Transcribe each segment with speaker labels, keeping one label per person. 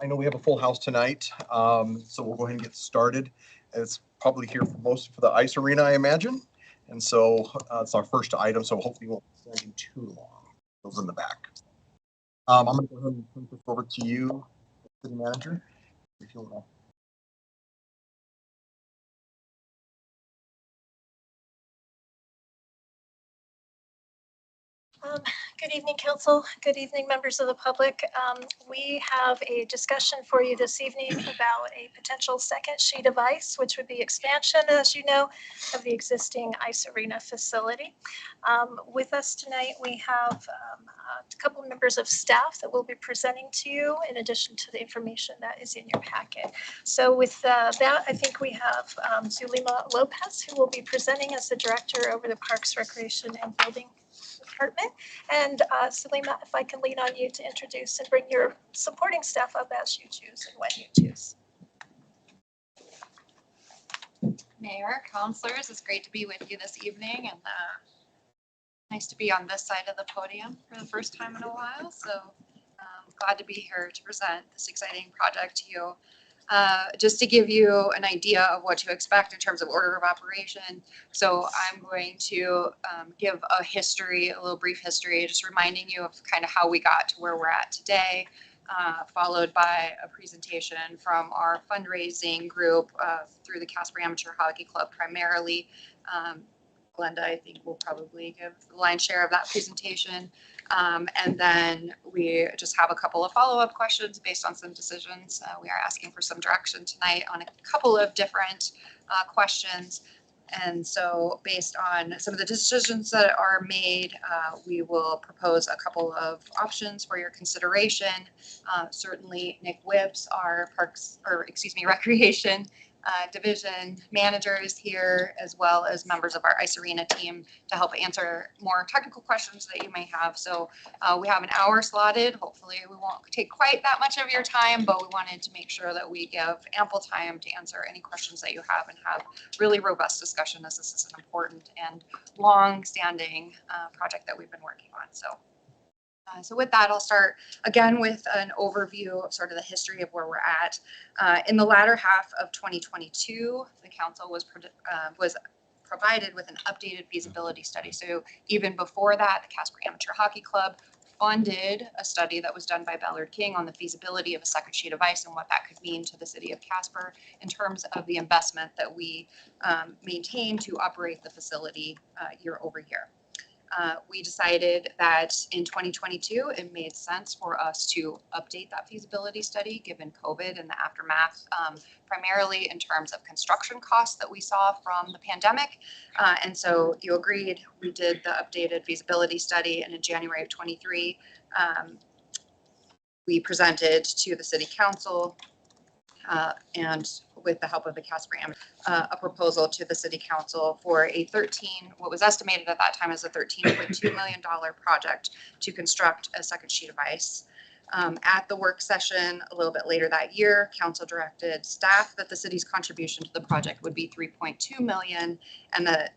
Speaker 1: I know we have a full house tonight, so we'll go ahead and get started. It's probably here for most for the ice arena, I imagine. And so it's our first item, so hopefully we won't be standing too long. Those in the back. I'm going to go ahead and turn this over to you, City Manager, if you want to.
Speaker 2: Good evening, Council. Good evening, members of the public. We have a discussion for you this evening about a potential second sheet of ice, which would be expansion, as you know, of the existing ice arena facility. With us tonight, we have a couple of members of staff that will be presenting to you in addition to the information that is in your packet. So with that, I think we have Zulima Lopez, who will be presenting as the Director over the Parks, Recreation, and Building Department. And Zulima, if I can lean on you to introduce and bring your supporting staff up as you choose and when you choose.
Speaker 3: Mayor, councilors, it's great to be with you this evening, and nice to be on this side of the podium for the first time in a while. So glad to be here to present this exciting project to you. Just to give you an idea of what to expect in terms of order of operation. So I'm going to give a history, a little brief history, just reminding you of kind of how we got to where we're at today, followed by a presentation from our fundraising group through the Casper Amateur Hockey Club primarily. Glenda, I think, will probably give the lion's share of that presentation. And then we just have a couple of follow-up questions based on some decisions. We are asking for some direction tonight on a couple of different questions. And so based on some of the decisions that are made, we will propose a couple of options for your consideration. Certainly Nick Whips, our Recreation division managers here, as well as members of our ice arena team, to help answer more technical questions that you may have. So we have an hour slotted. Hopefully we won't take quite that much of your time, but we wanted to make sure that we give ample time to answer any questions that you have and have really robust discussion, as this is an important and long-standing project that we've been working on. So with that, I'll start again with an overview of sort of the history of where we're at. In the latter half of 2022, the council was provided with an updated feasibility study. So even before that, the Casper Amateur Hockey Club funded a study that was done by Ballard King on the feasibility of a second sheet of ice and what that could mean to the city of Casper in terms of the investment that we maintain to operate the facility year over year. We decided that in 2022, it made sense for us to update that feasibility study given COVID and the aftermath, primarily in terms of construction costs that we saw from the pandemic. And so you agreed, we did the updated feasibility study, and in January of 23, we presented to the city council and with the help of the Casper a proposal to the city council for what was estimated at that time as a $13.2 million project to construct a second sheet of ice. At the work session a little bit later that year, council directed staff that the city's contribution to the project would be $3.2 million, and that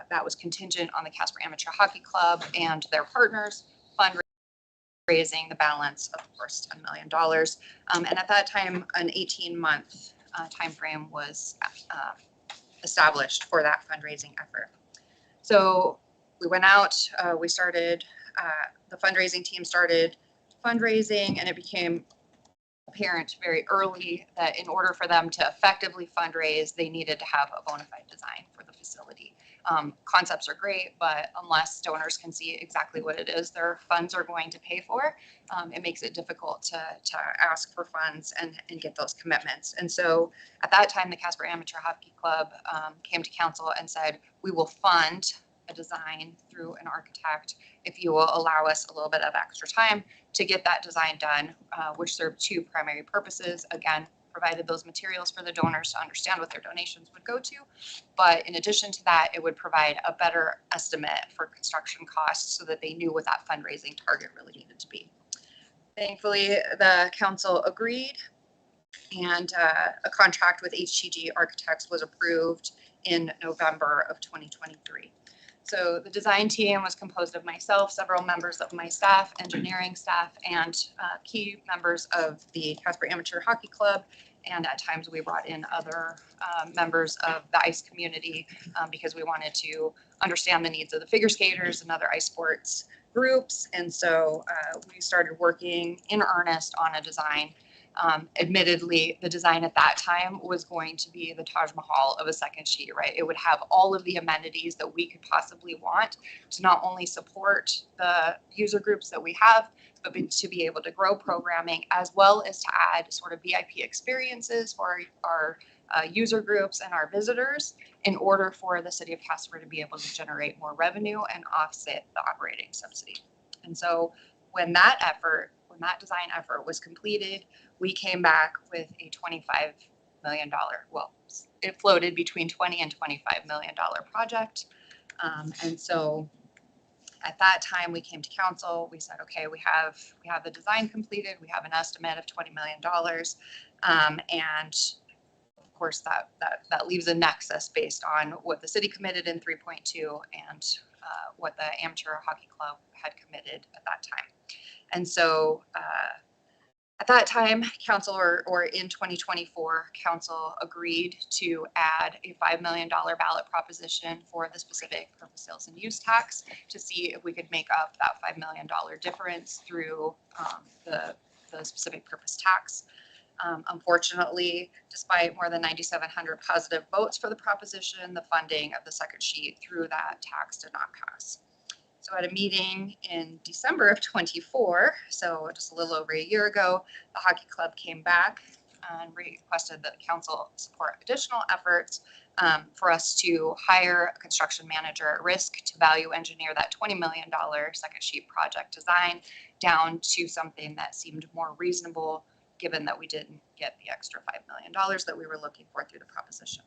Speaker 3: that was contingent on the Casper Amateur Hockey Club and their partners fundraising the balance of course $10 million. And at that time, an 18-month time frame was established for that fundraising effort. So we went out, we started, the fundraising team started fundraising, and it became apparent very early that in order for them to effectively fundraise, they needed to have a bona fide design for the facility. Concepts are great, but unless donors can see exactly what it is their funds are going to pay for, it makes it difficult to ask for funds and get those commitments. And so at that time, the Casper Amateur Hockey Club came to council and said, we will fund a design through an architect if you will allow us a little bit of extra time to get that design done, which served two primary purposes. Again, provided those materials for the donors to understand what their donations would go to. But in addition to that, it would provide a better estimate for construction costs so that they knew what that fundraising target really needed to be. Thankfully, the council agreed, and a contract with HTG Architects was approved in November of 2023. So the design team was composed of myself, several members of my staff, engineering staff, and key members of the Casper Amateur Hockey Club. And at times we brought in other members of the ice community because we wanted to understand the needs of the figure skaters and other ice sports groups. And so we started working in earnest on a design. Admittedly, the design at that time was going to be the Taj Mahal of a second sheet, right? It would have all of the amenities that we could possibly want to not only support the user groups that we have, but to be able to grow programming as well as to add sort of VIP experiences for our user groups and our visitors in order for the city of Casper to be able to generate more revenue and offset the operating subsidy. And so when that design effort was completed, we came back with a $25 million, well, it floated between $20 and $25 million project. And so at that time, we came to council. We said, okay, we have the design completed. We have an estimate of $20 million. And of course, that leaves a nexus based on what the city committed in 3.2 and what the Amateur Hockey Club had committed at that time. And so at that time, council or in 2024, council agreed to add a $5 million ballot proposition for the specific purpose sales and use tax to see if we could make up that $5 million difference through the specific purpose tax. Unfortunately, despite more than 9,700 positive votes for the proposition, the funding of the second sheet through that tax did not pass. So at a meeting in December of 24, so just a little over a year ago, the hockey club came back and requested that the council support additional efforts for us to hire a construction manager at risk to value engineer that $20 million second sheet project design down to something that seemed more reasonable, given that we didn't get the extra $5 million that we were looking for through the proposition.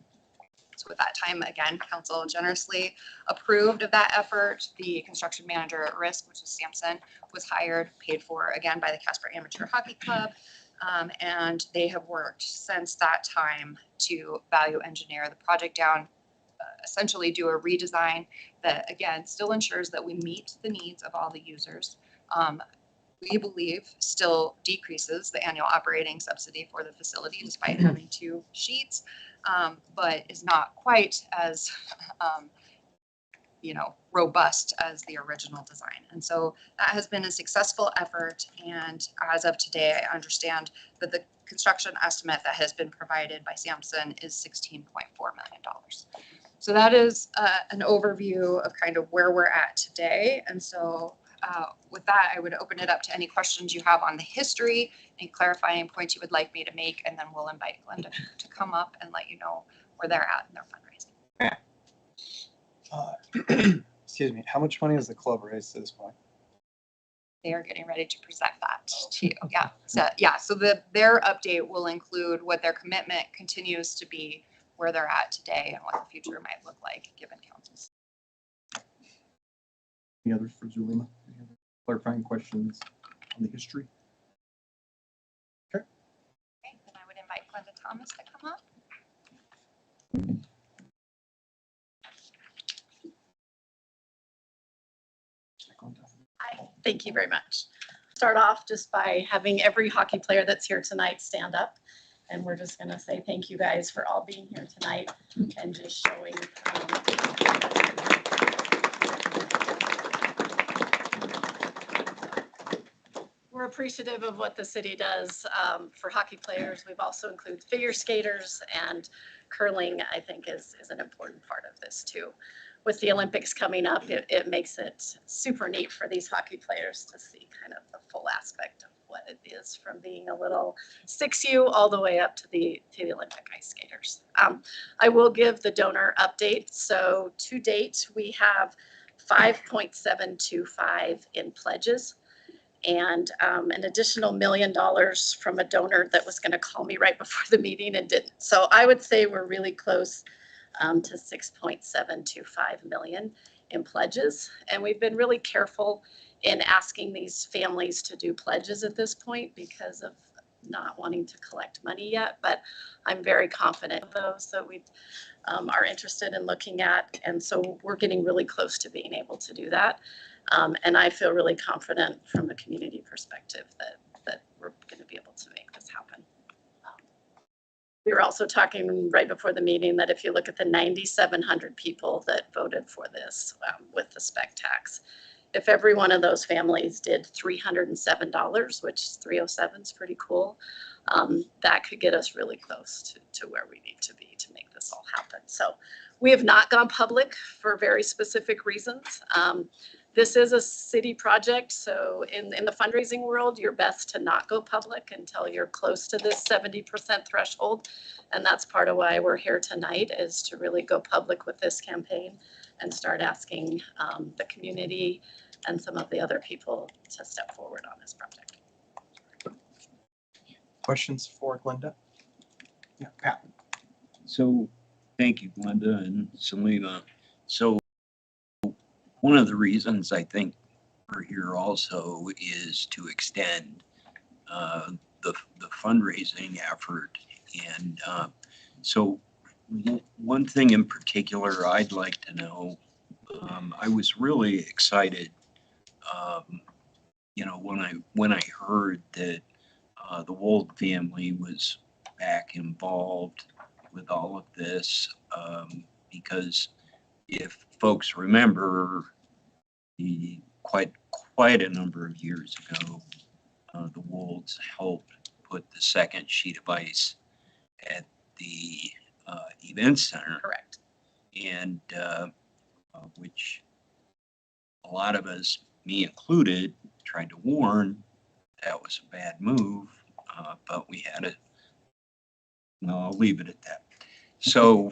Speaker 3: So at that time, again, council generously approved of that effort. The construction manager at risk, which was Sampson, was hired, paid for again by the Casper Amateur Hockey Club. And they have worked since that time to value engineer the project down, essentially do a redesign that, again, still ensures that we meet the needs of all the users. We believe still decreases the annual operating subsidy for the facility despite having 2 sheets, but is not quite as robust as the original design. And so that has been a successful effort. And as of today, I understand that the construction estimate that has been provided by Sampson is $16.4 million. So that is an overview of kind of where we're at today. And so with that, I would open it up to any questions you have on the history, any clarifying points you would like me to make, and then we'll invite Glenda to come up and let you know where they're at in their fundraising.
Speaker 4: Excuse me, how much money has the club raised at this point?
Speaker 3: They are getting ready to present that to you. So their update will include what their commitment continues to be, where they're at today, and what the future might look like given councils.
Speaker 1: Any others for Zulema? Any other clarifying questions on the history?
Speaker 3: Okay, then I would invite Glenda Thomas to come up.
Speaker 5: Hi, thank you very much. Start off just by having every hockey player that's here tonight stand up. And we're just going to say thank you guys for all being here tonight and just showing. We're appreciative of what the city does for hockey players. We've also included figure skaters, and curling, I think, is an important part of this too. With the Olympics coming up, it makes it super neat for these hockey players to see kind of the full aspect of what it is from being a little 6U all the way up to the Olympic ice skaters. I will give the donor update. So to date, we have 5.725 in pledges, and an additional $1 million from a donor that was going to call me right before the meeting and didn't. So I would say we're really close to 6.725 million in pledges. And we've been really careful in asking these families to do pledges at this point because of not wanting to collect money yet, but I'm very confident of those. So are interested in looking at. And so we're getting really close to being able to do that. And I feel really confident from a community perspective that we're going to be able to make this happen. We were also talking right before the meeting that if you look at the 9,700 people that voted for this with the spec tax, if every one of those families did $307, which 307 is pretty cool, that could get us really close to where we need to be to make this all happen. So we have not gone public for very specific reasons. This is a city project, so in the fundraising world, you're best to not go public until you're close to this 70% threshold. And that's part of why we're here tonight, is to really go public with this campaign and start asking the community and some of the other people to step forward on this project.
Speaker 1: Questions for Glenda? Yeah, Pat.
Speaker 6: So, thank you, Glenda and Selena. So, one of the reasons I think we're here also is to extend the fundraising effort. And so, one thing in particular I'd like to know, I was really excited, when I heard that the Wold family was back involved with all of this, because if folks remember, quite a number of years ago, the Wolds helped put the second sheet of ice at the event center.
Speaker 5: Correct.
Speaker 6: And which a lot of us, me included, tried to warn that was a bad move, but we had it. No, I'll leave it at that. So,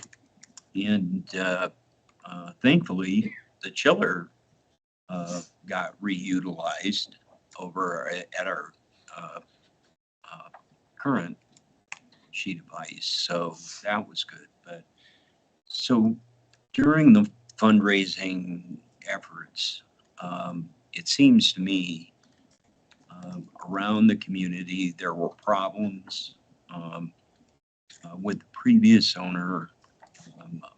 Speaker 6: and thankfully, the chiller got reutilized over at our current sheet of ice. So that was good. But so during the fundraising efforts, it seems to me around the community there were problems with the previous owner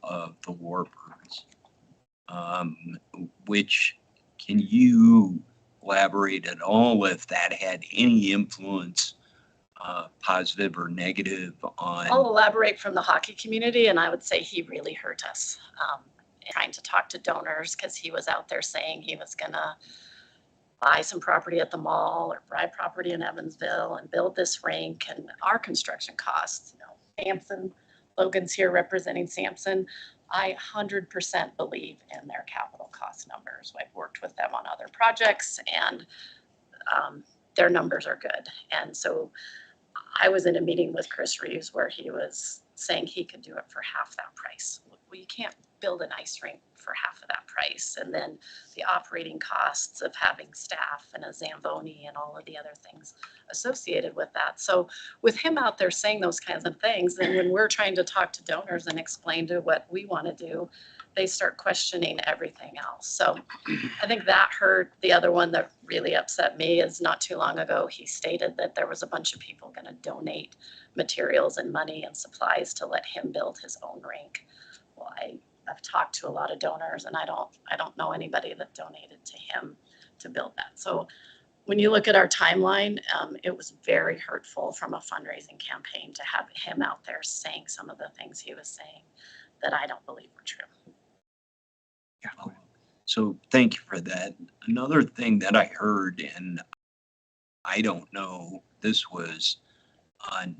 Speaker 6: of the Warbirds, which, can you elaborate at all if that had any influence, positive or negative, on?
Speaker 5: I'll elaborate from the hockey community, and I would say he really hurt us trying to talk to donors, because he was out there saying he was gonna buy some property at the mall or buy property in Evansville and build this rink, and our construction costs, Sampson, Logan's here representing Sampson. I 100% believe in their capital cost numbers. I've worked with them on other projects, and their numbers are good. And so I was in a meeting with Chris Reeves where he was saying he could do it for half that price. Well, you can't build an ice rink for half of that price. And then the operating costs of having staff and a Zamboni and all of the other things associated with that. So with him out there saying those kinds of things, and when we're trying to talk to donors and explain to what we want to do, they start questioning everything else. So I think that hurt. The other one that really upset me is not too long ago, he stated that there was a bunch of people going to donate materials and money and supplies to let him build his own rink. Well, I've talked to a lot of donors, and I don't know anybody that donated to him to build that. So when you look at our timeline, it was very hurtful from a fundraising campaign to have him out there saying some of the things he was saying that I don't believe were true.
Speaker 6: Yeah. So thank you for that. Another thing that I heard, and I don't know, this was on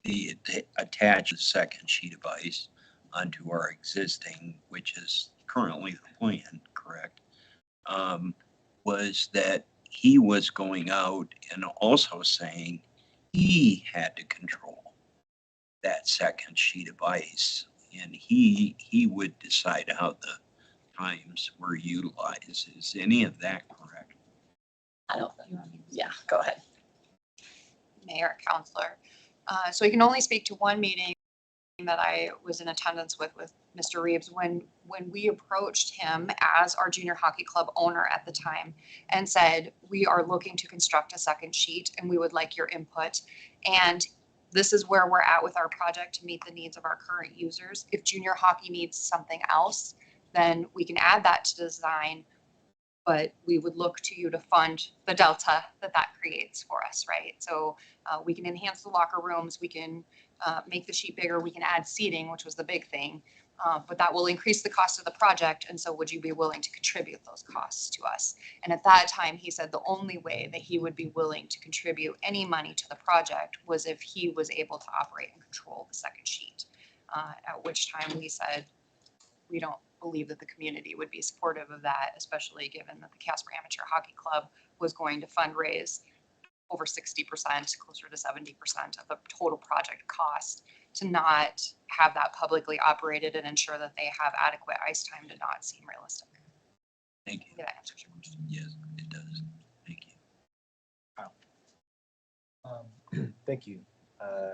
Speaker 6: the attached second sheet of ice onto our existing, which is currently the plan, correct? Was that he was going out and also saying he had to control that second sheet of ice, and he would decide how the times were utilized. Is any of that correct?
Speaker 5: I don't, yeah, go ahead.
Speaker 3: Mayor, Counselor. So I can only speak to one meeting that I was in attendance with Mr. Reeves when we approached him as our junior hockey club owner at the time and said, we are looking to construct a second sheet and we would like your input. And this is where we're at with our project to meet the needs of our current users. If junior hockey needs something else, then we can add that to design, but we would look to you to fund the delta that creates for us, right? So we can enhance the locker rooms, we can make the sheet bigger, we can add seating, which was the big thing, but that will increase the cost of the project. And so would you be willing to contribute those costs to us? And at that time, he said the only way that he would be willing to contribute any money to the project was if he was able to operate and control the second sheet. At which time we said, we don't believe that the community would be supportive of that, especially given that the Casper Amateur Hockey Club was going to fundraise over 60%, closer to 70% of the total project cost to not have that publicly operated and ensure that they have adequate ice time did not seem realistic.
Speaker 6: Thank you.
Speaker 3: Yeah, that answers your question.
Speaker 6: Yes, it does. Thank you.
Speaker 7: Thank you.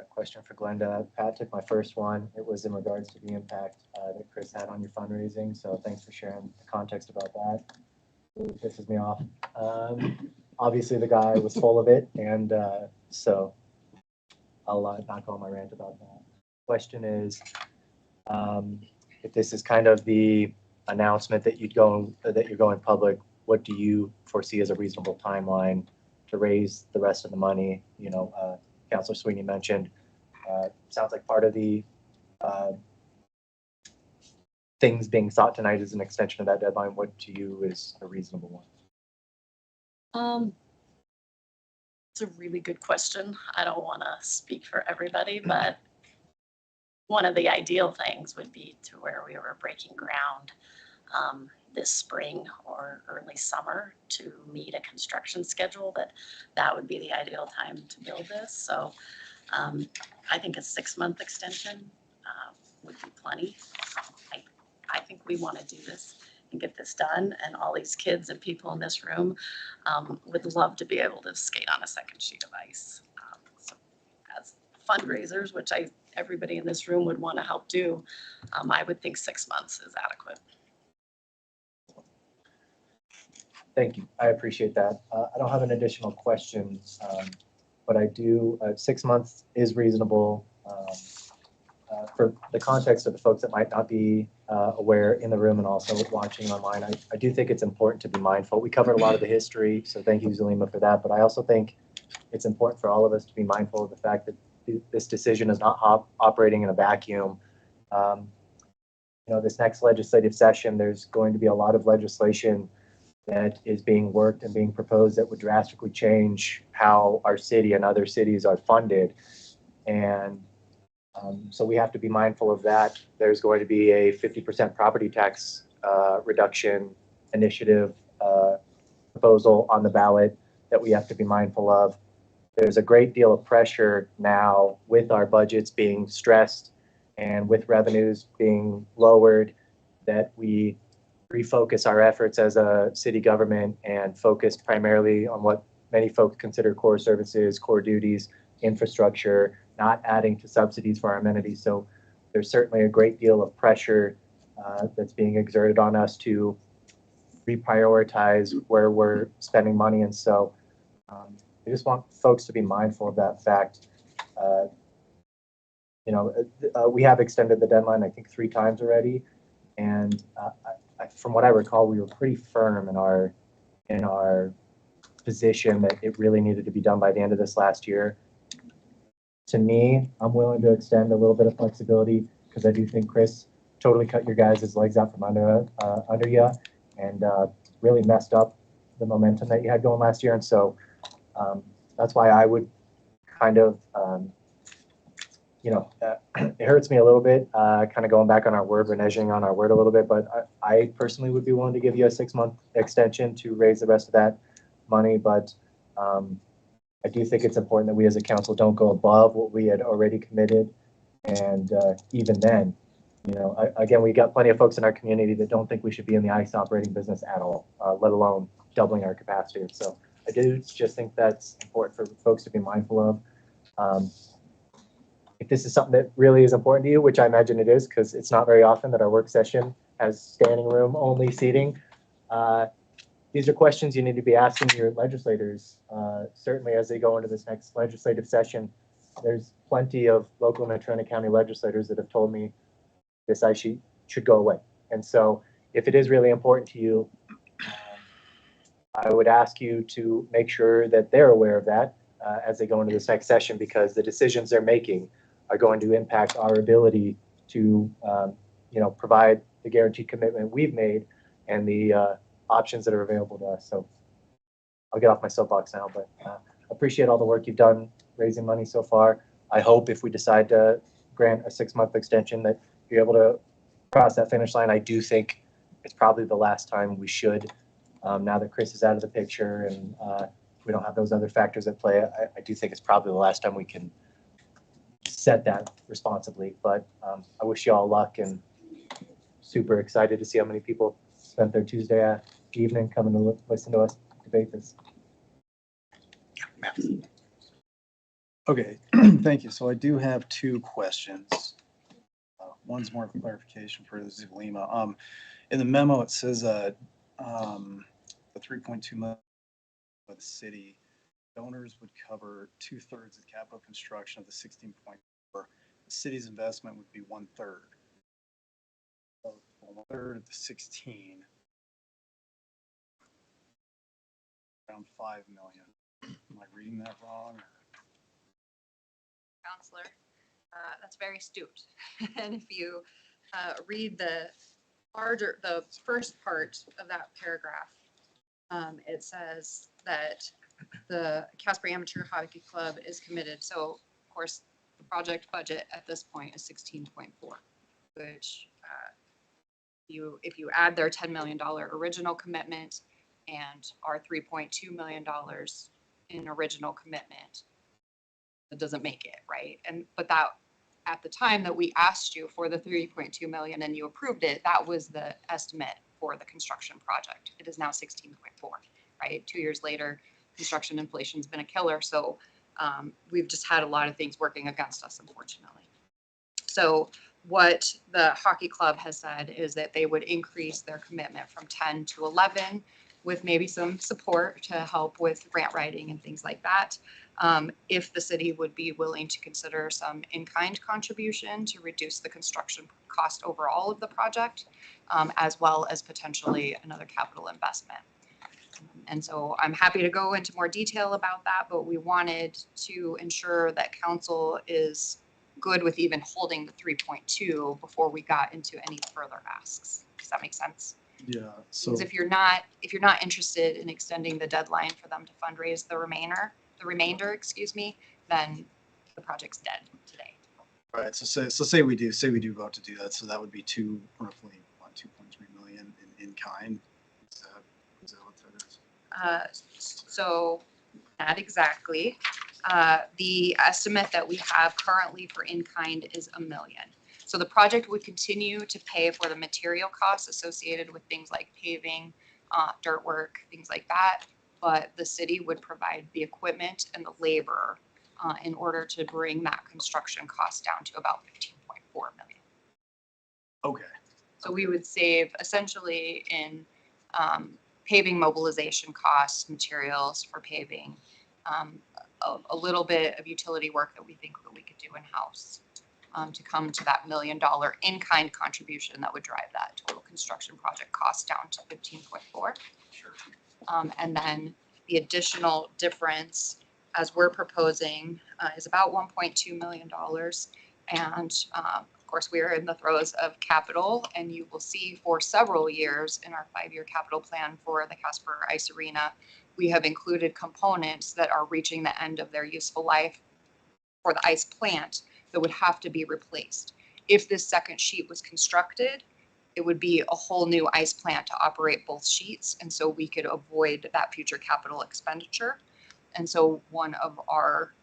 Speaker 7: Question for Glenda. Pat took my first one. It was in regards to the impact that Chris had on your fundraising. So thanks for sharing the context about that. It pisses me off. Obviously, the guy was full of it, and so I'll not go on my rant about that. Question is, if this is kind of the announcement that you're going public, what do you foresee as a reasonable timeline to raise the rest of the money? You know, Councilor Sweeney mentioned, sounds like part of the things being sought tonight is an extension of that deadline. What to you is a reasonable one?
Speaker 5: It's a really good question. I don't want to speak for everybody, but one of the ideal things would be to where we were breaking ground this spring or early summer to meet a construction schedule, that would be the ideal time to build this. So I think a 6-month extension would be plenty. I think we want to do this and get this done, and all these kids and people in this room would love to be able to skate on a second sheet of ice. So as fundraisers, which everybody in this room would want to help do, I would think 6 months is adequate.
Speaker 7: Thank you. I appreciate that. I don't have an additional question, but I do. 6 months is reasonable. For the context of the folks that might not be aware in the room and also watching online, I do think it's important to be mindful. We covered a lot of the history, so thank you, Zulima, for that. But I also think it's important for all of us to be mindful of the fact that this decision is not operating in a vacuum. You know, this next legislative session, there's going to be a lot of legislation that is being worked and being proposed that would drastically change how our city and other cities are funded. And so we have to be mindful of that. There's going to be a 50% property tax reduction initiative proposal on the ballot that we have to be mindful of. There's a great deal of pressure now with our budgets being stressed and with revenues being lowered that we refocus our efforts as a city government and focus primarily on what many folks consider core services, core duties, infrastructure, not adding to subsidies for our amenities. So there's certainly a great deal of pressure that's being exerted on us to reprioritize where we're spending money. And so I just want folks to be mindful of that fact. You know, we have extended the deadline, I think 3 times already. And from what I recall, we were pretty firm in our position that it really needed to be done by the end of this last year. To me, I'm willing to extend a little bit of flexibility because I do think Chris totally cut your guys' legs out from under you and really messed up the momentum that you had going last year. And so that's why I would kind of, you know, it hurts me a little bit, kind of going back on our word, reneging on our word a little bit, but I personally would be willing to give you a 6-month extension to raise the rest of that money. But I do think it's important that we as a council don't go above what we had already committed. And even then, you know, again, we got plenty of folks in our community that don't think we should be in the ice operating business at all, let alone doubling our capacity. So I do just think that's important for folks to be mindful of. If this is something that really is important to you, which I imagine it is, because it's not very often that our work session has standing room only seating, these are questions you need to be asking your legislators, certainly as they go into this next legislative session. there's plenty of local and Trent County legislators that have told me this ice sheet should go away. And so if it is really important to you, I would ask you to make sure that they're aware of that as they go into this next session, because the decisions they're making are going to impact our ability to, provide the guaranteed commitment we've made and the options that are available to us. So I'll get off my soapbox now, but appreciate all the work you've done raising money so far. I hope if we decide to grant a 6-month extension that you're able to cross that finish line. I do think it's probably the last time we should, now that Chris is out of the picture and we don't have those other factors at play. I do think it's probably the last time we can set that responsibly, but I wish you all luck and super excited to see how many people spent their Tuesday evening coming to listen to us debate this.
Speaker 4: Okay, thank you. So I do have 2 questions. One's more of a clarification for Zulema. In the memo, it says the 3.2 million by the city donors would cover 2/3 of capital construction of the 16.4. The city's investment would be 1/3. So 1/3 of the 16, around 5 million. Am I reading that wrong?
Speaker 3: Counselor. That's very astute. And if you read the first part of that paragraph, it says that the Casper Amateur Hockey Club is committed. So, of course, the project budget at this point is 16.4, which if you add their $10 million original commitment and our $3.2 million in original commitment, it doesn't make it, right? But that, at the time that we asked you for the 3.2 million and you approved it, that was the estimate for the construction project. It is now 16.4, right? 2 years later, construction inflation's been a killer. So we've just had a lot of things working against us, unfortunately. So what the hockey club has said is that they would increase their commitment from 10 to 11 with maybe some support to help with grant writing and things like that. If the city would be willing to consider some in-kind contribution to reduce the construction cost overall of the project, as well as potentially another capital investment. And so I'm happy to go into more detail about that, but we wanted to ensure that council is good with even holding the 3.2 before we got into any further asks. Does that make sense?
Speaker 4: Yeah. So
Speaker 3: Because if you're not interested in extending the deadline for them to fundraise the remainder, then the project's dead today.
Speaker 4: right. So say we do vote to do that. So that would be roughly 2.3 million in kind. Is that what that is?
Speaker 3: So not exactly. The estimate that we have currently for in-kind is $1 million. So the project would continue to pay for the material costs associated with things like paving, dirt work, things like that. But the city would provide the equipment and the labor in order to bring that construction cost down to about 15.4 million.
Speaker 4: Okay.
Speaker 3: So we would save essentially in paving mobilization costs, materials for paving, a little bit of utility work that we think that we could do in-house to come to that $1 million in-kind contribution that would drive that total construction project cost down to 15.4.
Speaker 4: Sure.
Speaker 3: And then the additional difference, as we're proposing, is about $1.2 million. And of course, we are in the throes of capital, and you will see for several years in our 5-year capital plan for the Casper Ice Arena, we have included components that are reaching the end of their useful life for the ice plant that would have to be replaced. If this second sheet was constructed, it would be a whole new ice plant to operate both sheets. And so we could avoid that future capital expenditure. And so one of our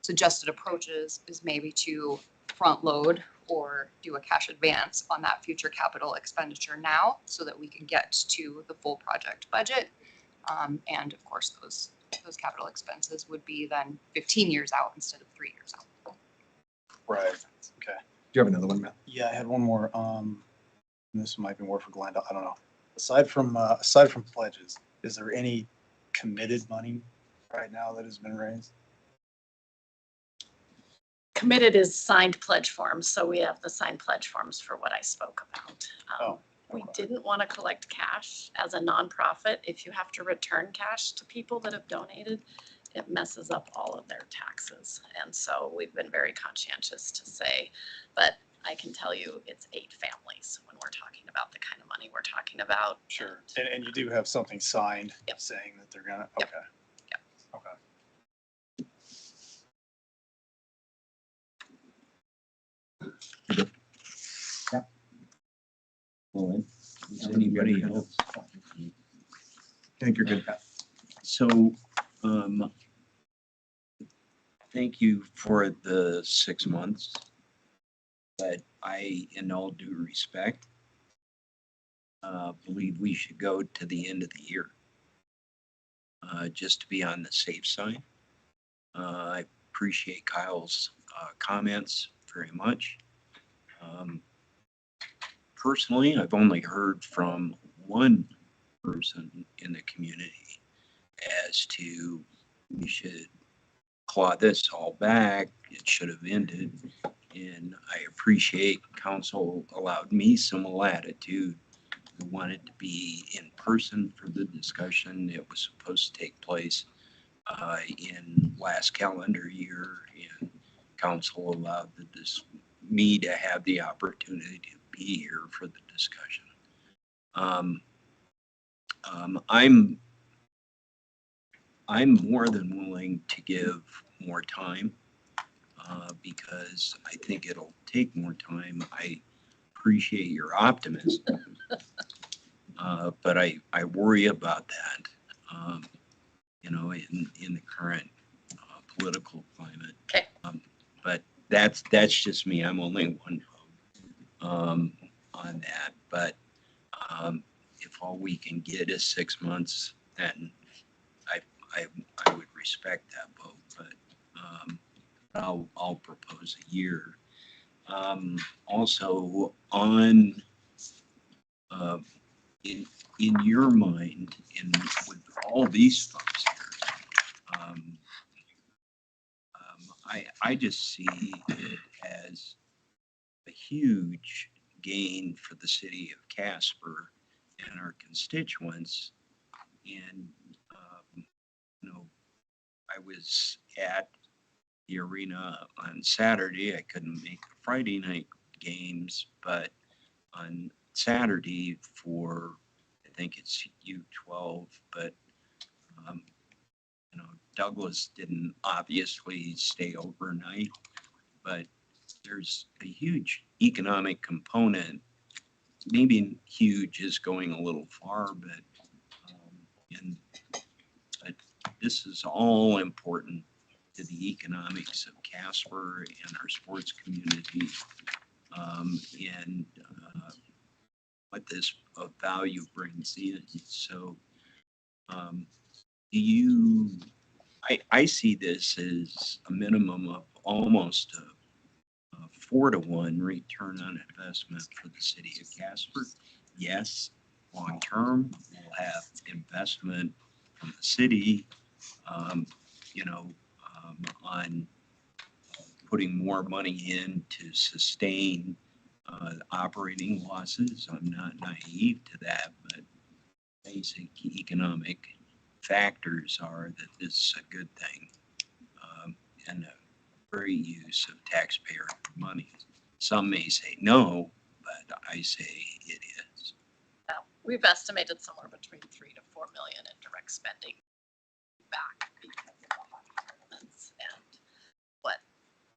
Speaker 3: suggested approaches is maybe to front load or do a cash advance on that future capital expenditure now so that we can get to the full project budget. And of course, those capital expenses would be then 15 years out instead of 3 years out.
Speaker 4: Right. Okay.
Speaker 1: Do you have another one, Matt?
Speaker 4: Yeah, I had one more. This might be more for Glenda. I don't know. Aside from pledges, is there any committed money right now that has been raised?
Speaker 5: committed is signed pledge forms, so we have the signed pledge forms for what I spoke about.
Speaker 4: Oh,
Speaker 5: We didn't want to collect cash as a nonprofit. If you have to return cash to people that have donated, it messes up all of their taxes. And so we've been very conscientious to say, but I can tell you it's 8 families when we're talking about the kind of money we're talking about.
Speaker 4: sure. And you do have something signed
Speaker 5: Yep.
Speaker 4: saying that they're gonna,
Speaker 5: Yep.
Speaker 4: okay.
Speaker 5: Yep.
Speaker 4: Okay.
Speaker 6: Well, is anybody else?
Speaker 1: I think you're good.
Speaker 6: So, thank you for the 6 months. But I, in all due respect, believe we should go to the end of the year. Just to be on the safe side. I appreciate Kyle's comments very much. Personally, I've only heard from one person in the community as to we should claw this all back. It should have ended. And I appreciate council allowed me some latitude. We wanted to be in person for the discussion. It was supposed to take place in last calendar year, and council allowed me to have the opportunity to be here for the discussion. I'm more than willing to give more time because I think it'll take more time. I appreciate your optimism, but I worry about that. In the current political climate.
Speaker 5: Okay.
Speaker 6: But that's just me. I'm only one vote on that. But if all we can get is 6 months, then I would respect that vote. But I'll propose a year. Also on in your mind, and with all these folks here, I just see it as a huge gain for the city of Casper and our constituents. And, I was at the arena on Saturday. I couldn't make the Friday night games, but on Saturday for, I think it's U12, but Douglas didn't obviously stay overnight, but there's a huge economic component. Maybe huge is going a little far, but this is all important to the economics of Casper and our sports community, and what this value brings in. So, I see this as a minimum of almost a 4-to-1 return on investment for the city of Casper. Yes, long term, we'll have investment from the city, on putting more money in to sustain operating losses. I'm not naive to that, but basic economic factors are that this is a good thing, and a great use of taxpayer money. Some may say no, but I say it is.
Speaker 5: We've estimated somewhere between 3 to 4 million in direct spending back because of the hockey tournaments and what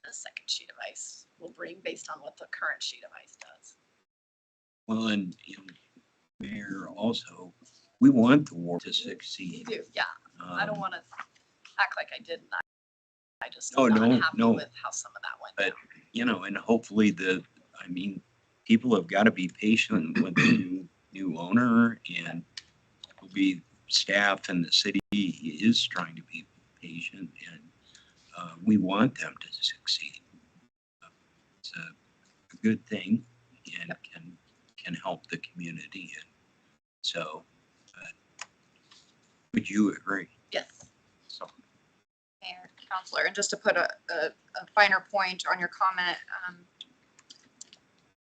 Speaker 5: the second sheet of ice will bring based on what the current sheet of ice does.
Speaker 6: Well, and Mayor, also, we want the war to
Speaker 5: We
Speaker 6: succeed.
Speaker 5: do, yeah. I don't want to act like I didn't. I just
Speaker 6: Oh,
Speaker 5: am
Speaker 6: no,
Speaker 5: not happy
Speaker 6: no.
Speaker 5: with how some of that went
Speaker 6: But,
Speaker 5: down.
Speaker 6: and hopefully people have got to be patient with the new owner, and we staff and the city is trying to be patient, and we want them to succeed. It's a good thing and can help the community. And so, would you agree?
Speaker 5: Yes.
Speaker 6: So,
Speaker 3: Mayor, Counselor. And just to put a finer point on your comment,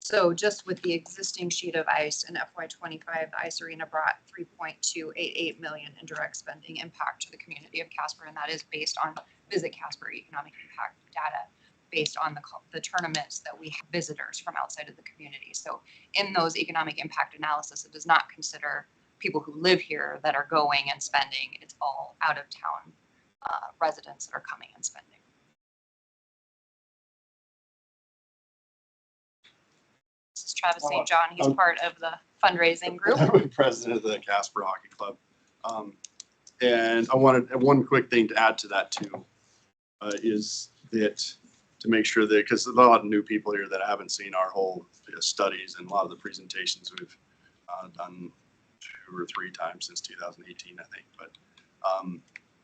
Speaker 3: so just with the existing sheet of ice in FY25, the ice arena brought 3.288 million in direct spending impact to the community of Casper, and that is based on Visit Casper economic impact data, based on the tournaments that we have visitors from outside of the community. So in those economic impact analysis, it does not consider people who live here that are going and spending. It's all out of town residents that are coming and spending. This is Travis St. John. He's part of the fundraising group.
Speaker 8: I'm president of the Casper Hockey Club. And I wanted one quick thing to add to that too, is that to make sure that, because a lot of new people here that haven't seen our whole studies and a lot of the presentations we've done 2 or 3 times since 2018, I think. But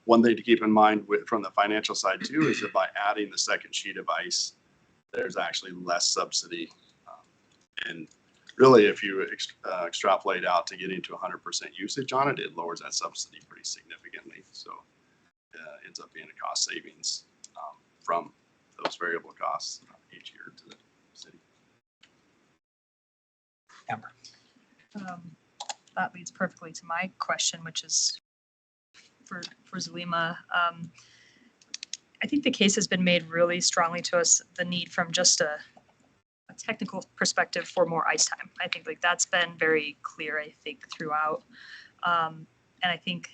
Speaker 8: one thing to keep in mind from the financial side too is that by adding the second sheet of ice, there's actually less subsidy. And really, if you extrapolate out to getting to 100% usage on it, it lowers that subsidy pretty significantly. So it ends up being a cost savings from those variable costs each year to the city.
Speaker 1: Amber.
Speaker 9: That leads perfectly to my question, which is for Zulema. I think the case has been made really strongly to us, the need from just a technical perspective for more ice time. I think like that's been very clear, I think, throughout. And I think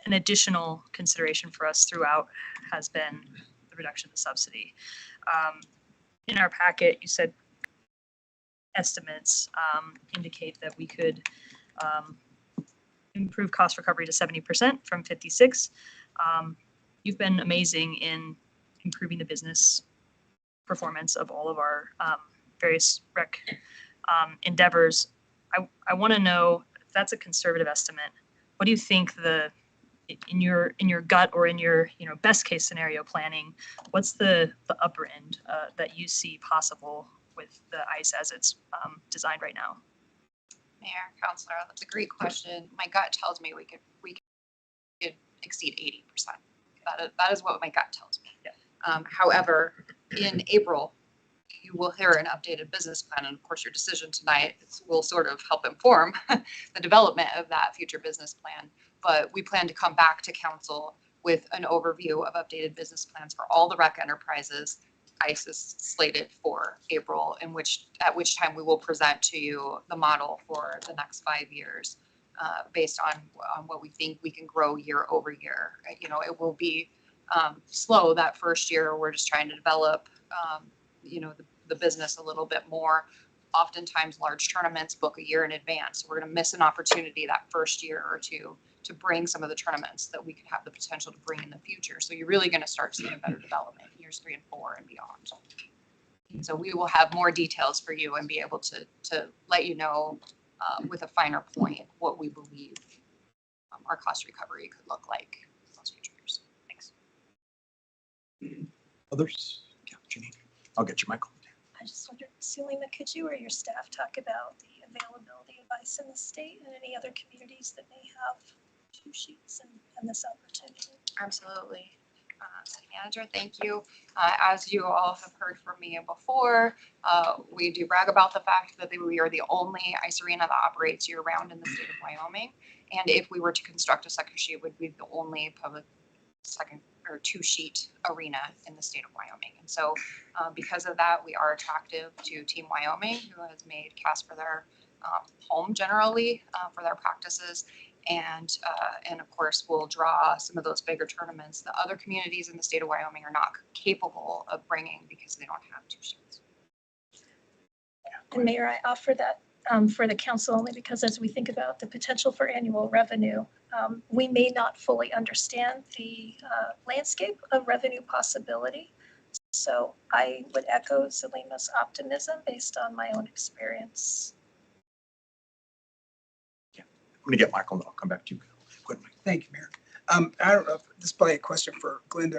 Speaker 9: an additional consideration for us throughout has been the reduction of the subsidy. In our packet, you said estimates indicate that we could improve cost recovery to 70% from 56. You've been amazing in improving the business performance of all of our various rec endeavors. I want to know if that's a conservative estimate. What do you think in your gut or in your best case scenario planning? What's the upper end that you see possible with the ice as it's designed right now?
Speaker 3: Mayor, Counselor, that's a great question. My gut tells me we could exceed 80%. That is what my gut tells me.
Speaker 9: Yeah.
Speaker 3: However, in April, you will hear an updated business plan, and of course, your decision tonight will sort of help inform the development of that future business plan. But we plan to come back to council with an overview of updated business plans for all the rec enterprises. ICE is slated for April, at which time we will present to you the model for the next 5 years, based on what we think we can grow year over year. It will be slow that first year. We're just trying to develop, the business a little bit more. Oftentimes, large tournaments book a year in advance. So we're going to miss an opportunity that first year or two to bring some of the tournaments that we could have the potential to bring in the future. So you're really going to start seeing a better development in years 3 and 4 and beyond. So we will have more details for you and be able to let you know with a finer point what we believe our cost recovery could look like in those future years. Thanks.
Speaker 1: Others? Yeah, Janine. I'll get you, Michael.
Speaker 2: I just wondered, Zulema, could you or your staff talk about the availability of ice in the state and any other communities that may have 2 sheets and this opportunity?
Speaker 3: Absolutely. City Manager, thank you. As you all have heard from me before, we do brag about the fact that we are the only ice arena that operates year round in the state of Wyoming. And if we were to construct a second sheet, it would be the only public second or 2 sheet arena in the state of Wyoming. And so because of that, we are attractive to Team Wyoming, who has made Casper their home generally for their practices. And of course, we'll draw some of those bigger tournaments that other communities in the state of Wyoming are not capable of bringing because they don't have 2 sheets.
Speaker 2: And Mayor, I offer that for the council only because as we think about the potential for annual revenue, we may not fully understand the landscape of revenue possibility. So I would echo Zulema's optimism based on my own experience.
Speaker 1: I'm going to get Michael and I'll come back to you. Go ahead, Mike.
Speaker 10: Thank you, Mayor. I don't know if this is probably a question for Glenda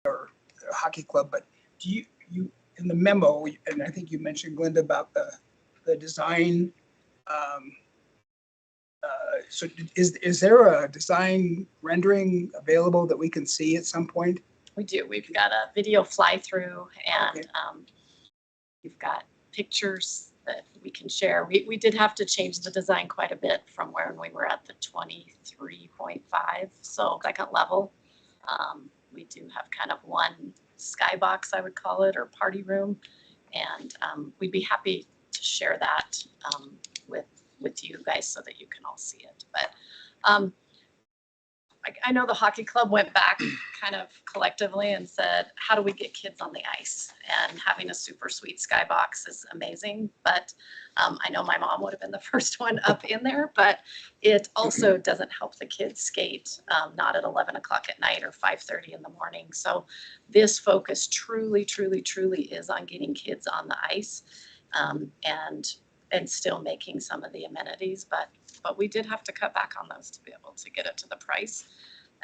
Speaker 10: or the hockey club, but do you in the memo, and I think you mentioned, Glenda, about the design. So is there a design rendering available that we can see at some point?
Speaker 5: We do. We've got a video fly through and we've got pictures that we can share. We did have to change the design quite a bit from where we were at the 23.5, so second level. We do have kind of one skybox, I would call it, or party room. And we'd be happy to share that with you guys so that you can all see it. But I know the hockey club went back kind of collectively and said, how do we get kids on the ice? And having a super sweet skybox is amazing. But I know my mom would have been the first one up in there, but it also doesn't help the kids skate, not at 11 o'clock at night or 5:30 in the morning. So this focus truly, truly, truly is on getting kids on the ice and still making some of the amenities. But we did have to cut back on those to be able to get it to the price.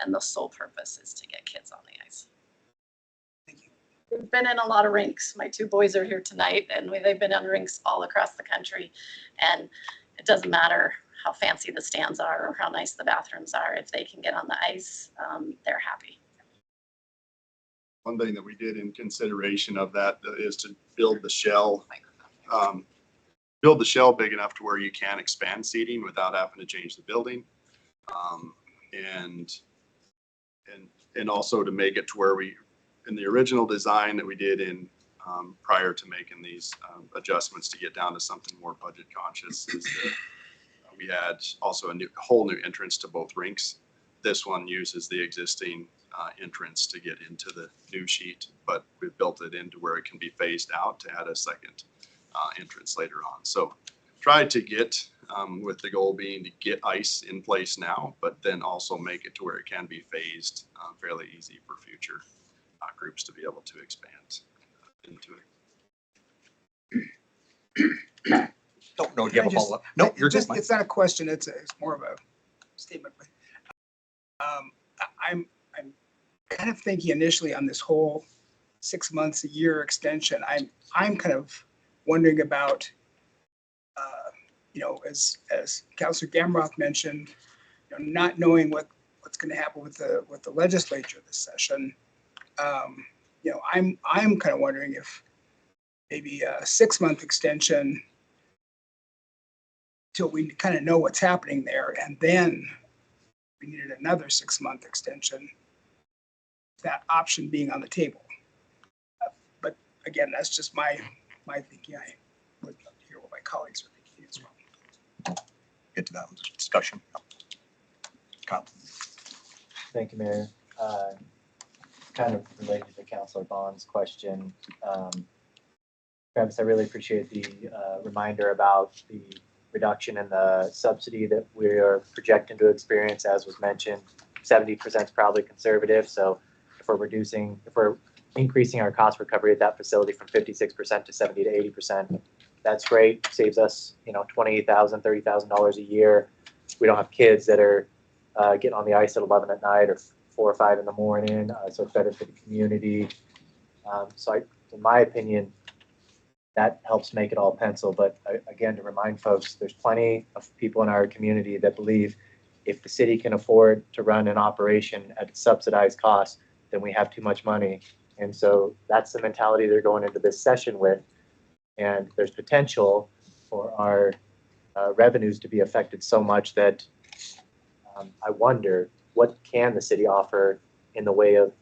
Speaker 5: And the sole purpose is to get kids on the ice.
Speaker 10: Thank you.
Speaker 5: We've been in a lot of rinks. My two boys are here tonight and they've been on rinks all across the country. And it doesn't matter how fancy the stands are or how nice the bathrooms are. If they can get on the ice, they're happy.
Speaker 8: One thing that we did in consideration of that is to build the shell. Build the shell big enough to where you can expand seating without having to change the building. And also to make it to where we, in the original design that we did in prior to making these adjustments to get down to something more budget conscious, is that we had also a whole new entrance to both rinks. This one uses the existing entrance to get into the new sheet, but we built it into where it can be phased out to add a second entrance later on. So tried to get with the goal being to get ice in place now, but then also make it to where it can be phased fairly easy for future groups to be able to expand into it.
Speaker 1: No, do you have a follow-up? No, you're just fine.
Speaker 10: It's not a question, it's more of a statement. But I'm kind of thinking initially on this whole 6 months, a year extension. I'm kind of wondering about, as Councilor Gamroth mentioned, not knowing what's going to happen with the legislature this session. I'm kind of wondering if maybe a 6-month extension till we kind of know what's happening there, and then we needed another 6-month extension, that option being on the table. But again, that's just my thinking. I would love to hear what my colleagues are thinking as well.
Speaker 1: Get to that discussion. Kyle.
Speaker 7: Thank you, Mayor. Kind of related to Councilor Bond's question. Travis, I really appreciate the reminder about the reduction in the subsidy that we are projecting to experience. As was mentioned, 70% is probably conservative. So if we're increasing our cost recovery at that facility from 56% to 70 to 80%, that's great. Saves us, $28,000, $30,000 a year. We don't have kids that are getting on the ice at 11 at night or 4 or 5 in the morning. So it's better for the community. In my opinion, that helps make it all pencil. But again, to remind folks, there's plenty of people in our community that believe if the city can afford to run an operation at subsidized cost, then we have too much money. And so that's the mentality they're going into this session with. And there's potential for our revenues to be affected so much that I wonder, what can the city offer in the way of,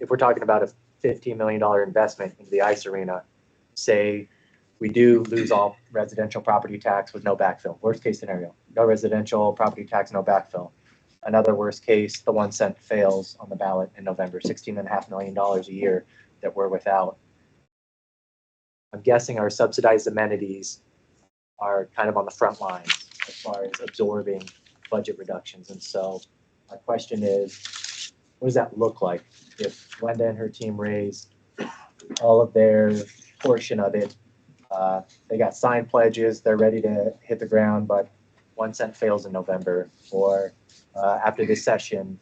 Speaker 7: if we're talking about a $15 million investment into the ice arena, say we do lose all residential property tax with no backfill. Worst case scenario, no residential property tax, no backfill. Another worst case, the 1 cent fails on the ballot in November, $16.5 million a year that we're without. I'm guessing our subsidized amenities are kind of on the front lines as far as absorbing budget reductions. And so my question is, what does that look like if Glenda and her team raise all of their portion of it? They got signed pledges, they're ready to hit the ground, but 1 cent fails in November, or after this session,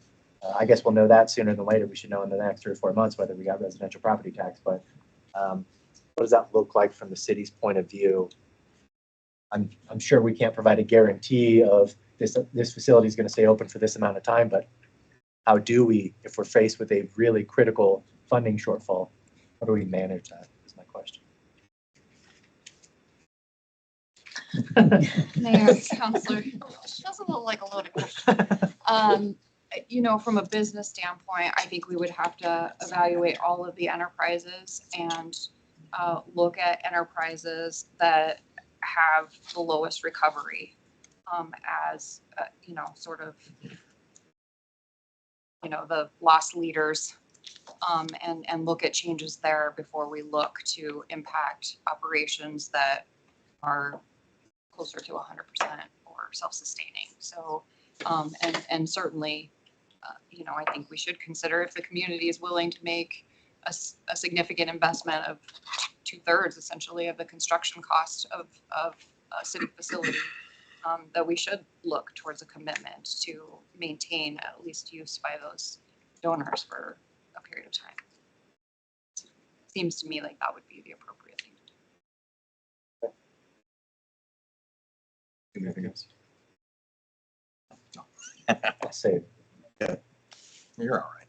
Speaker 7: I guess we'll know that sooner than later. We should know in the next 3 or 4 months whether we got residential property tax. But what does that look like from the city's point of view? I'm sure we can't provide a guarantee of this facility is going to stay open for this amount of time, but how do we, if we're faced with a really critical funding shortfall, how do we manage that is my question.
Speaker 3: Mayor, Counselor, that's a little like a loaded question. From a business standpoint, I think we would have to evaluate all of the enterprises and look at enterprises that have the lowest recovery as, sort of, the loss leaders and look at changes there before we look to impact operations that are closer to 100% or self-sustaining. So, and certainly, I think we should consider if the community is willing to make a significant investment of 2/3 essentially of the construction cost of a city facility, that we should look towards a commitment to maintain at least use by those donors for a period of time. Seems to me like that would be the appropriate thing to do.
Speaker 1: Anything else?
Speaker 7: I'll say,
Speaker 1: You're all right.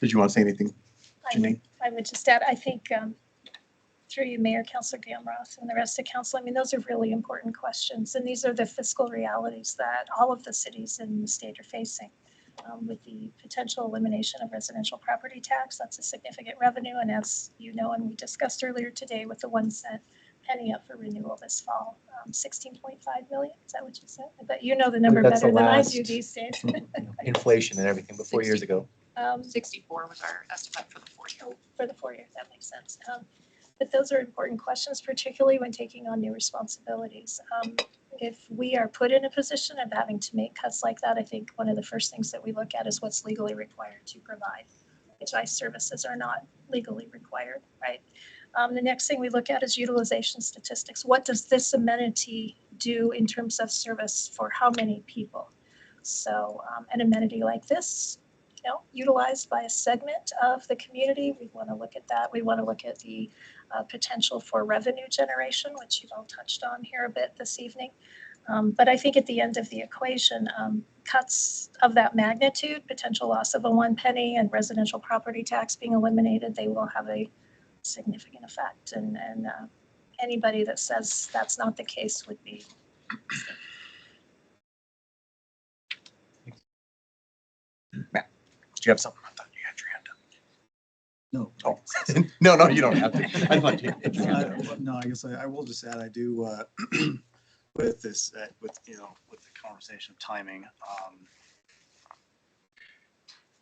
Speaker 1: Did you want to say anything, Janine?
Speaker 2: I would just add, I think, through you, Mayor, Councilor Gamroth, and the rest of council, I mean, those are really important questions. And these are the fiscal realities that all of the cities in the state are facing. With the potential elimination of residential property tax, that's a significant revenue. And as you know, and we discussed earlier today with the 1 cent penny up for renewal this fall, 16.5 million. Is that what you said? I bet you know the number
Speaker 7: that's
Speaker 2: better
Speaker 7: the
Speaker 2: than I
Speaker 7: last-
Speaker 2: do these days.
Speaker 7: inflation and everything, but 4 years ago.
Speaker 3: 64 was our estimate for the 4-year.
Speaker 2: For the 4 years, that makes sense. But those are important questions, particularly when taking on new responsibilities. If we are put in a position of having to make cuts like that, I think one of the first things that we look at is what's legally required to provide, which ICE services are not legally required, right? The next thing we look at is utilization statistics. What does this amenity do in terms of service for how many people? So an amenity like this, utilized by a segment of the community, we want to look at that. We want to look at the potential for revenue generation, which you've all touched on here a bit this evening. But I think at the end of the equation, cuts of that magnitude, potential loss of a 1 penny and residential property tax being eliminated, they will have a significant effect. And anybody that says that's not the case would be
Speaker 1: Matt, did you have something? I thought you had your hand up. No. Oh, no, you don't have to. I thought you had your hand up.
Speaker 4: No, I guess I will just add, I do, with this, with the conversation of timing,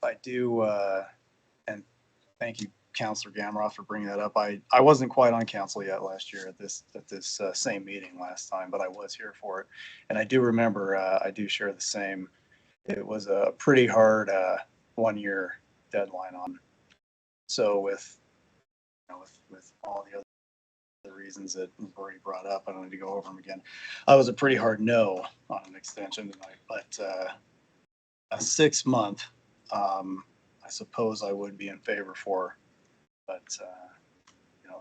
Speaker 4: I do, and thank you, Councilor Gamroth, for bringing that up. I wasn't quite on council yet last year at this same meeting last time, but I was here for it. And I do remember, I do share the same, it was a pretty hard 1-year deadline on. So with all the other reasons that we've already brought up, I don't need to go over them again. I was a pretty hard no on an extension tonight, but a 6-month, I suppose I would be in favor for, but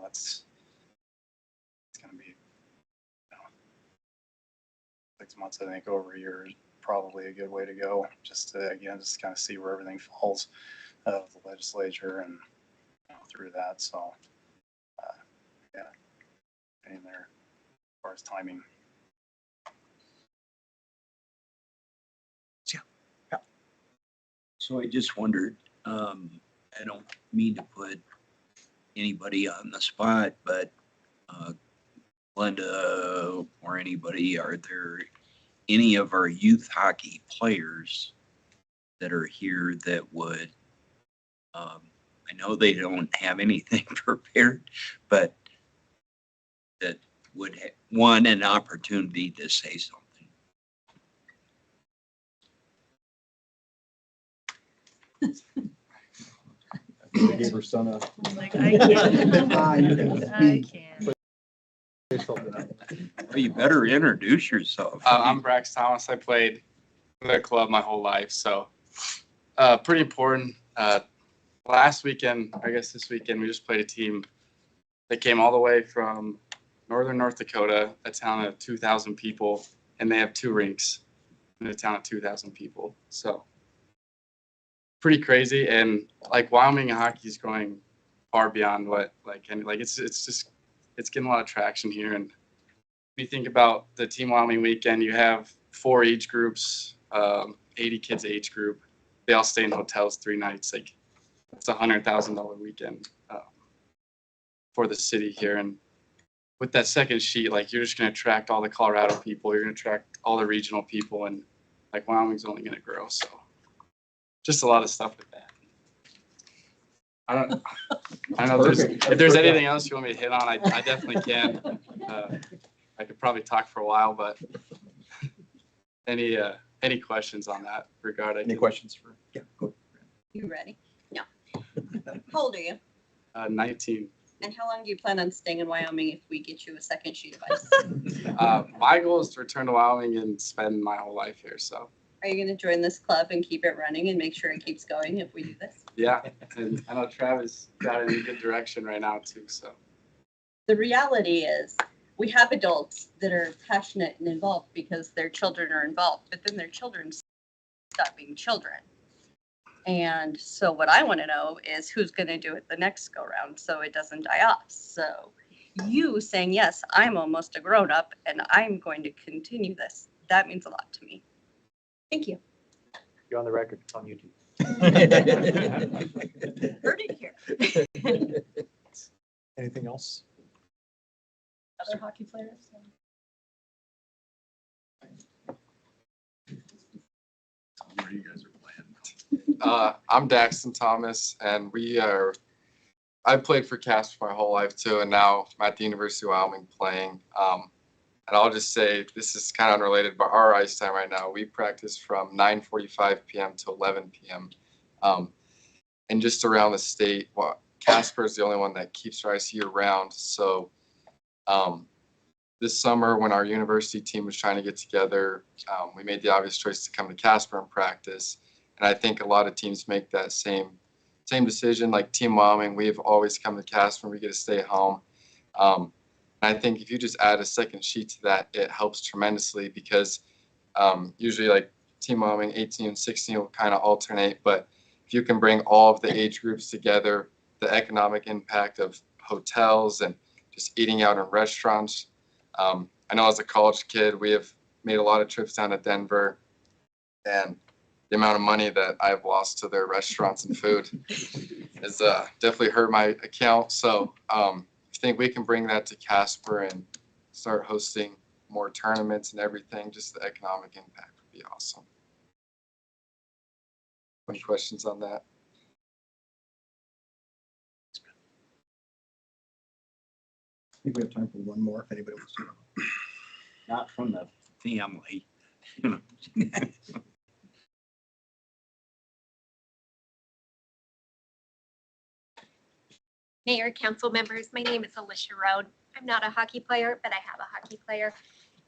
Speaker 4: it's going to be 6 months. I think over a year is probably a good way to go. Just to, just kind of see where everything falls of the legislature and through that. So, in there as far as timing.
Speaker 6: So I just wondered, I don't mean to put anybody on the spot, but Glenda or anybody, are there any of our youth hockey players that are here that would, I know they don't have anything prepared, but that would want an opportunity to say something?
Speaker 1: Gave her son a.
Speaker 9: Like, I can't. I can't.
Speaker 6: Well, you better introduce yourself.
Speaker 11: I'm Brax Thomas. I played for the club my whole life, so pretty important. Last weekend, I guess this weekend, we just played a team that came all the way from northern North Dakota, a town of 2,000 people, and they have 2 rinks in a town of 2,000 people. So pretty crazy. And like Wyoming hockey is going far beyond what it's getting a lot of traction here. And if you think about the Team Wyoming weekend, you have 4 age groups, 80 kids age group. They all stay in hotels 3 nights. Like it's $100,000 weekend for the city here. And with that second sheet, like you're just going to attract all the Colorado people. You're going to attract all the regional people, and like Wyoming's only going to grow. So just a lot of stuff with that. I don't know if there's anything else you want me to hit on. I definitely can. I could probably talk for a while, but any questions on that regard?
Speaker 1: Any questions for? Yeah, go.
Speaker 12: You ready? No. How old are you?
Speaker 11: 19.
Speaker 12: And how long do you plan on staying in Wyoming if we get you a second sheet of ice?
Speaker 11: My goal is to return to Wyoming and spend my whole life here. So
Speaker 12: Are you going to join this club and keep it running and make sure it keeps going if we do this?
Speaker 11: yeah, and I know Travis got it in a good direction right now too. So
Speaker 12: The reality is we have adults that are passionate and involved because their children are involved, but then their children stop being children. And so what I want to know is who's going to do it the next go round so it doesn't die off. So you saying, yes, I'm almost a grown up and I'm going to continue this, that means a lot to me. Thank you.
Speaker 7: You're on the record. It's on YouTube.
Speaker 12: Heard it here.
Speaker 1: Anything else?
Speaker 5: Other hockey players?
Speaker 8: Where you guys are playing.
Speaker 13: I'm Daxton Thomas, and I played for Casper my whole life too, and now I'm at the University of Wyoming playing. And I'll just say, this is kind of unrelated, but our ice time right now, we practice from 9:45 p.m. to 11 p.m. And just around the state, Casper is the only one that keeps our ice year round. So this summer, when our university team was trying to get together, we made the obvious choice to come to Casper and practice. And I think a lot of teams make that same decision. Like Team Wyoming, we've always come to Casper and we get to stay home. And I think if you just add a second sheet to that, it helps tremendously because usually like Team Wyoming, 18 and 16 will kind of alternate. But if you can bring all of the age groups together, the economic impact of hotels and just eating out in restaurants. I know as a college kid, we have made a lot of trips down to Denver, and the amount of money that I've lost to their restaurants and food has definitely hurt my account. So I think we can bring that to Casper and start hosting more tournaments and everything. Just the economic impact would be awesome. Any questions on that?
Speaker 1: I think we have time for one more if anybody wants to.
Speaker 6: Not from the family.
Speaker 14: Mayor, council members, my name is Alicia Road. I'm not a hockey player, but I have a hockey player.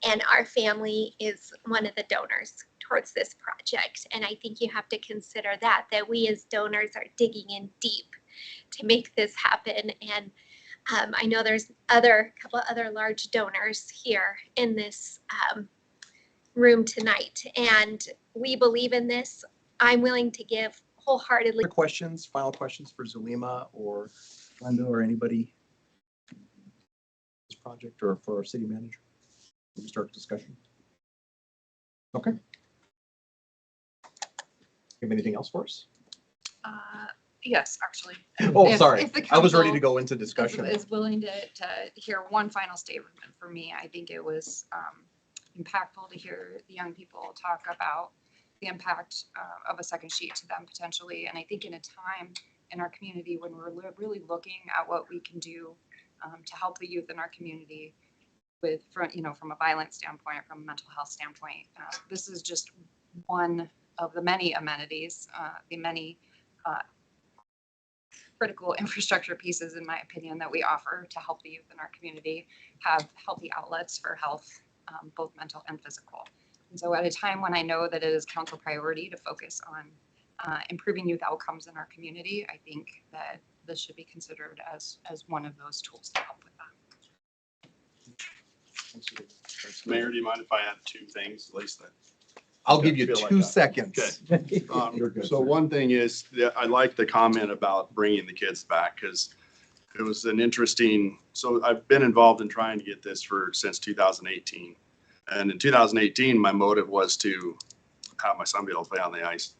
Speaker 14: And our family is one of the donors towards this project. And I think you have to consider that we as donors are digging in deep to make this happen. And I know there's a couple other large donors here in this room tonight. And we believe in this. I'm willing to give wholeheartedly.
Speaker 1: Other questions, final questions for Zulima or Linda or anybody? This project or for our city manager? Can we start discussion? Okay. You have anything else for us?
Speaker 3: Yes, actually.
Speaker 1: Oh,
Speaker 3: If-
Speaker 1: sorry.
Speaker 3: if the
Speaker 1: I was ready to
Speaker 3: council
Speaker 1: go into discussion.
Speaker 3: Is willing to hear one final statement for me. I think it was impactful to hear the young people talk about the impact of a second sheet to them potentially. And I think in a time in our community when we're really looking at what we can do to help the youth in our community from a violence standpoint, from a mental health standpoint, this is just one of the many amenities, the many critical infrastructure pieces, in my opinion, that we offer to help the youth in our community have healthy outlets for health, both mental and physical. And so at a time when I know that it is council priority to focus on improving youth outcomes in our community, I think that this should be considered as one of those tools to help with that.
Speaker 8: Mayor, do you mind if I add 2 things, at least that
Speaker 1: I'll give you
Speaker 8: Feel like
Speaker 1: 2
Speaker 8: that.
Speaker 1: seconds.
Speaker 8: You're good, so one thing is, I like the comment about bringing the kids back, because it was an interesting, so I've been involved in trying to get this since 2018. And in 2018, my motive was to have my son be able to play on the ice.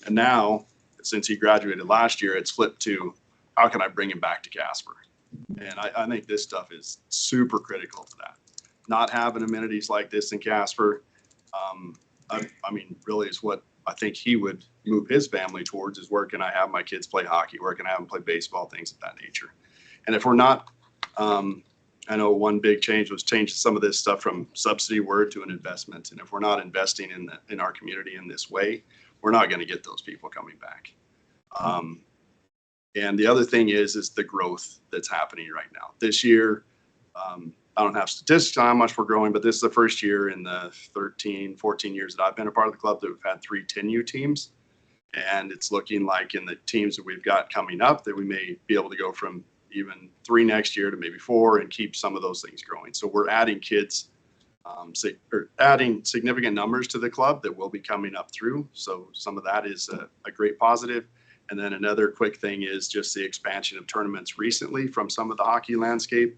Speaker 8: And now, since he graduated last year, it's flipped to, how can I bring him back to Casper? And I think this stuff is super critical to that. Not having amenities like this in Casper, I mean, really is what I think he would move his family towards, is where can I have my kids play hockey? Where can I have them play baseball? Things of that nature. And if we're not, I know one big change was changing some of this stuff from subsidy word to an investment. And if we're not investing in our community in this way, we're not going to get those people coming back. And the other thing is the growth that's happening right now. This year, I don't have statistics on how much we're growing, but this is the first year in the 13, 14 years that I've been a part of the club that we've had 3 10U teams. And it's looking like in the teams that we've got coming up that we may be able to go from even 3 next year to maybe 4 and keep some of those things growing. So we're adding kids, adding significant numbers to the club that will be coming up through. So some of that is a great positive. And then another quick thing is just the expansion of tournaments recently from some of the hockey landscape.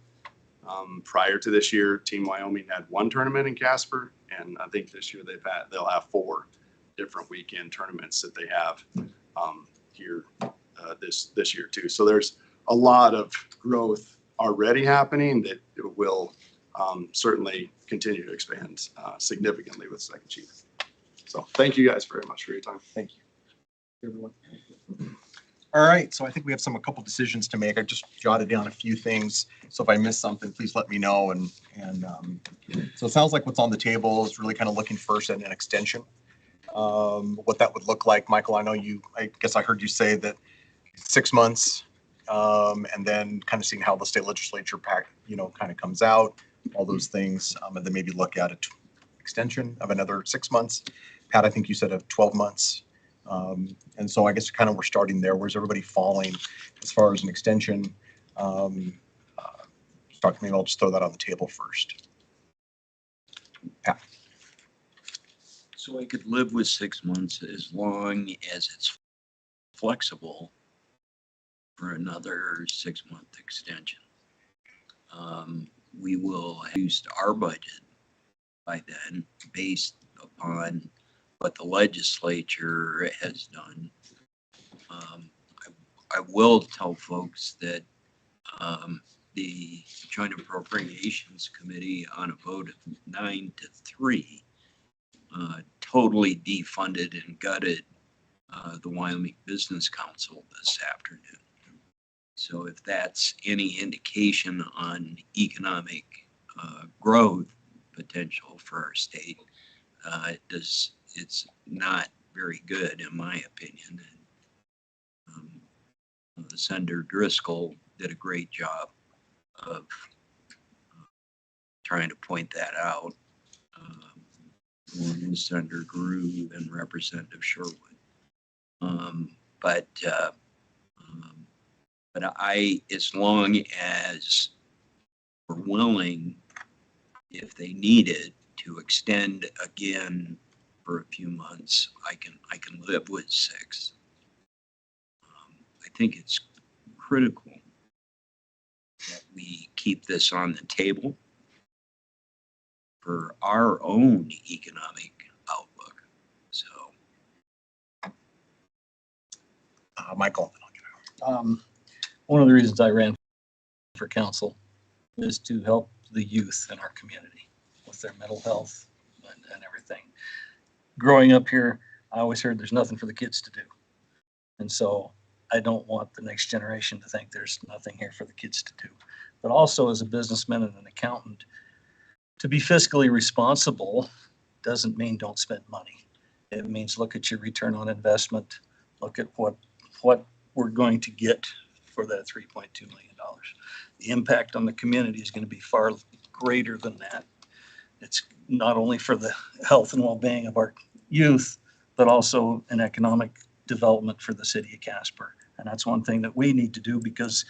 Speaker 8: Prior to this year, Team Wyoming had 1 tournament in Casper, and I think this year they'll have 4 different weekend tournaments that they have here this year too. So there's a lot of growth already happening that it will certainly continue to expand significantly with Second Chief. So thank you guys very much for your time.
Speaker 1: Thank you. Everyone. All right, so I think we have a couple decisions to make. I just jotted down a few things. So if I miss something, please let me know. And so it sounds like what's on the table is really kind of looking first at an extension. What that would look like, Michael, I guess I heard you say that 6 months, and then kind of seeing how the state legislature kind of comes out, all those things, and then maybe look at an extension of another 6 months. Pat, I think you said of 12 months. And so I guess kind of we're starting there. Where's everybody falling as far as an extension? Maybe I'll just throw that on the table first. Pat.
Speaker 6: So I could live with 6 months as long as it's flexible for another 6-month extension. We will have used our budget by then based upon what the legislature has done. I will tell folks that the Joint Appropriations Committee, on a vote of 9-3, totally defunded and gutted the Wyoming Business Council this afternoon. So if that's any indication on economic growth potential for our state, it's not very good, in my opinion. And Senator Driscoll did a great job of trying to point that out. Senator Groove and Representative Sherwood. But as long as we're willing, if they need it, to extend again for a few months, I can live with 6. I think it's critical that we keep this on the table for our own economic outlook. So,
Speaker 1: Michael.
Speaker 15: One of the reasons I ran for council is to help the youth in our community with their mental health and everything. Growing up here, I always heard there's nothing for the kids to do. And so I don't want the next generation to think there's nothing here for the kids to do. But also as a businessman and an accountant, to be fiscally responsible doesn't mean don't spend money. It means look at your return on investment, look at what we're going to get for that $3.2 million. The impact on the community is going to be far greater than that. It's not only for the health and well-being of our youth, but also an economic development for the city of Casper. And that's one thing that we need to do because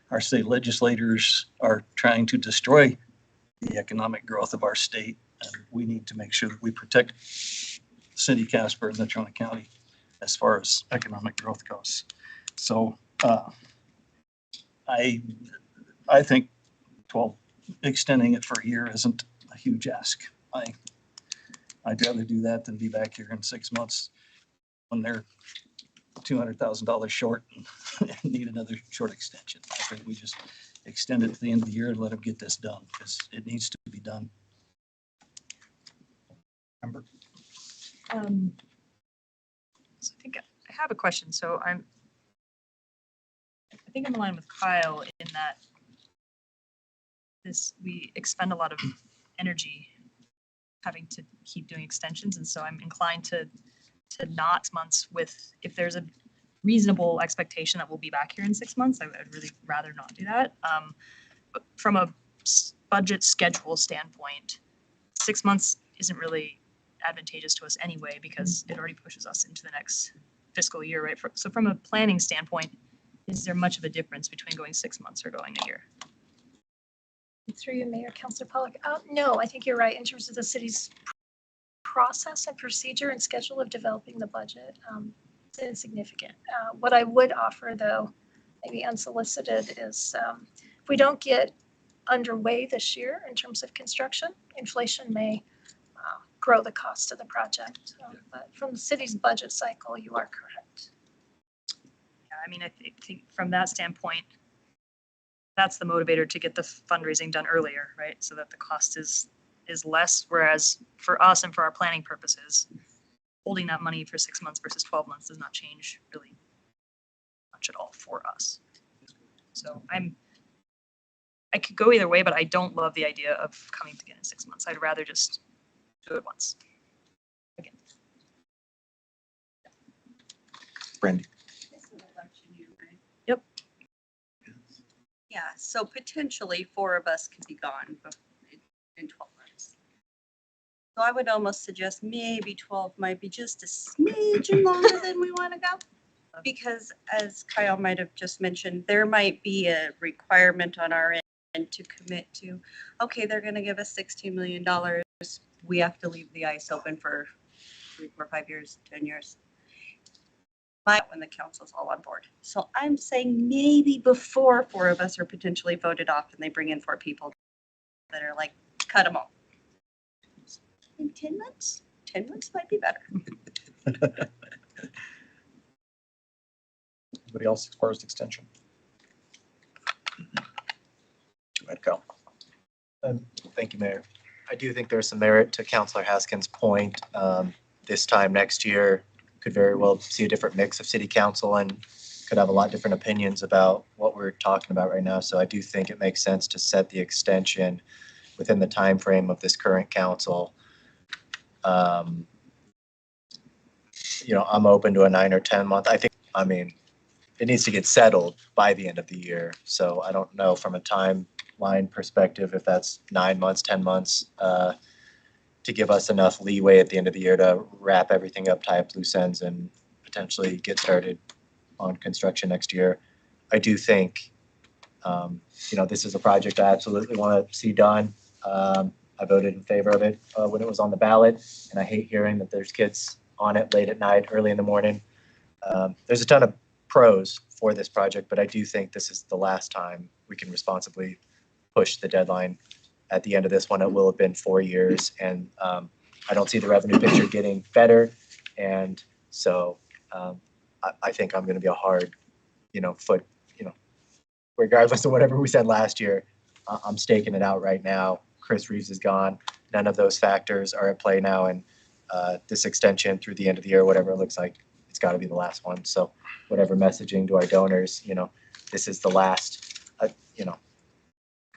Speaker 15: our state legislators are trying to destroy the economic growth of our state. And we need to make sure that we protect city of Casper and Natrona County as far as economic growth goes. So I think 12, extending it for a year isn't a huge ask. I'd rather do that than be back here in 6 months when they're $200,000 short and need another short extension. I think we just extend it to the end of the year and let them get this done because it needs to be done. Remember?
Speaker 9: So I think I have a question. So I think I'm aligned with Kyle in that we expend a lot of energy having to keep doing extensions. And so I'm inclined to not months with, if there's a reasonable expectation that we'll be back here in 6 months, I'd really rather not do that. But from a budget schedule standpoint, 6 months isn't really advantageous to us anyway, because it already pushes us into the next fiscal year, right? So from a planning standpoint, is there much of a difference between going 6 months or going a year?
Speaker 2: Through you, Mayor, Councilor Pollock. No, I think you're right in terms of the city's process and procedure and schedule of developing the budget. It's insignificant. What I would offer, though, maybe unsolicited, is if we don't get underway this year in terms of construction, inflation may grow the cost of the project. But from the city's budget cycle, you are correct.
Speaker 9: Yeah, I mean, I think from that standpoint, that's the motivator to get the fundraising done earlier, right? So that the cost is less, whereas for us and for our planning purposes, holding that money for 6 months versus 12 months does not change really much at all for us. So I could go either way, but I don't love the idea of coming again in 6 months. I'd rather just do it once. Again.
Speaker 1: Brandy.
Speaker 9: Yep.
Speaker 12: Yeah, so potentially 4 of us could be gone in 12 months. So I would almost suggest maybe 12 might be just a smidgen longer than we want to go. Because as Kyle might have just mentioned, there might be a requirement on our end to commit to, okay, they're going to give us $16 million. We have to leave the ice open for 3, 4, 5 years, 10 years. When the council's all on board. So I'm saying maybe before 4 of us are potentially voted off and they bring in 4 people that are like, cut them all. In 10 months? 10 months might be better.
Speaker 1: Anybody else as far as extension? Go ahead, Kyle.
Speaker 7: Thank you, Mayor. I do think there's some merit to Councilor Haskins' point. This time next year could very well see a different mix of city council and could have a lot different opinions about what we're talking about right now. So I do think it makes sense to set the extension within the time frame of this current council. I'm open to a 9 or 10 month. I mean, it needs to get settled by the end of the year. So I don't know from a timeline perspective if that's 9 months, 10 months, to give us enough leeway at the end of the year to wrap everything up, tie up loose ends, and potentially get started on construction next year. I do think, this is a project I absolutely want to see done. I voted in favor of it when it was on the ballot, and I hate hearing that there's kids on it late at night, early in the morning. There's a ton of pros for this project, but I do think this is the last time we can responsibly push the deadline. At the end of this one, it will have been 4 years, and I don't see the revenue picture getting better. And so I think I'm going to be a hard, foot, regardless of whatever we said last year, I'm staking it out right now. Chris Reeves is gone. None of those factors are at play now. And this extension through the end of the year, whatever it looks like, it's got to be the last one. So whatever messaging to our donors, this is the last,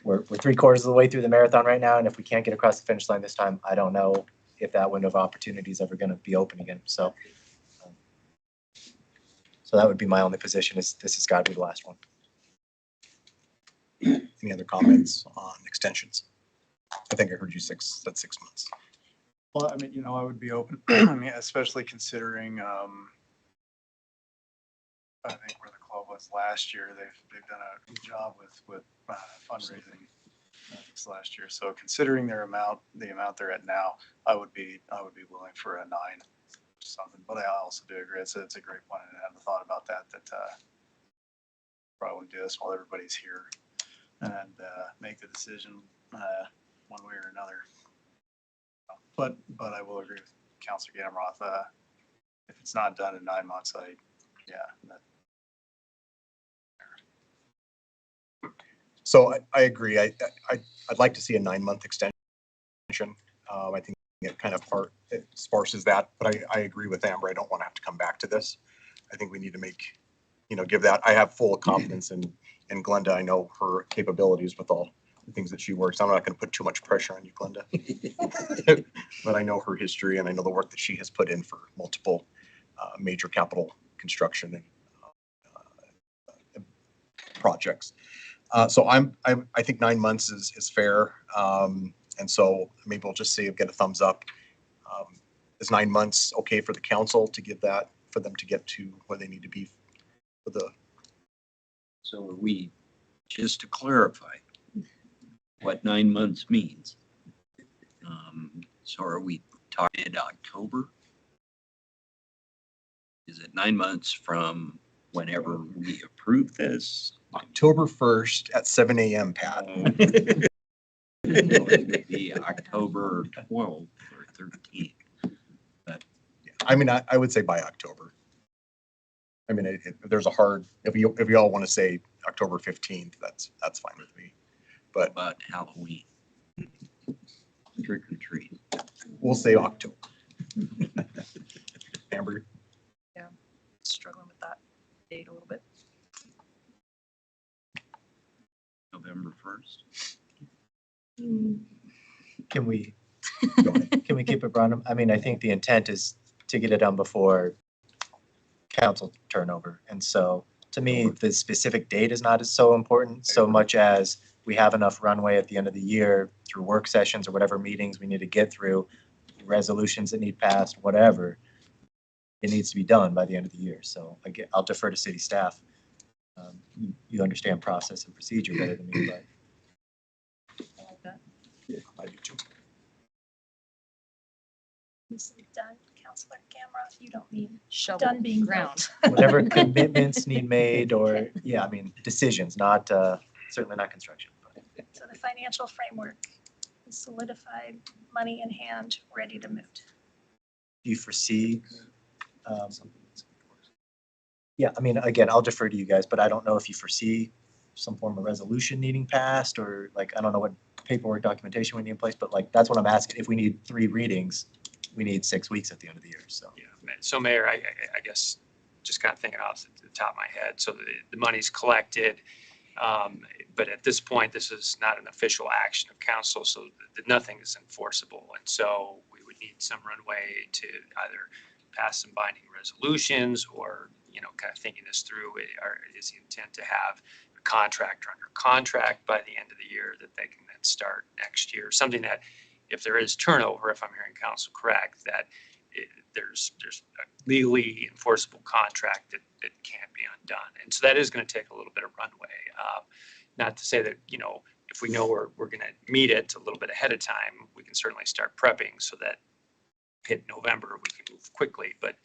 Speaker 7: we're 3/4 of the way through the marathon right now. And if we can't get across the finish line this time, I don't know if that window of opportunity is ever going to be open again. So that would be my only position, is this has got to be the last one.
Speaker 1: Any other comments on extensions? I think I heard you said 6 months.
Speaker 4: Well, I mean, I would be open, I mean, especially considering, I think where the club was last year, they've done a good job with fundraising this last year. So considering the amount they're at now, I would be willing for a 9 something, but I also do agree. It's a great point. I hadn't thought about that, probably wouldn't do this while everybody's here and make the decision one way or another. But I will agree with Councilor Gamroth. If it's not done in 9 months,
Speaker 1: So I agree. I'd like to see a 9-month extension. I think it kind of sparses that, but I agree with Amber. I don't want to have to come back to this. I think we need to make, give that. I have full confidence in Glenda. I know her capabilities with all the things that she works. I'm not going to put too much pressure on you, Glenda. But I know her history and I know the work that she has put in for multiple major capital construction and projects. So I think 9 months is fair. And so maybe we'll just say, get a thumbs up. Is 9 months okay for the council to give that, for them to get to where they need to be for the?
Speaker 6: So are we, just to clarify what 9 months means. So are we talking October? Is it 9 months from whenever we approve this?
Speaker 1: October 1st at 7 a.m., Pat.
Speaker 6: It would be October 12th or 13th.
Speaker 1: I mean, I would say by October. I mean, if there's a hard, if you all want to say October 15th, that's fine with me. But
Speaker 6: About Halloween. Trick or treat.
Speaker 1: we'll say October. Amber,
Speaker 9: Struggling with that date a little bit.
Speaker 6: November 1st.
Speaker 7: Can we keep it broad? I mean, I think the intent is to get it done before council turnover. And so to me, the specific date is not as so important so much as we have enough runway at the end of the year through work sessions or whatever meetings we need to get through, resolutions that need passed, whatever. It needs to be done by the end of the year. So again, I'll defer to city staff. You understand process and procedure better than me, but.
Speaker 9: I like that.
Speaker 1: yeah, I do too.
Speaker 2: Is it done, Councilor Gamroth? You don't mean
Speaker 9: Shovel
Speaker 2: done being
Speaker 9: ground.
Speaker 7: Whatever commitments need made or, yeah, I mean, decisions, not, certainly not construction. but-
Speaker 2: So the financial framework is solidified, money in hand, ready to move.
Speaker 7: Do you foresee? Yeah, I mean, again, I'll defer to you guys, but I don't know if you foresee some form of resolution needing passed or like, I don't know what paperwork documentation we need in place, but like, that's what I'm asking. If we need 3 readings, we need 6 weeks at the end of the year, so.
Speaker 16: Yeah, so Mayor, I guess, just kind of thinking off the top of my head, so the money's collected, but at this point, this is not an official action of council, so nothing is enforceable. And so we would need some runway to either pass some binding resolutions or, kind of thinking this through, is the intent to have a contractor under contract by the end of the year that they can then start next year, something that if there is turnover, if I'm hearing council correct, that there's a legally enforceable contract that can't be undone. And so that is going to take a little bit of runway. Not to say that, if we know we're going to meet it a little bit ahead of time, we can certainly start prepping so that hit November, we can move quickly. But,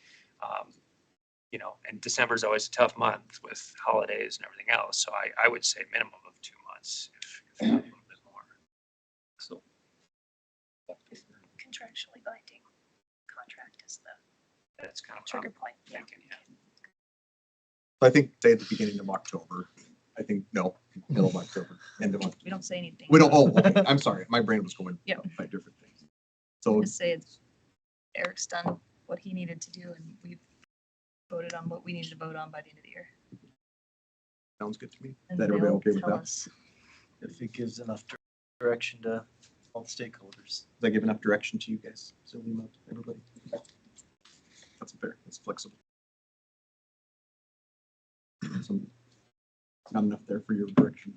Speaker 16: and December is always a tough month with holidays and everything else. So I would say minimum of 2 months, if not a little bit more.
Speaker 6: So
Speaker 2: Contractually binding contract is the
Speaker 16: that's kind of
Speaker 2: trigger point. Yeah.
Speaker 16: thinking, yeah.
Speaker 1: I think say at the beginning of October. I think, no, middle of October, end of October.
Speaker 9: We don't say anything.
Speaker 1: We don't, okay, I'm sorry. My brain was going
Speaker 9: Yep.
Speaker 1: by different things. So
Speaker 9: Just say it's, Eric's done what he needed to do and we've voted on what we needed to vote on by the end of the year.
Speaker 1: sounds good to me. Is
Speaker 9: And
Speaker 1: that everybody
Speaker 9: they'll
Speaker 1: okay with
Speaker 9: tell
Speaker 1: that?
Speaker 9: us.
Speaker 7: If it gives enough direction to all the stakeholders.
Speaker 1: Does that give enough direction to you guys? So everybody? That's fair. That's flexible. Not enough there for your direction.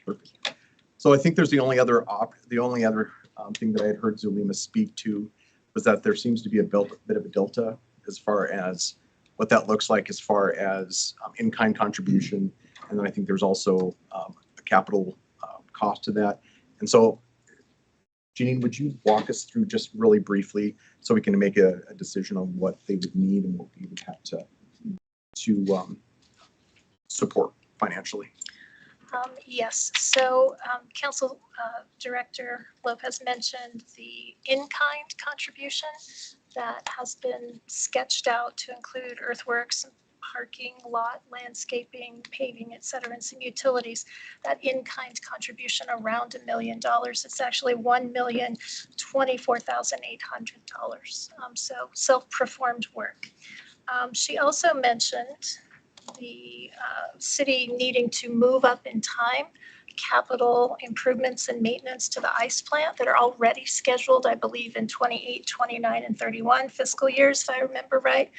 Speaker 1: Perfect. So I think there's the only other thing that I had heard Zulema speak to was that there seems to be a bit of a delta as far as what that looks like as far as in-kind contribution. And then I think there's also a capital cost to that. And so Janine, would you walk us through just really briefly so we can make a decision on what they would need and what we would have to support financially?
Speaker 2: Yes, so Council Director Lopez mentioned the in-kind contribution that has been sketched out to include earthworks, parking lot, landscaping, paving, et cetera, and some utilities. That in-kind contribution around $1 million. It's actually $1,024,800. So self-performed work. She also mentioned the city needing to move up in time capital improvements and maintenance to the ice plant that are already scheduled, I believe, in 28, 29, and 31 fiscal years, if I remember right.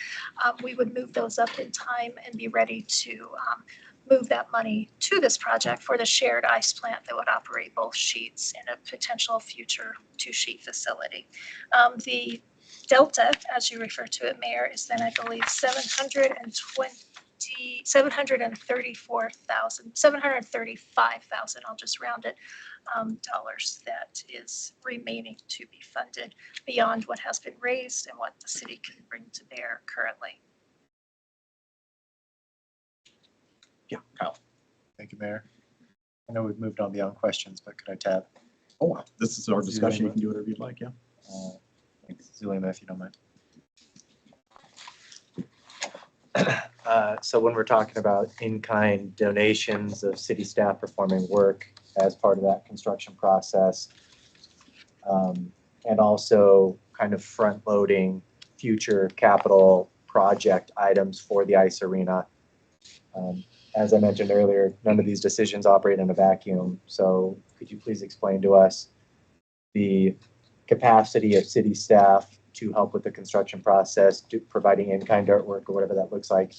Speaker 2: We would move those up in time and be ready to move that money to this project for the shared ice plant that would operate both sheets in a potential future 2-sheet facility. The delta, as you refer to it, Mayor, is then I believe $735,000, I'll just round it, dollars that is remaining to be funded beyond what has been raised and what the city can bring to bear currently.
Speaker 1: Yeah, Kyle.
Speaker 7: Thank you, Mayor. I know we've moved on beyond questions, but could I tab?
Speaker 1: Oh, this is our discussion. You can do whatever you'd like, yeah.
Speaker 7: Thanks, Zulema, if you don't mind. So when we're talking about in-kind donations of city staff performing work as part of that construction process, and also kind of front-loading future capital project items for the ice arena. As I mentioned earlier, none of these decisions operate in a vacuum. So could you please explain to us the capacity of city staff to help with the construction process, providing in-kind artwork or whatever that looks like?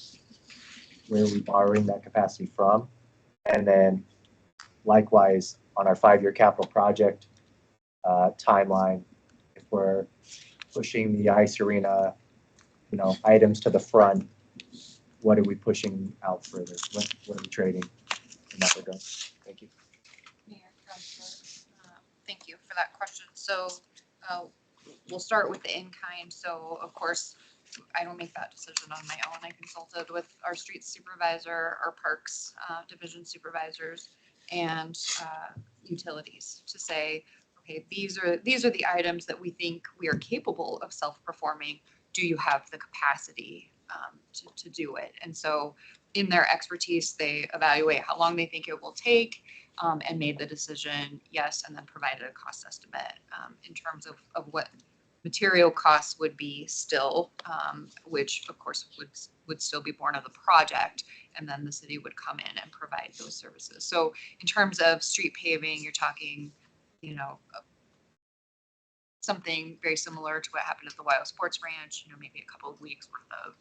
Speaker 7: Where are we borrowing that capacity from? And then likewise, on our 5-year capital project timeline, if we're pushing the ice arena, items to the front, what are we pushing out further? What are we trading in that regard? Thank you.
Speaker 3: Mayor, Councilor, thank you for that question. So we'll start with the in-kind. So of course, I don't make that decision on my own. I consulted with our street supervisor, our parks division supervisors, and utilities to say, okay, these are the items that we think we are capable of self-performing. Do you have the capacity to do it? And so in their expertise, they evaluate how long they think it will take and made the decision, yes, and then provided a cost estimate in terms of what material costs would be still, which of course would still be born of the project, and then the city would come in and provide those services. So in terms of street paving, you're talking, something very similar to what happened at the Wild Sports Ranch, maybe a couple of weeks worth of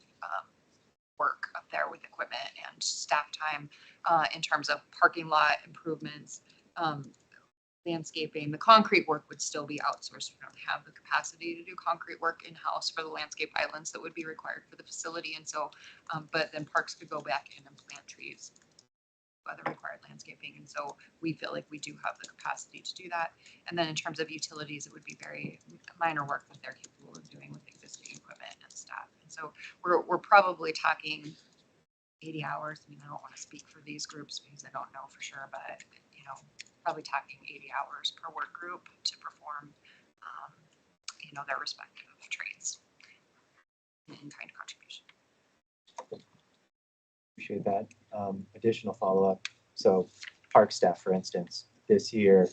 Speaker 3: work up there with equipment and staff time. In terms of parking lot improvements, landscaping, the concrete work would still be outsourced. We don't have the capacity to do concrete work in-house for the landscape islands that would be required for the facility. And so, but then parks could go back in and plant trees, other required landscaping. And so we feel like we do have the capacity to do that. And then in terms of utilities, it would be very minor work that they're capable of doing with existing equipment and staff. And so we're probably talking 80 hours. I mean, I don't want to speak for these groups because I don't know for sure, but probably talking 80 hours per work group to perform, their respective trades in kind contribution.
Speaker 7: Appreciate that. Additional follow-up. So park staff, for instance, this year,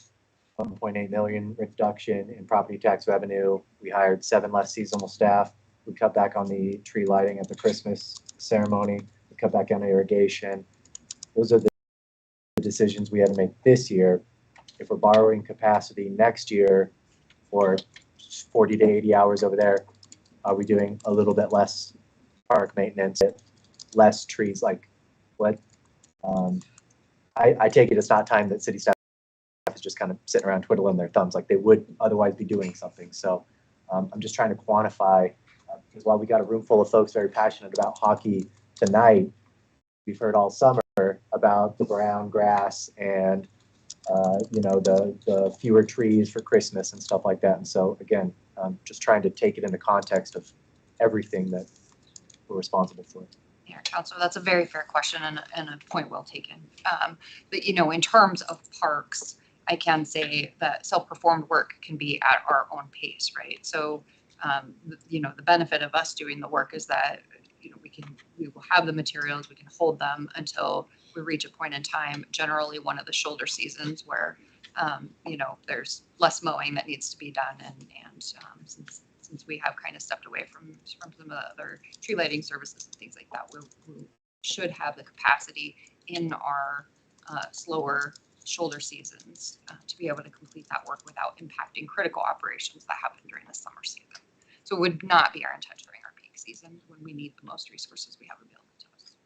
Speaker 7: 1.8 million reduction in property tax revenue. We hired 7 less seasonal staff. We cut back on the tree lighting at the Christmas ceremony. We cut back on irrigation. Those are the decisions we had to make this year. If we're borrowing capacity next year for 40 to 80 hours over there, are we doing a little bit less park maintenance, less trees? Like what? I take it it's not time that city staff is just kind of sitting around twiddling their thumbs like they would otherwise be doing something. So I'm just trying to quantify because while we got a room full of folks very passionate about hockey tonight, we've heard all summer about the brown grass and the fewer trees for Christmas and stuff like that. And so again, just trying to take it in the context of everything that we're responsible for.
Speaker 3: Yeah, Counselor, that's a very fair question and a point well taken. But, in terms of parks, I can say that self-performed work can be at our own pace, right? So, the benefit of us doing the work is that, we will have the materials, we can hold them until we reach a point in time, generally one of the shoulder seasons where, there's less mowing that needs to be done. And since we have kind of stepped away from some of the other tree lighting services and things like that, we should have the capacity in our slower shoulder seasons to be able to complete that work without impacting critical operations that happen during the summer season. So it would not be our intent during our peak season when we need the most resources we have available to us.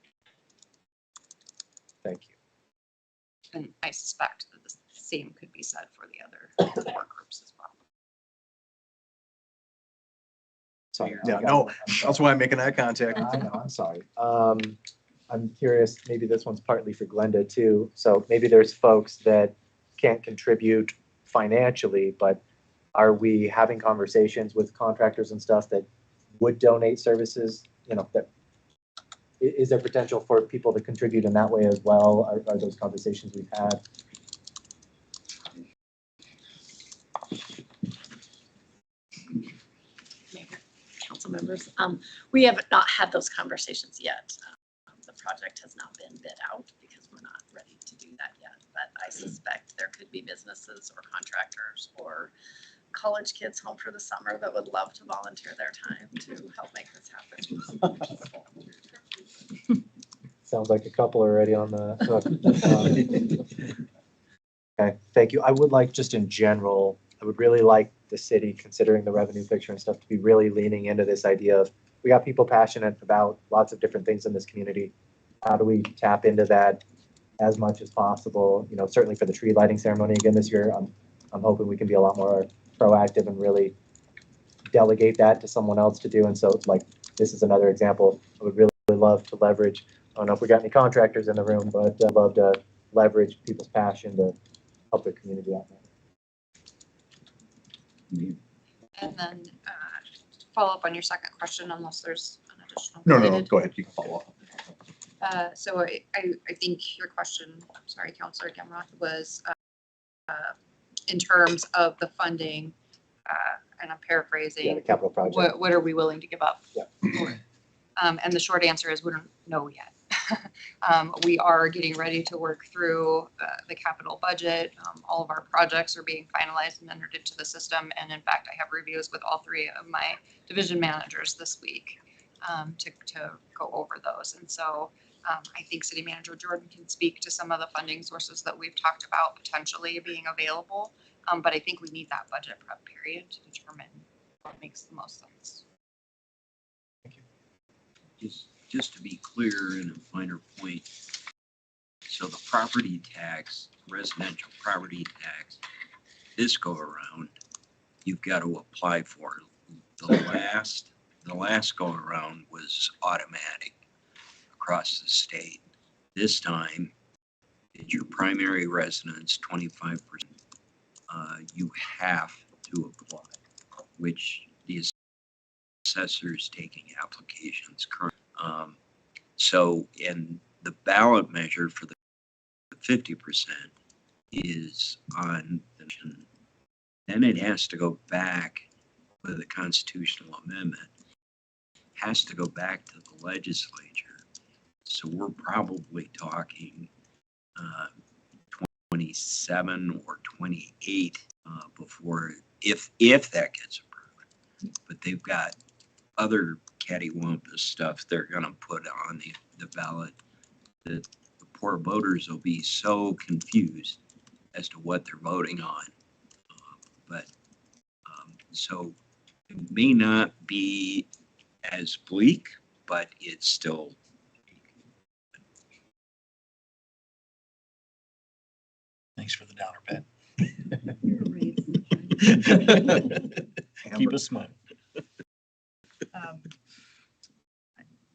Speaker 7: Thank you.
Speaker 3: And I suspect that the same could be said for the other work groups as well.
Speaker 7: Sorry.
Speaker 1: Yeah, no, that's why I'm making eye contact.
Speaker 7: I know, I'm sorry. I'm curious, maybe this one's partly for Glenda too. So maybe there's folks that can't contribute financially, but are we having conversations with contractors and stuff that would donate services? Is there potential for people to contribute in that way as well? Are those conversations we've had?
Speaker 5: Council members, we have not had those conversations yet. The project has not been bid out because we're not ready to do that yet. But I suspect there could be businesses or contractors or college kids home for the summer that would love to volunteer their time to help make this happen.
Speaker 7: Sounds like a couple are already on the hook. Okay, thank you. I would like, just in general, I would really like the city, considering the revenue picture and stuff, to be really leaning into this idea of, we got people passionate about lots of different things in this community. How do we tap into that as much as possible? Certainly for the tree lighting ceremony again this year, I'm hoping we can be a lot more proactive and really delegate that to someone else to do. And so, like, this is another example. I would really love to leverage, I don't know if we got any contractors in the room, but I'd love to leverage people's passion to help their community out.
Speaker 3: And then follow up on your second question, unless there's an additional.
Speaker 1: No,
Speaker 3: related.
Speaker 1: go ahead. You can follow up.
Speaker 3: So I think your question, I'm sorry, Councilor Gamroth, was in terms of the funding, and I'm paraphrasing.
Speaker 7: Yeah, the capital project.
Speaker 3: What are we willing to give up?
Speaker 7: Yeah.
Speaker 3: For it? And the short answer is we don't know yet. We are getting ready to work through the capital budget. All of our projects are being finalized and entered into the system. And in fact, I have reviews with all three of my division managers this week to go over those. And so I think City Manager Jordan can speak to some of the funding sources that we've talked about potentially being available. But I think we need that budget prep period to determine what makes the most sense.
Speaker 6: Just to be clear in a finer point, so the property tax, residential property tax, this go around, you've got to apply for. The last go around was automatic across the state. This time, it's your primary residence, 25%. You have to apply, which the assessor is taking applications currently. So in the ballot measure for the 50% is on the nation. Then it has to go back with a constitutional amendment, has to go back to the legislature. So we're probably talking 27 or 28 before, if that gets approved. But they've got other cattywampus stuff they're going to put on the ballot that the poor voters will be so confused as to what they're voting on. So it may not be as bleak, but it's still.
Speaker 15: Thanks for the downer, Pat.
Speaker 7: Amber.
Speaker 15: Keep us smiling.
Speaker 9: I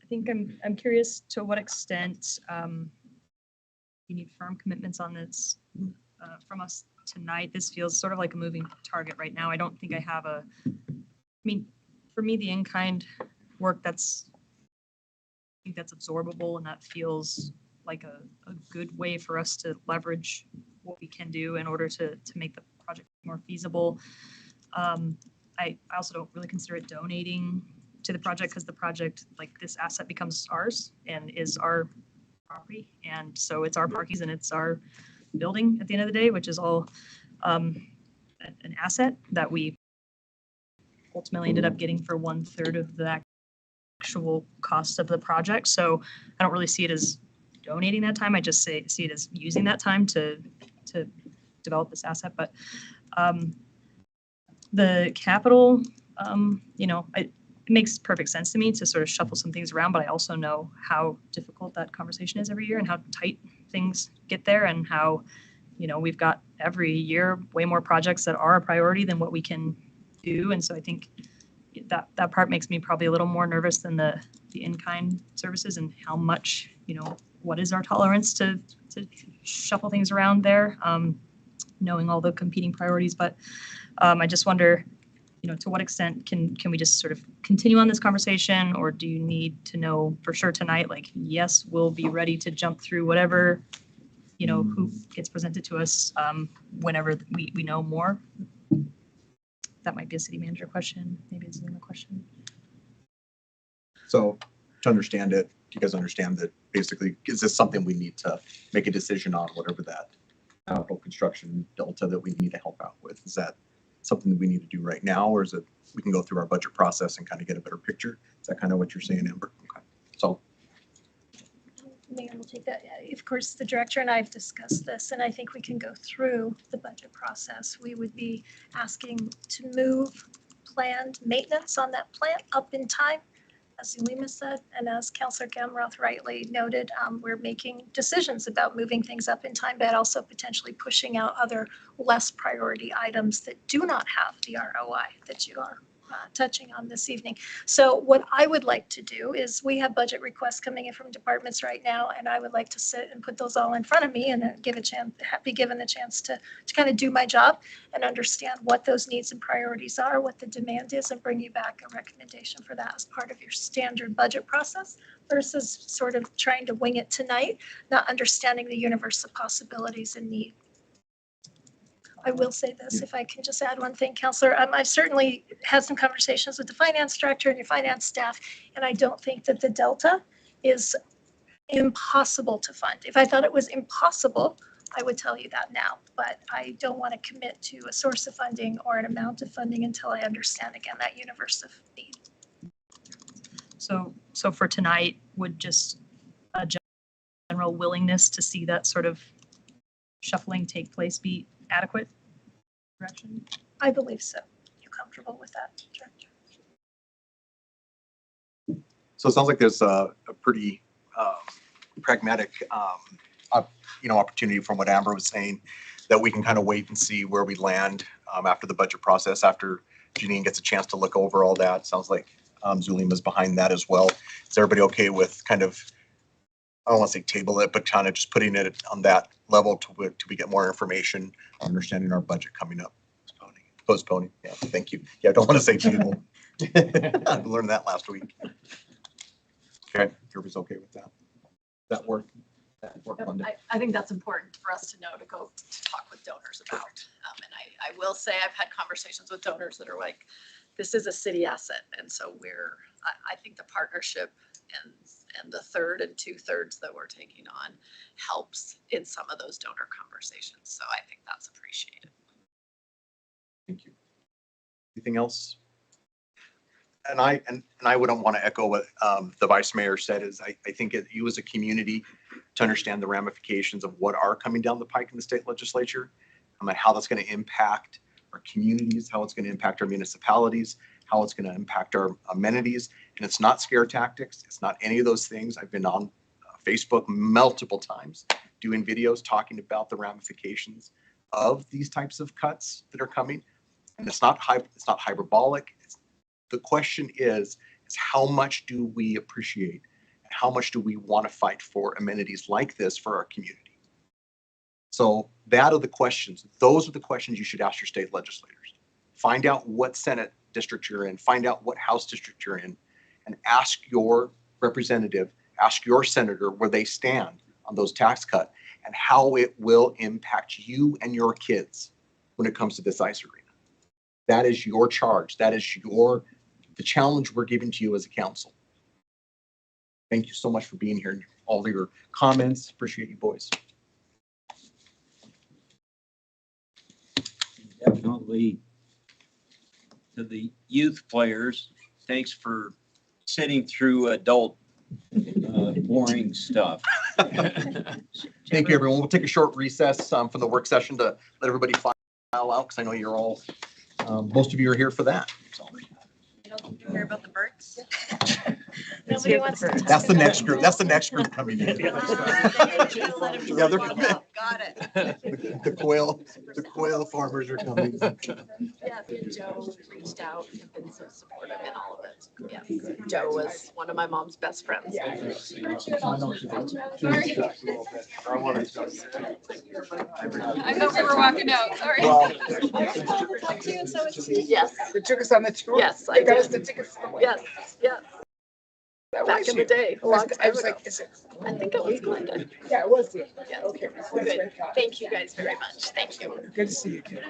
Speaker 9: think I'm curious to what extent you need firm commitments on this from us tonight. This feels sort of like a moving target right now. I don't think I have I mean, for me, the in-kind work I think that's absorbable, and that feels like a good way for us to leverage what we can do in order to make the project more feasible. I also don't really consider it donating to the project, because the project, like this asset, becomes ours and is our property. And so it's our parking and it's our building at the end of the day, which is all an asset that we ultimately ended up getting for 1/3 of the actual cost of the project. So I don't really see it as donating that time. I just see it as using that time to develop this asset. But the capital, it makes perfect sense to me to sort of shuffle some things around, but I also know how difficult that conversation is every year and how tight things get there, and how, we've got every year way more projects that are a priority than what we can do. And so I think that part makes me probably a little more nervous than the in-kind services, and how much, what is our tolerance to shuffle things around there, knowing all the competing priorities. But I just wonder, to what extent can we just sort of continue on this conversation, or do you need to know for sure tonight, like, yes, we'll be ready to jump through whatever, who gets presented to us whenever we know more? That might be a city manager question, maybe it's another question.
Speaker 1: So to understand it, do you guys understand that basically, is this something we need to make a decision on, whatever that capital construction delta that we need to help out with? Is that something that we need to do right now, or is it we can go through our budget process and kind of get a better picture? Is that kind of what you're saying, Amber? Okay. So
Speaker 2: Mayor will take that. Of course, the director and I have discussed this, and I think we can go through the budget process. We would be asking to move planned maintenance on that plant up in time, as Zulema said, and as Councilor Gamroth rightly noted, we're making decisions about moving things up in time, but also potentially pushing out other less priority items that do not have the ROI that you are touching on this evening. So what I would like to do is, we have budget requests coming in from departments right now, and I would like to sit and put those all in front of me and be given the chance to kind of do my job and understand what those needs and priorities are, what the demand is, and bring you back a recommendation for that as part of your standard budget process, versus sort of trying to wing it tonight, not understanding the universe of possibilities and need. I will say this, if I can just add one thing, Counselor, I've certainly had some conversations with the finance director and your finance staff, and I don't think that the delta is impossible to fund. If I thought it was impossible, I would tell you that now, but I don't want to commit to a source of funding or an amount of funding until I understand, again, that universe of need.
Speaker 9: So for tonight, would just a general willingness to see that sort of shuffling take place be adequate direction?
Speaker 2: I believe so. You comfortable with that, Director?
Speaker 1: So it sounds like there's a pretty pragmatic, opportunity from what Amber was saying, that we can kind of wait and see where we land after the budget process, after Janine gets a chance to look over all that. Sounds like Zulema's behind that as well. Is everybody okay with kind of, I don't want to say table it, but kind of just putting it on that level till we get more information, understanding our budget coming up? Postponing. Yeah, thank you. Yeah, I don't want to say table. I learned that last week. Okay, everybody's okay with that? That work? Linda?
Speaker 5: I think that's important for us to know, to go to talk with donors about. And I will say, I've had conversations with donors that are like, this is a city asset. And so I think the partnership and the third and 2/3 that we're taking on helps in some of those donor conversations. So I think that's appreciated.
Speaker 1: Thank you. Anything else? And I wouldn't want to echo what the vice mayor said. Is I think you as a community to understand the ramifications of what are coming down the pike in the state legislature, and how that's going to impact our communities, how it's going to impact our municipalities, how it's going to impact our amenities. And it's not scare tactics. It's not any of those things. I've been on Facebook multiple times doing videos talking about the ramifications of these types of cuts that are coming. And it's not hyperbolic. The question is how much do we appreciate, and how much do we want to fight for amenities like this for our community? So that are the questions. Those are the questions you should ask your state legislators. Find out what Senate district you're in, find out what House district you're in, and ask your representative, ask your senator where they stand on those tax cuts and how it will impact you and your kids when it comes to this ice arena. That is your charge. That is the challenge we're giving to you as a council. Thank you so much for being here and all of your comments. Appreciate you boys.
Speaker 6: Definitely to the youth players, thanks for sitting through adult boring stuff.
Speaker 1: Thank you, everyone. We'll take a short recess from the work session to let everybody file out because I know you're all, most of you are here for that.
Speaker 12: You don't hear about the birds?
Speaker 2: Nobody wants to.
Speaker 1: That's the next group. That's the next group coming in.
Speaker 12: Let him
Speaker 1: Yeah, they're
Speaker 12: walk
Speaker 1: coming.
Speaker 12: out. Got it.
Speaker 1: The quail farmers are coming.
Speaker 5: Yeah, Joe reached out and been so supportive in all of it. Yeah, Joe was one of my mom's best friends.
Speaker 12: I thought we were walking out, sorry.
Speaker 5: Yes,
Speaker 10: They took us on the tour.
Speaker 5: yes, I
Speaker 10: They got us the
Speaker 5: did.
Speaker 10: tickets.
Speaker 5: Yes, yes.
Speaker 10: That
Speaker 5: Back
Speaker 10: was
Speaker 5: in the
Speaker 10: you.
Speaker 5: day, a
Speaker 10: I
Speaker 5: long
Speaker 10: was
Speaker 5: time
Speaker 10: like,
Speaker 5: ago.
Speaker 10: is it?
Speaker 5: I think it was Glenda.
Speaker 10: Yeah, it was. You.
Speaker 5: Yes.
Speaker 10: Okay.
Speaker 5: Good. Thank you guys very much. Thank you.
Speaker 10: Good to see you, kid.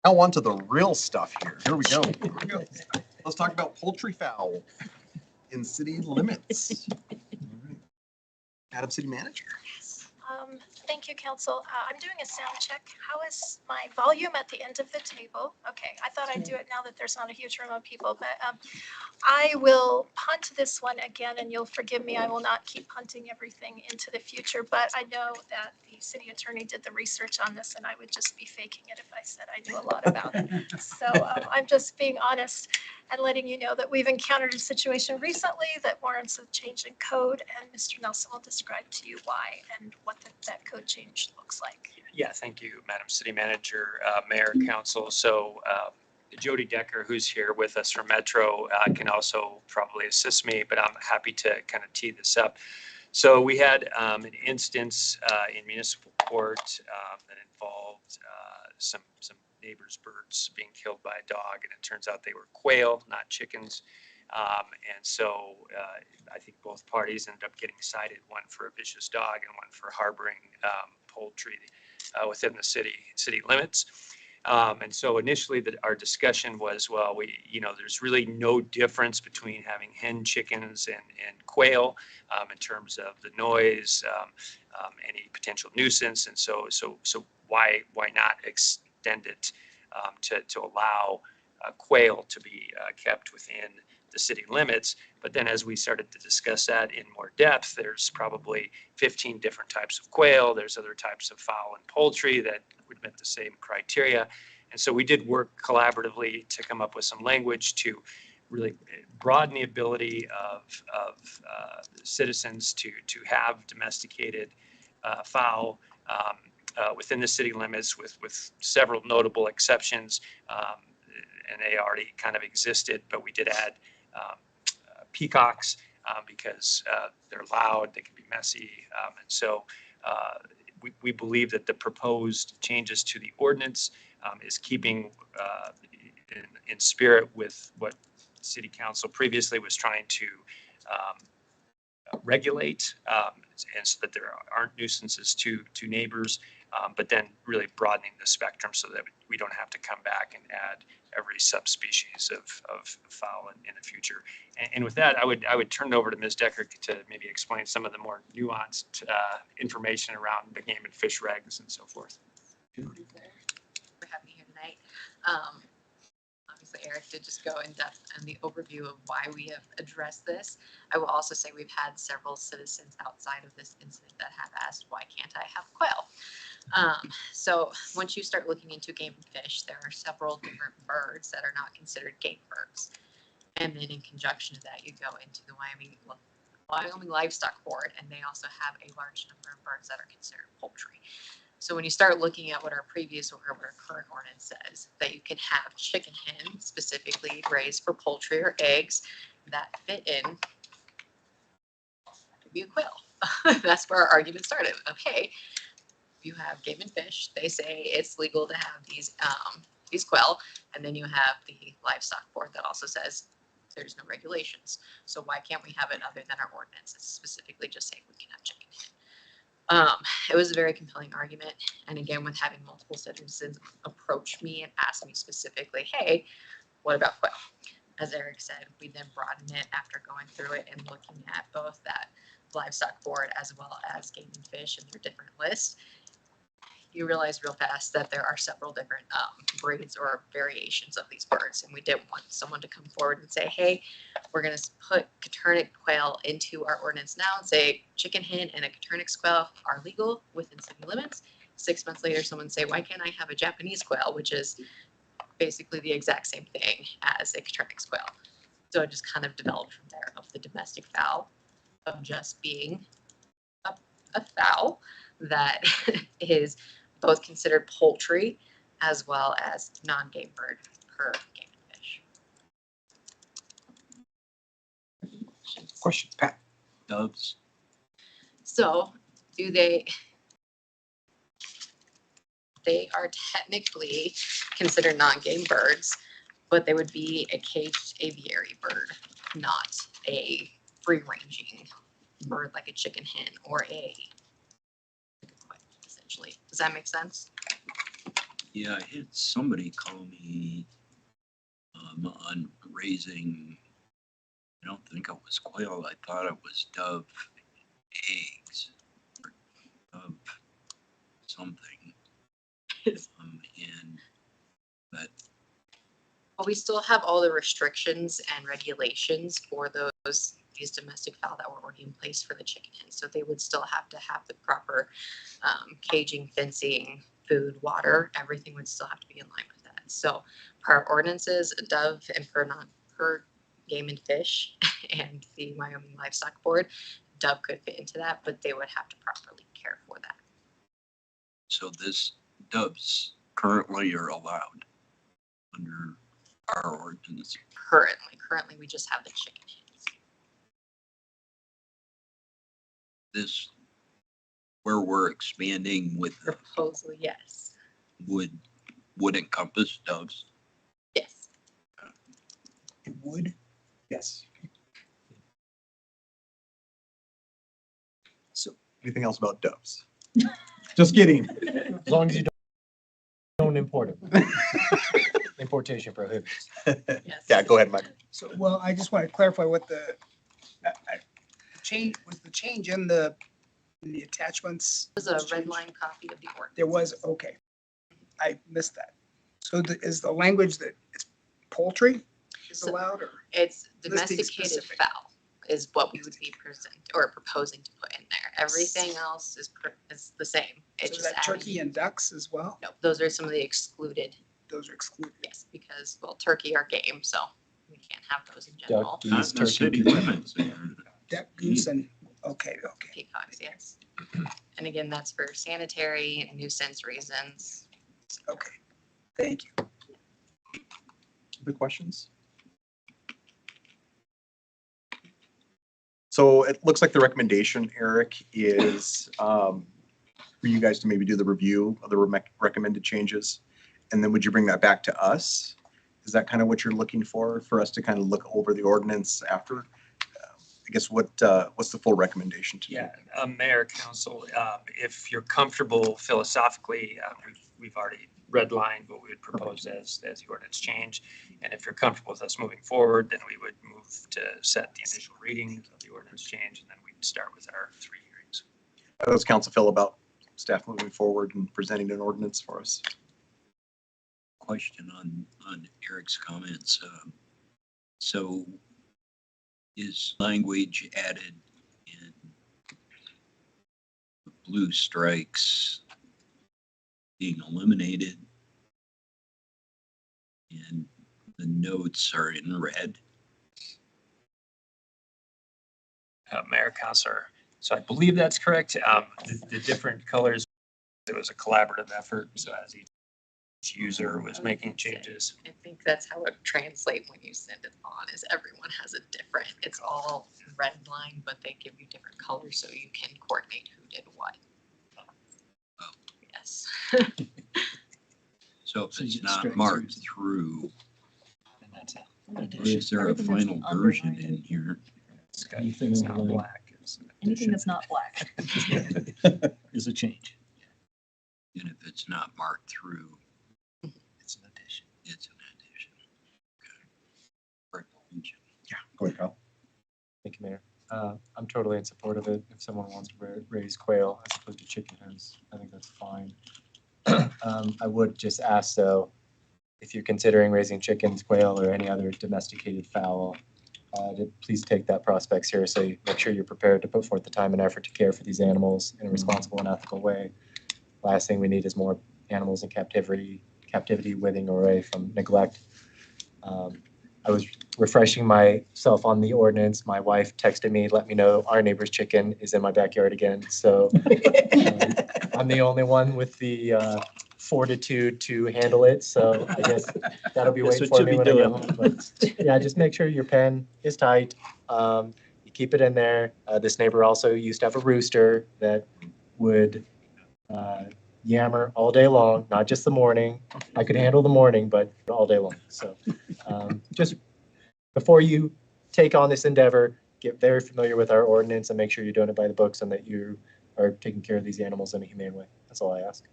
Speaker 1: Now on to the real stuff here. Here we go. Let's talk about poultry fowl in city limits. Madam City Manager.
Speaker 2: Thank you, Council. I'm doing a sound check. How is my volume at the end of the table? Okay, I thought I'd do it now that there's not a huge room of people, but I will punt this one again, and you'll forgive me. I will not keep punting everything into the future, but I know that the city attorney did the research on this, and I would just be faking it if I said I knew a lot about it. So I'm just being honest and letting you know that we've encountered a situation recently that warrants a change in code, and Mr. Nelson will describe to you why and what that code change looks like.
Speaker 16: Yeah, thank you, Madam City Manager, Mayor, Council. So Jody Decker, who's here with us from Metro, can also probably assist me, but I'm happy to kind of tee this up. So we had an instance in municipal court that involved some neighbors' birds being killed by a dog, and it turns out they were quail, not chickens. And so I think both parties ended up getting cited, one for a vicious dog and one for harboring poultry within the city limits. And so initially our discussion was, well, there's really no difference between having hen chickens and quail in terms of the noise, any potential nuisance. And so why not extend it to allow quail to be kept within the city limits? But then as we started to discuss that in more depth, there's probably 15 different types of quail. There's other types of fowl and poultry that would meet the same criteria. And so we did work collaboratively to come up with some language to really broaden the ability of citizens to have domesticated fowl within the city limits with several notable exceptions. And they already kind of existed, but we did add peacocks because they're loud, they can be messy. And so we believe that the proposed changes to the ordinance is keeping in spirit with what City Council previously was trying to regulate, and so that there aren't nuisances to neighbors, but then really broadening the spectrum so that we don't have to come back and add every subspecies of fowl in the future. And with that, I would turn it over to Ms. Decker to maybe explain some of the more nuanced information around the game and fish regs and so forth.
Speaker 17: For having me here tonight. Obviously, Eric did just go in depth on the overview of why we have addressed this. I will also say we've had several citizens outside of this incident that have asked, why can't I have quail? So once you start looking into game and fish, there are several different birds that are not considered game birds. And then in conjunction to that, you go into the Wyoming Livestock Board, and they also have a large number of birds that are considered poultry. So when you start looking at what our previous or what our current ordinance says, that you can have chicken hens specifically raised for poultry or eggs that fit in, could be a quail. That's where our argument started. Okay, you have game and fish. They say it's legal to have these quail, and then you have the livestock board that also says there's no regulations. So why can't we have it other than our ordinance? It's specifically just saying we can have chicken hen. It was a very compelling argument. And again, with having multiple citizens approach me and ask me specifically, hey, what about quail? As Eric said, we then broadened it after going through it and looking at both that livestock board as well as game and fish and their different lists. You realize real fast that there are several different breeds or variations of these birds. And we didn't want someone to come forward and say, hey, we're going to put Coternic quail into our ordinance now and say chicken hen and a Coternic quail are legal within city limits. 6 months later, someone say, why can't I have a Japanese quail, which is basically the exact same thing as a Coternic quail. So it just kind of developed from there of the domestic fowl of just being a fowl that is both considered poultry as well as non-game bird per game and fish.
Speaker 1: Question, Pat.
Speaker 6: Doves.
Speaker 17: So they are technically considered non-game birds, but they would be a caged aviary bird, not a free-ranging bird like a chicken hen or a essentially. Does that make sense?
Speaker 6: Yeah, I had somebody call me on raising, I don't think it was quail, I thought it was dove eggs, or dove something. And, but
Speaker 17: Well, we still have all the restrictions and regulations for these domestic fowl that were already in place for the chicken hens. So they would still have to have the proper caging, fencing, food, water, everything would still have to be in line with that. So per ordinances, dove and per game and fish and the Wyoming Livestock Board, dove could fit into that, but they would have to properly care for that.
Speaker 6: so this doves currently are allowed under our ordinance.
Speaker 17: Currently, we just have the chicken hens.
Speaker 6: This, where we're expanding with,
Speaker 17: Proposal, yes.
Speaker 6: would encompass doves.
Speaker 17: Yes.
Speaker 1: It would? Yes. So anything else about doves? Just kidding.
Speaker 7: As long as you don't import them. Importation prohibits.
Speaker 17: Yes.
Speaker 1: Yeah, go ahead, Mike.
Speaker 10: So, well, I just want to clarify what the change, was the change in the attachments?
Speaker 17: It was a red line copy of the ordinance.
Speaker 10: There was, okay. I missed that. So is the language that it's poultry is
Speaker 17: So-
Speaker 10: allowed or?
Speaker 17: It's
Speaker 10: Listing
Speaker 17: domesticated
Speaker 10: specific.
Speaker 17: fowl is what we would be proposing to put in there. Everything else is the same.
Speaker 10: So
Speaker 17: It's
Speaker 10: is
Speaker 17: just
Speaker 10: that
Speaker 17: adding.
Speaker 10: turkey and ducks as well?
Speaker 17: No, those are some of the excluded,
Speaker 10: Those are excluded.
Speaker 17: yes, because, well, turkey are game, so we can't have those in general.
Speaker 7: Duck,
Speaker 6: Not
Speaker 7: geese,
Speaker 6: in the city
Speaker 7: turkey.
Speaker 6: limits.
Speaker 10: Duck, goose, and, okay.
Speaker 17: Peacocks, yes. And again, that's for sanitary and nuisance reasons.
Speaker 10: Okay, thank you.
Speaker 1: Other questions? So it looks like the recommendation, Eric, is for you guys to maybe do the review of the recommended changes. And then would you bring that back to us? Is that kind of what you're looking for us to kind of look over the ordinance after? I guess what's the full recommendation to you?
Speaker 16: Yeah, Mayor, Council, if you're comfortable philosophically, we've already redlined what we would propose as the ordinance change. And if you're comfortable with us moving forward, then we would move to set the initial reading of the ordinance change, and then we'd start with our 3 hearings.
Speaker 1: How does council feel about staff moving forward and presenting an ordinance for us?
Speaker 6: Question on Eric's comments. So is language added in the blue strikes being eliminated and the notes are in red?
Speaker 16: Mayor, Councilor, so I believe that's correct. The different colors, it was a collaborative effort, so as each user was making changes.
Speaker 17: I think that's how it translates when you send it on, is everyone has a different, it's all red line, but they give you different colors so you can coordinate who did what.
Speaker 6: Oh.
Speaker 17: Yes.
Speaker 6: So if
Speaker 15: So
Speaker 6: it's
Speaker 15: you
Speaker 6: not
Speaker 15: strike
Speaker 6: marked
Speaker 15: through.
Speaker 6: through,
Speaker 15: And that's it.
Speaker 6: or is there a final version in here?
Speaker 16: It's got-
Speaker 15: Anything
Speaker 16: it's
Speaker 15: in
Speaker 16: not
Speaker 15: the line.
Speaker 16: black. It's an
Speaker 9: Anything
Speaker 16: addition.
Speaker 9: that's not black.
Speaker 15: Is a change.
Speaker 6: And if it's not marked through,
Speaker 15: It's an addition.
Speaker 6: it's an addition. Okay.
Speaker 1: Yeah, go ahead, Kyle.
Speaker 7: Thank you, Mayor. I'm totally in support of it. If someone wants to raise quail as opposed to chicken hens, I think that's fine. I would just ask though, if you're considering raising chickens, quail, or any other domesticated fowl, to please take that prospect seriously. Make sure you're prepared to put forth the time and effort to care for these animals in a responsible and ethical way. Last thing we need is more animals in captivity withing away from neglect. I was refreshing myself on the ordinance. My wife texted me, let me know our neighbor's chicken is in my backyard again. So I'm the only one with the fortitude to handle it. So I guess that'll be
Speaker 15: That's
Speaker 7: waiting
Speaker 15: what
Speaker 7: for
Speaker 15: you'll
Speaker 7: me
Speaker 15: be
Speaker 7: when I get
Speaker 15: doing.
Speaker 7: home. But yeah, just make sure your pen is tight. You keep it in there. This neighbor also used to have a rooster that would yammer all day long, not just the morning. I could handle the morning, but all day long. So just before you take on this endeavor, get very familiar with our ordinance and make sure you're doing it by the books and that you are taking care of these animals in a humane way. That's all I ask.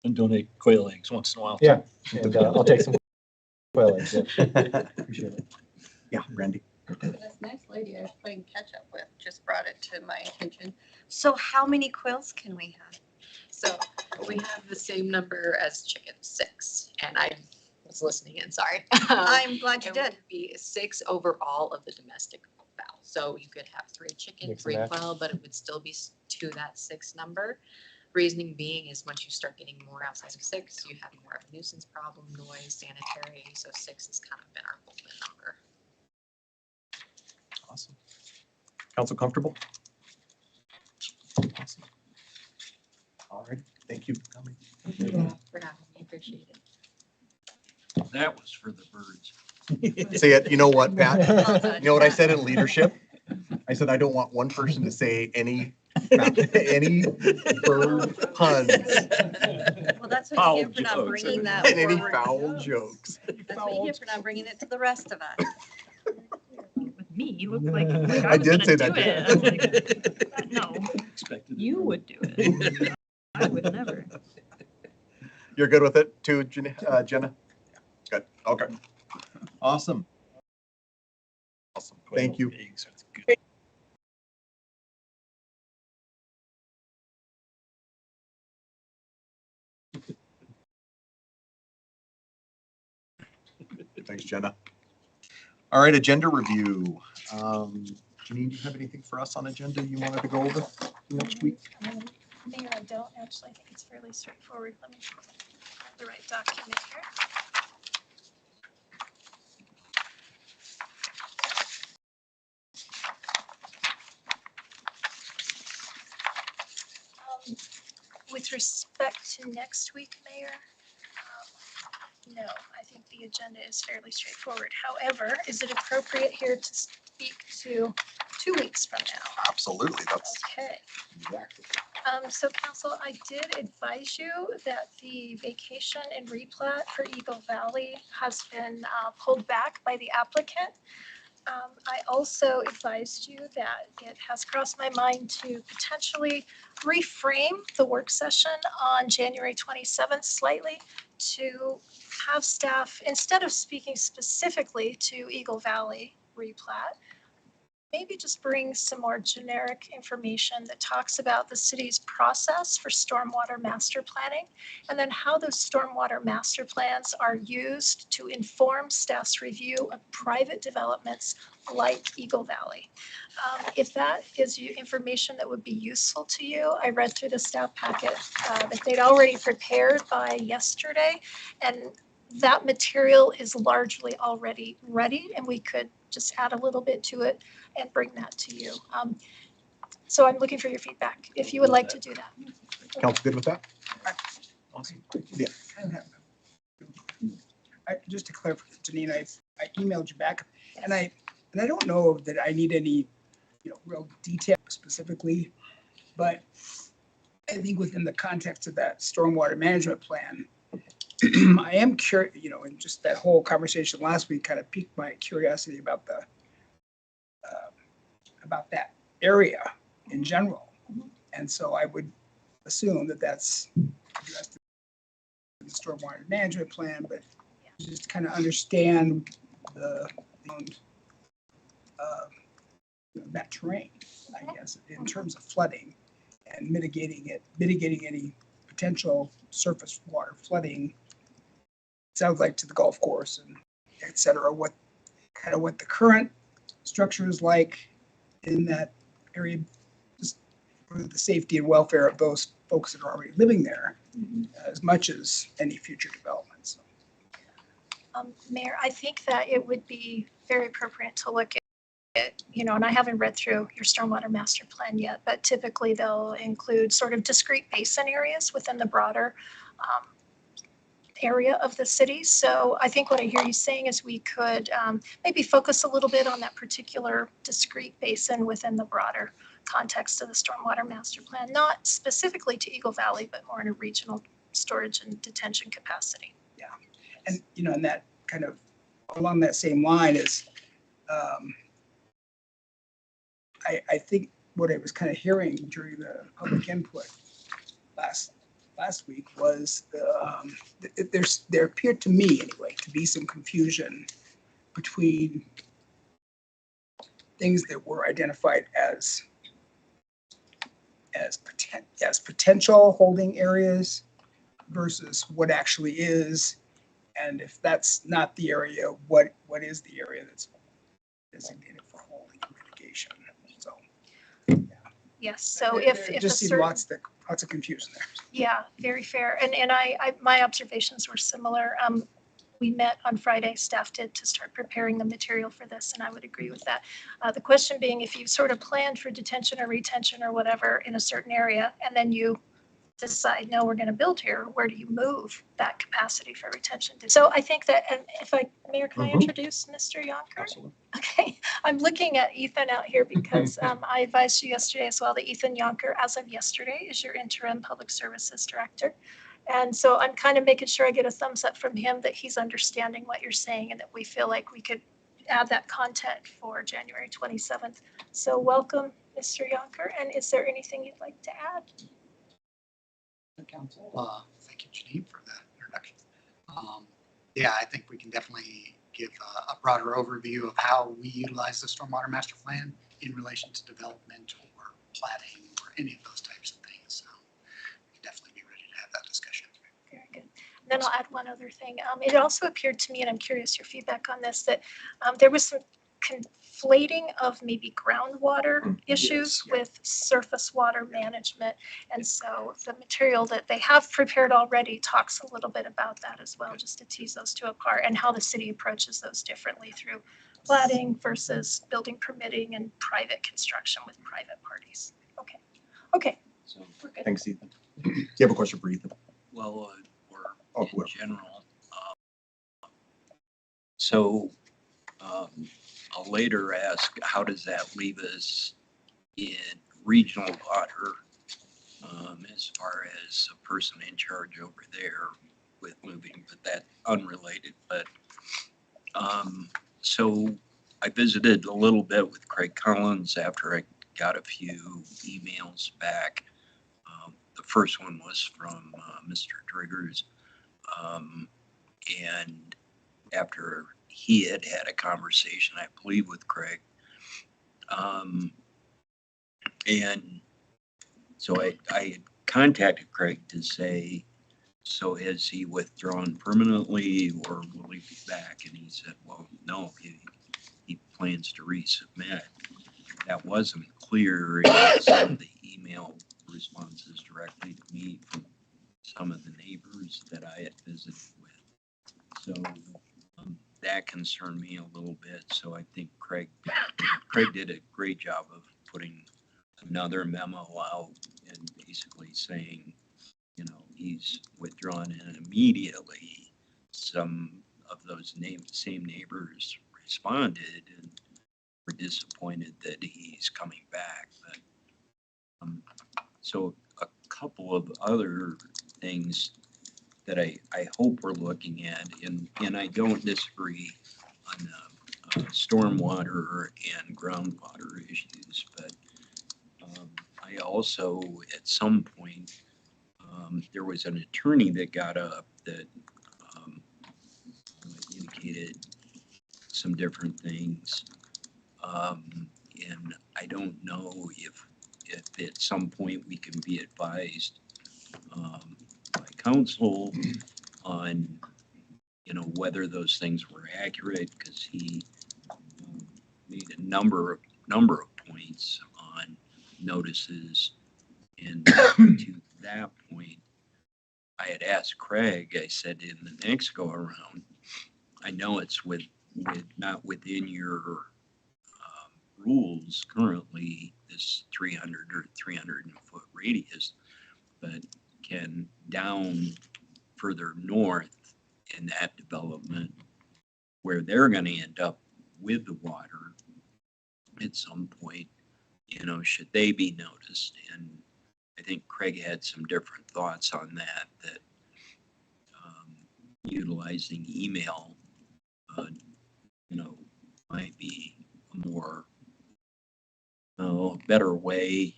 Speaker 15: And donate quail eggs once in a while. too.
Speaker 7: Yeah, and I'll take some quail eggs. Yeah. Appreciate it.
Speaker 1: Yeah, Randy.
Speaker 12: This nice lady I was playing catch up with just brought it to my attention. So how many quails can we have?
Speaker 17: So we have the same number as chickens, 6. And I was listening in, sorry.
Speaker 12: I'm glad you
Speaker 17: It
Speaker 12: did.
Speaker 17: would be 6 over all of the domestic fowl. So you could have 3 chicken,
Speaker 7: Mix
Speaker 17: 3
Speaker 7: and match.
Speaker 17: quail, but it would still be to that 6 number. Reasoning being is once you start getting more outside of 6, you have more of a nuisance problem, noise, sanitary. So 6 has kind of been our golden number.
Speaker 1: Awesome. Council comfortable? Awesome. All right, thank you for coming.
Speaker 17: Thank you for having me, appreciate it.
Speaker 6: That was for the birds.
Speaker 1: Say it, you know what, Pat?
Speaker 12: Well done,
Speaker 1: You know what I
Speaker 12: Pat.
Speaker 1: said in leadership? I said, I don't want one person to say any bird puns
Speaker 12: Well, that's what
Speaker 6: Foul
Speaker 12: you get for not
Speaker 6: jokes.
Speaker 12: bringing that
Speaker 1: and any
Speaker 12: forward.
Speaker 1: foul jokes.
Speaker 12: That's what you get for not bringing it to the rest of us.
Speaker 9: With me, you look like
Speaker 1: I
Speaker 9: I was
Speaker 1: did
Speaker 9: gonna
Speaker 1: say
Speaker 9: do
Speaker 1: that,
Speaker 9: it. I'm
Speaker 1: didn't
Speaker 9: like, no,
Speaker 15: Expected.
Speaker 9: you would do it. I would never.
Speaker 1: You're good with it too, Jenna? Good, okay. Awesome. Awesome, thank you.
Speaker 15: Eggs are good.
Speaker 1: Thanks, Jenna. All right, agenda review. Janine, do you have anything for us on agenda you wanted to go over next week?
Speaker 2: Mayor, I don't actually. I think it's fairly straightforward. Let me find the right document here. With respect to next week, Mayor, no, I think the agenda is fairly straightforward. However, is it appropriate here to speak to 2 weeks from now?
Speaker 1: Absolutely, that's
Speaker 2: Okay.
Speaker 1: exactly.
Speaker 2: So council, I did advise you that the vacation and replat for Eagle Valley has been pulled back by the applicant. I also advised you that it has crossed my mind to potentially reframe the work session on January 27th slightly to have staff, instead of speaking specifically to Eagle Valley replat, maybe just bring some more generic information that talks about the city's process for stormwater master planning, and then how those stormwater master plans are used to inform staff's review of private developments like Eagle Valley. If that is information that would be useful to you, I read through the staff packet that they'd already prepared by yesterday, and that material is largely already ready, and we could just add a little bit to it and bring that to you. So I'm looking for your feedback, if you would like to do that.
Speaker 1: Council good with that?
Speaker 10: Awesome.
Speaker 1: Yeah.
Speaker 10: Just to clarify, Janine, I emailed you back, and I don't know that I need any, real detail specifically, but I think within the context of that stormwater management plan, I am curious, and just that whole conversation last week kind of piqued my curiosity about about that area in general. And so I would assume that that's addressed in the stormwater management plan, but just kind of understand that terrain, I guess, in terms of flooding and mitigating any potential surface water flooding. Sounds like to the golf course and et cetera, what the current structure is like in that area, just for the safety and welfare of those folks that are already living there, as much as any future developments.
Speaker 2: Mayor, I think that it would be very appropriate to look at, and I haven't read through your stormwater master plan yet, but typically they'll include sort of discrete basin areas within the broader area of the city. So I think what I hear you saying is we could maybe focus a little bit on that particular discrete basin within the broader context of the stormwater master plan, not specifically to Eagle Valley, but more in a regional storage and detention capacity.
Speaker 10: Yeah, and and that kind of along that same line is, I think what I was kind of hearing during the public input last last week was, there appeared to me anyway, to be some confusion between things that were identified as potential holding areas versus what actually is. And if that's not the area, what is the area that's designated for holding and mitigation? So
Speaker 2: Yes, so
Speaker 10: there
Speaker 2: if a
Speaker 10: just seemed
Speaker 2: certain,
Speaker 10: lots of confusion there.
Speaker 2: yeah, very fair. And my observations were similar. We met on Friday, staff did, to start preparing the material for this, and I would agree with that. The question being, if you sort of planned for detention or retention or whatever in a certain area, and then you decide, no, we're going to build here, where do you move that capacity for retention? So I think that, and Mayor, can I introduce Mr. Yonker?
Speaker 1: Absolutely.
Speaker 2: Okay, I'm looking at Ethan out here because I advised you yesterday as well that Ethan Yonker, as of yesterday, is your interim public services director. And so I'm kind of making sure I get a thumbs up from him that he's understanding what you're saying and that we feel like we could add that content for January 27th. So welcome, Mr. Yonker. And is there anything you'd like to add?
Speaker 18: Council, thank you, Janine, for that introduction. Yeah, I think we can definitely give a broader overview of how we utilize the Stormwater Master Plan in relation to development or plating or any of those types of things. So we can definitely be ready to have that discussion.
Speaker 2: Very good. Then I'll add one other thing. It also appeared to me, and I'm curious your feedback on this, that there was some conflating of maybe groundwater issues with surface water management. And so the material that they have prepared already talks a little bit about that as well, just to tease those two apart and how the city approaches those differently through plating versus building permitting and private construction with private parties. Okay,
Speaker 6: So,
Speaker 2: we're good.
Speaker 1: Thanks, Ethan. Do you have a question for Ethan?
Speaker 6: well, or
Speaker 1: Oh,
Speaker 6: in
Speaker 1: whoever.
Speaker 6: general. So I'll later ask, how does that leave us in regional water as far as a person in charge over there with moving, but that unrelated. But so I visited a little bit with Craig Collins after I got a few emails back. The first one was from Mr. Driggers. And after he had a conversation, I believe, with Craig. And so I had contacted Craig to say, so has he withdrawn permanently or will he be back? And he said, well, no, he plans to resubmit. That wasn't clear in some of the email responses directly to me from some of the neighbors that I had visited with. So that concerned me a little bit. So I think Craig did a great job of putting another memo out and basically saying, you know, he's withdrawn, and immediately some of those same neighbors responded and were disappointed that he's coming back. But so a couple of other things that I hope we're looking at, and I don't disagree on the stormwater and groundwater issues, but I also, at some point, there was an attorney that got up that indicated some different things. And I don't know if at some point we can be advised by counsel on, you know, whether those things were accurate, because he made a number of points on notices. And to that point, I had asked Craig, I said, in the next go around, I know it's not within your rules currently, this 300 or 300 foot radius, but can down further north in that development where they're going to end up with the water at some point, you know, should they be noticed? And I think Craig had some different thoughts on that utilizing email, you know, might be a more better way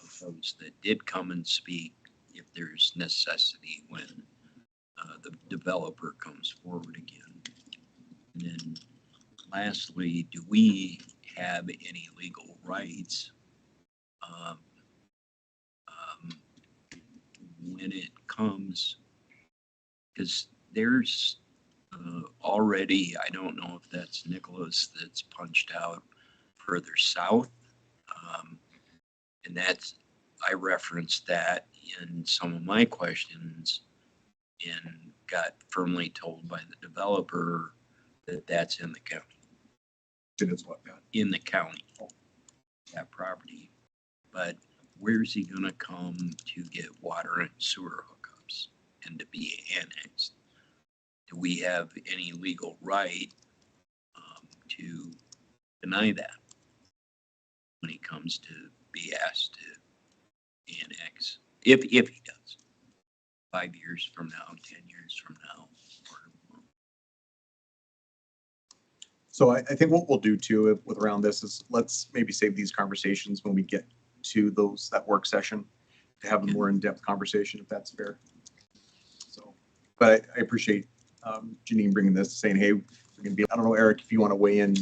Speaker 6: of those that did come and speak, if there's necessity when the developer comes forward again. And then lastly, do we have any legal rights when it comes, because there's already, I don't know if that's Nicholas that's punched out further south. And that's, I referenced that in some of my questions and got firmly told by the developer that that's in the county.
Speaker 1: It is what, Pat?
Speaker 6: In the county, that property. But where's he gonna come to get water and sewer hookups and to be annexed? Do we have any legal right to deny that when he comes to be asked to annex? If he does, 5 years from now, 10 years from now.
Speaker 1: So I think what we'll do too with around this is let's maybe save these conversations when we get to that work session to have a more in-depth conversation, if that's fair. So, but I appreciate Janine bringing this, saying, hey, we're gonna be, I don't know, Eric, if you want to weigh in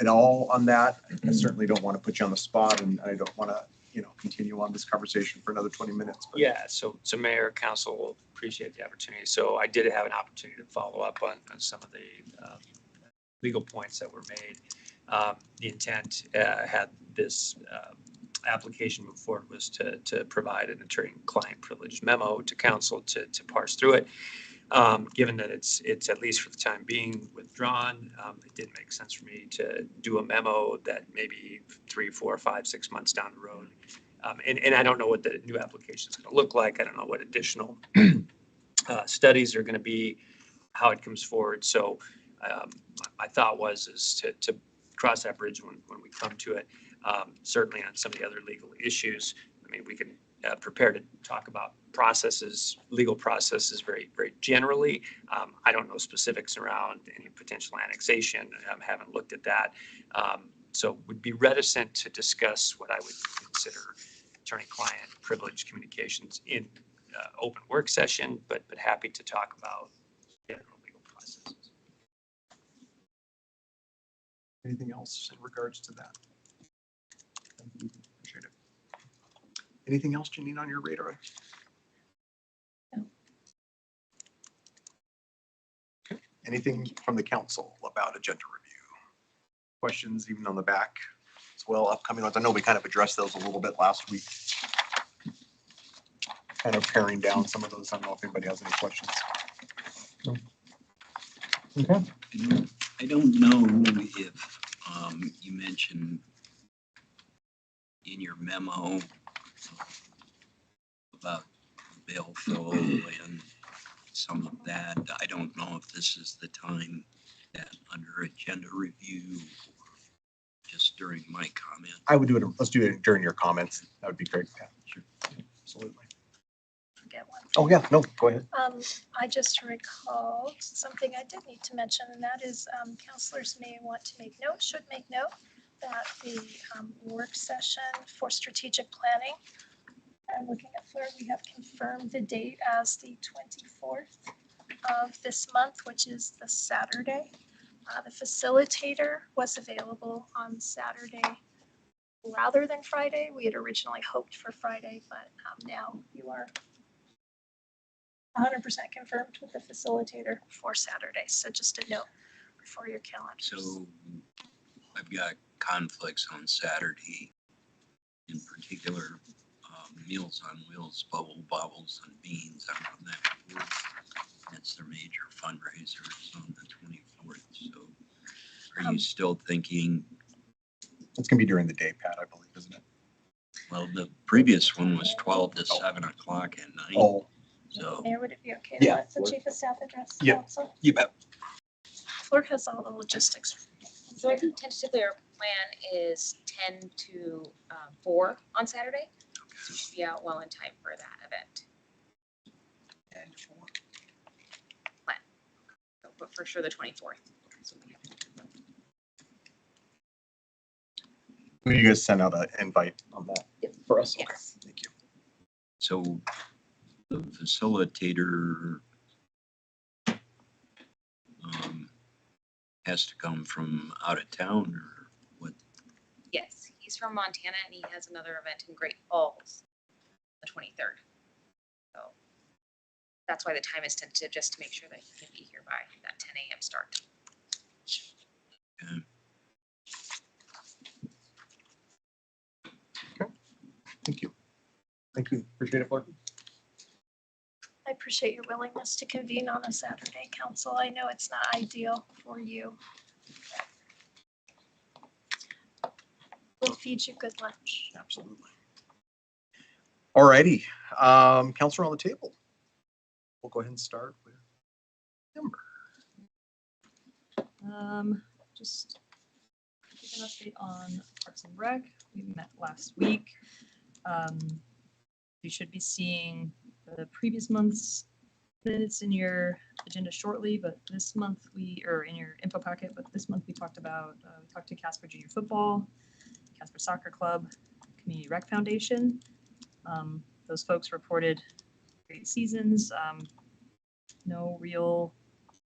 Speaker 1: at all on that. I certainly don't want to put you on the spot, and I don't want to, continue on this conversation for another 20 minutes. But.
Speaker 16: Yeah, so Mayor, Council will appreciate the opportunity. So I did have an opportunity to follow up on some of the legal points that were made. The intent had this application move forward was to provide an attorney-client privilege memo to council to parse through it. Given that it's at least for the time being withdrawn, it didn't make sense for me to do a memo that maybe 3, 4, 5, 6 months down the road. And I don't know what the new application is going to look like. I don't know what additional studies are going to be, how it comes forward. So my thought is to cross that bridge when we come to it. Certainly on some of the other legal issues, I mean, we can prepare to talk about processes, legal processes very, very generally. I don't know specifics around any potential annexation. I haven't looked at that. So would be reticent to discuss what I would consider attorney-client privilege communications in open work session, but happy to talk about general legal processes.
Speaker 1: Anything else in regards to that? Appreciate it. Anything else, Janine, on your radar?
Speaker 2: No.
Speaker 1: Okay. Anything from the council about agenda review? Questions even on the back as well, upcoming ones? I know we kind of addressed those a little bit last week. Kind of paring down some of those. I don't know if anybody has any questions. No. Okay.
Speaker 6: I don't know if you mentioned in your memo about bail fill and some of that. I don't know if this is the time that under agenda review or just during my comment.
Speaker 1: I would do it. Let's do it during your comments. That would be great. Yeah, sure. Absolutely.
Speaker 2: Forget one.
Speaker 1: Oh, yeah. No, go ahead.
Speaker 2: I just recalled something I did need to mention, and that is councilors may want to make note, should make note that the work session for strategic planning, I'm looking at Fleur, we have confirmed the date as the 24th of this month, which is the Saturday. The facilitator was available on Saturday rather than Friday. We had originally hoped for Friday, but now you are 100% confirmed with the facilitator for Saturday. So just a note for your calendars.
Speaker 6: So I've got conflicts on Saturday, in particular, Meals on Wheels, Bubble Bobbles and Beans. I'm on that board. That's their major fundraisers on the 24th. So are you still thinking?
Speaker 1: It's going to be during the day, Pat, I believe, isn't it?
Speaker 6: Well, the previous one was 12 to 7 o'clock at night.
Speaker 1: Oh.
Speaker 6: So.
Speaker 2: Mayor, would it be okay to
Speaker 1: Yeah.
Speaker 2: let the chief of staff address the
Speaker 1: Yeah.
Speaker 2: council?
Speaker 1: You bet.
Speaker 2: Fleur has all the logistics.
Speaker 17: So I think tentatively our plan is 10 to 4 on Saturday. So we should be out well in time for that event.
Speaker 1: And 4.
Speaker 17: Plan. So, but for sure the 24th.
Speaker 1: Will you guys send out an invite on that for us?
Speaker 17: Yes.
Speaker 1: Okay. Thank you.
Speaker 6: So the facilitator has to come from out of town or what?
Speaker 9: Yes, he's from Montana and he has another event in Great Falls, the 23rd. So that's why the time is tentative, just to make sure that he can be here by that 10 a.m. start.
Speaker 1: Thank you. Thank you. Appreciate it, Clark.
Speaker 2: I appreciate your willingness to convene on a Saturday, council. I know it's not ideal for you. We'll feed you good lunch.
Speaker 1: Absolutely. All righty. Counselor on the table. We'll go ahead and start with Amber.
Speaker 9: Just give an update on Parks and Rec. We met last week. You should be seeing the previous month's minutes in your agenda shortly, but this month or in your info packet, but this month we talked about, we talked to Casper Junior Football, Casper Soccer Club, Community Rec Foundation. Those folks reported great seasons. No real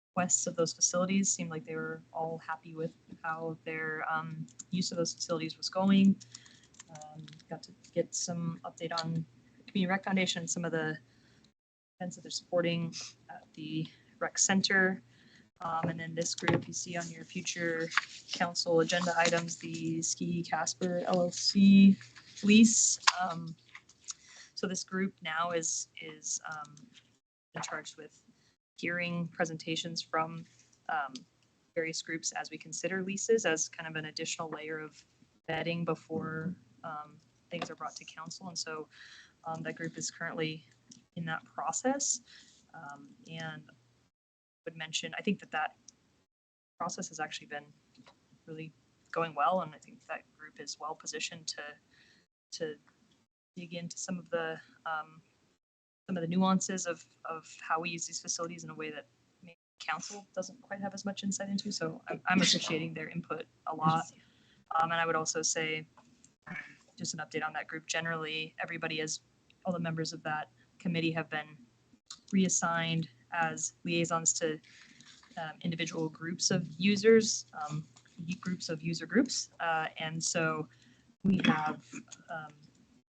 Speaker 9: requests of those facilities. Seemed like they were all happy with how their use of those facilities was going. Got to get some update on Community Rec Foundation and some of the events that they're supporting at the rec center. And then this group you see on your future council agenda items, the Ski Casper LLC lease. So this group now is charged with hearing presentations from various groups as we consider leases as kind of an additional layer of vetting before things are brought to council. And so that group is currently in that process. And would mention, I think that process has actually been really going well. And I think that group is well positioned to dig into some of the nuances of how we use these facilities in a way that maybe council doesn't quite have as much insight into. So I'm appreciating their input a lot. And I would also say, just an update on that group generally, all the members of that committee have been reassigned as liaisons to individual groups of users, groups of user groups. And so we have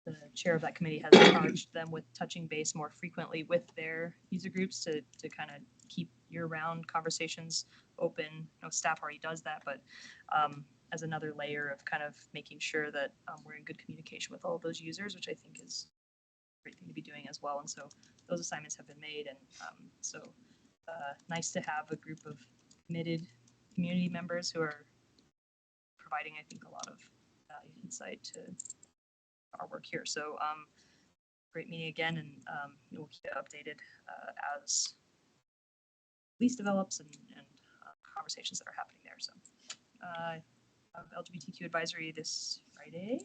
Speaker 9: the chair of that committee has charged them with touching base more frequently with their user groups to kind of keep year-round conversations open. Staff already does that, but as another layer of kind of making sure that we're in good communication with all of those users, which I think is a great thing to be doing as well. And so those assignments have been made. And so nice to have a group of committed community members who are providing, I think, a lot of insight to our work here. So great meeting again, and we'll keep it updated as lease develops and conversations that are happening there. So I have LGBTQ advisory this Friday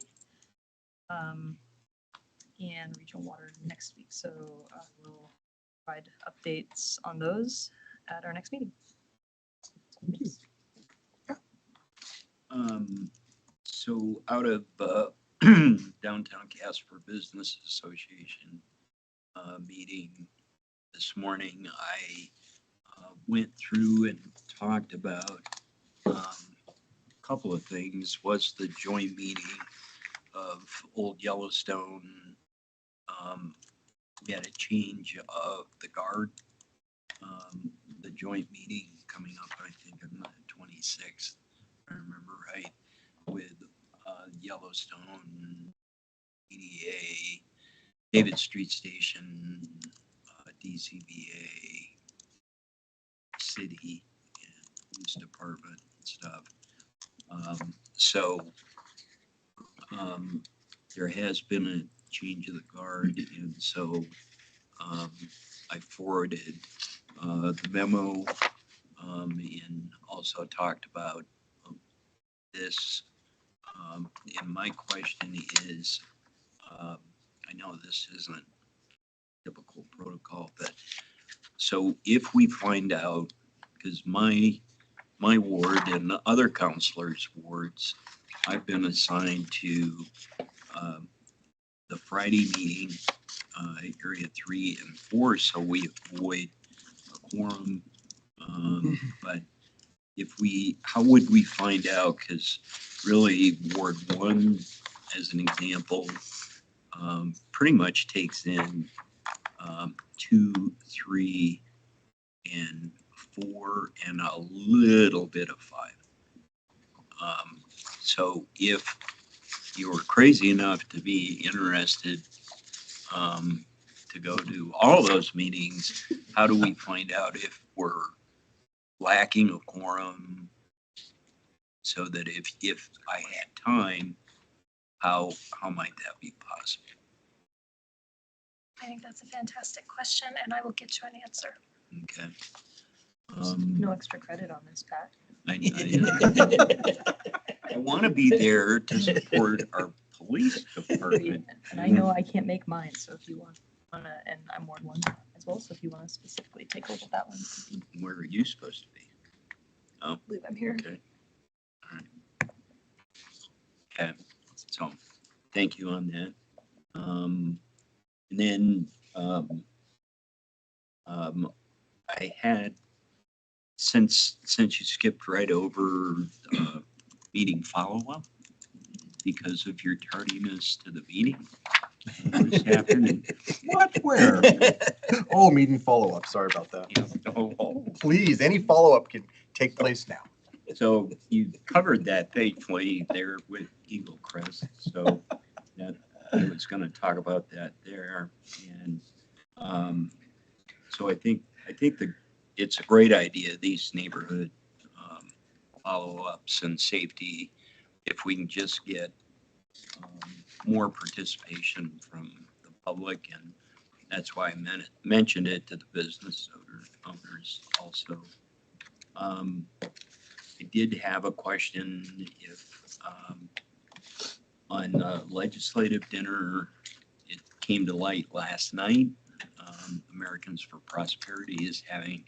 Speaker 9: and regional water next week. So we'll provide updates on those at our next meeting.
Speaker 6: So out of Downtown Casper Business Association meeting this morning, I went through and talked about a couple of things. Was the joint meeting of Old Yellowstone. We had a change of the guard. The joint meeting coming up, I think, on the 26th, if I remember right, with Yellowstone, EDA, David Street Station, DCBA, city, and police department and stuff. There has been a change of the guard, and so I forwarded the memo and also talked about this. And my question is, I know this isn't typical protocol, but so if we find out, because my ward and the other counselors' wards, I've been assigned to the Friday meeting area 3 and 4, so we avoid a quorum. But how would we find out? Because really, Ward 1, as an example, pretty much takes in 2, 3, and 4, and a little bit of 5. So if you were crazy enough to be interested to go to all those meetings, how do we find out if we're lacking a quorum? So that if I had time, how might that be possible?
Speaker 2: I think that's a fantastic question, and I will get you an answer.
Speaker 6: Okay.
Speaker 9: No extra credit on this, Pat.
Speaker 6: I want to be there to support our police department.
Speaker 9: And I know I can't make mine, so if you want to, and I'm Ward 1 as well, so if you want to specifically take over that one.
Speaker 6: Where are you supposed to be? Oh,
Speaker 9: I believe I'm here.
Speaker 6: okay. All right. Okay, so thank you on that. And then I had, since you skipped right over meeting follow-up because of your tardiness to the meeting. This afternoon.
Speaker 1: What? Where? Oh, meeting follow-up. Sorry about that. Please, any follow-up can take place now.
Speaker 6: So you covered that faithfully there with Eagle Crest. So that I was going to talk about that there. And so I think it's a great idea, these neighborhood follow-ups and safety, if we can just get more participation from the public. And that's why I mentioned it to the business owners also. I did have a question if on legislative dinner, it came to light last night, Americans for Prosperity is having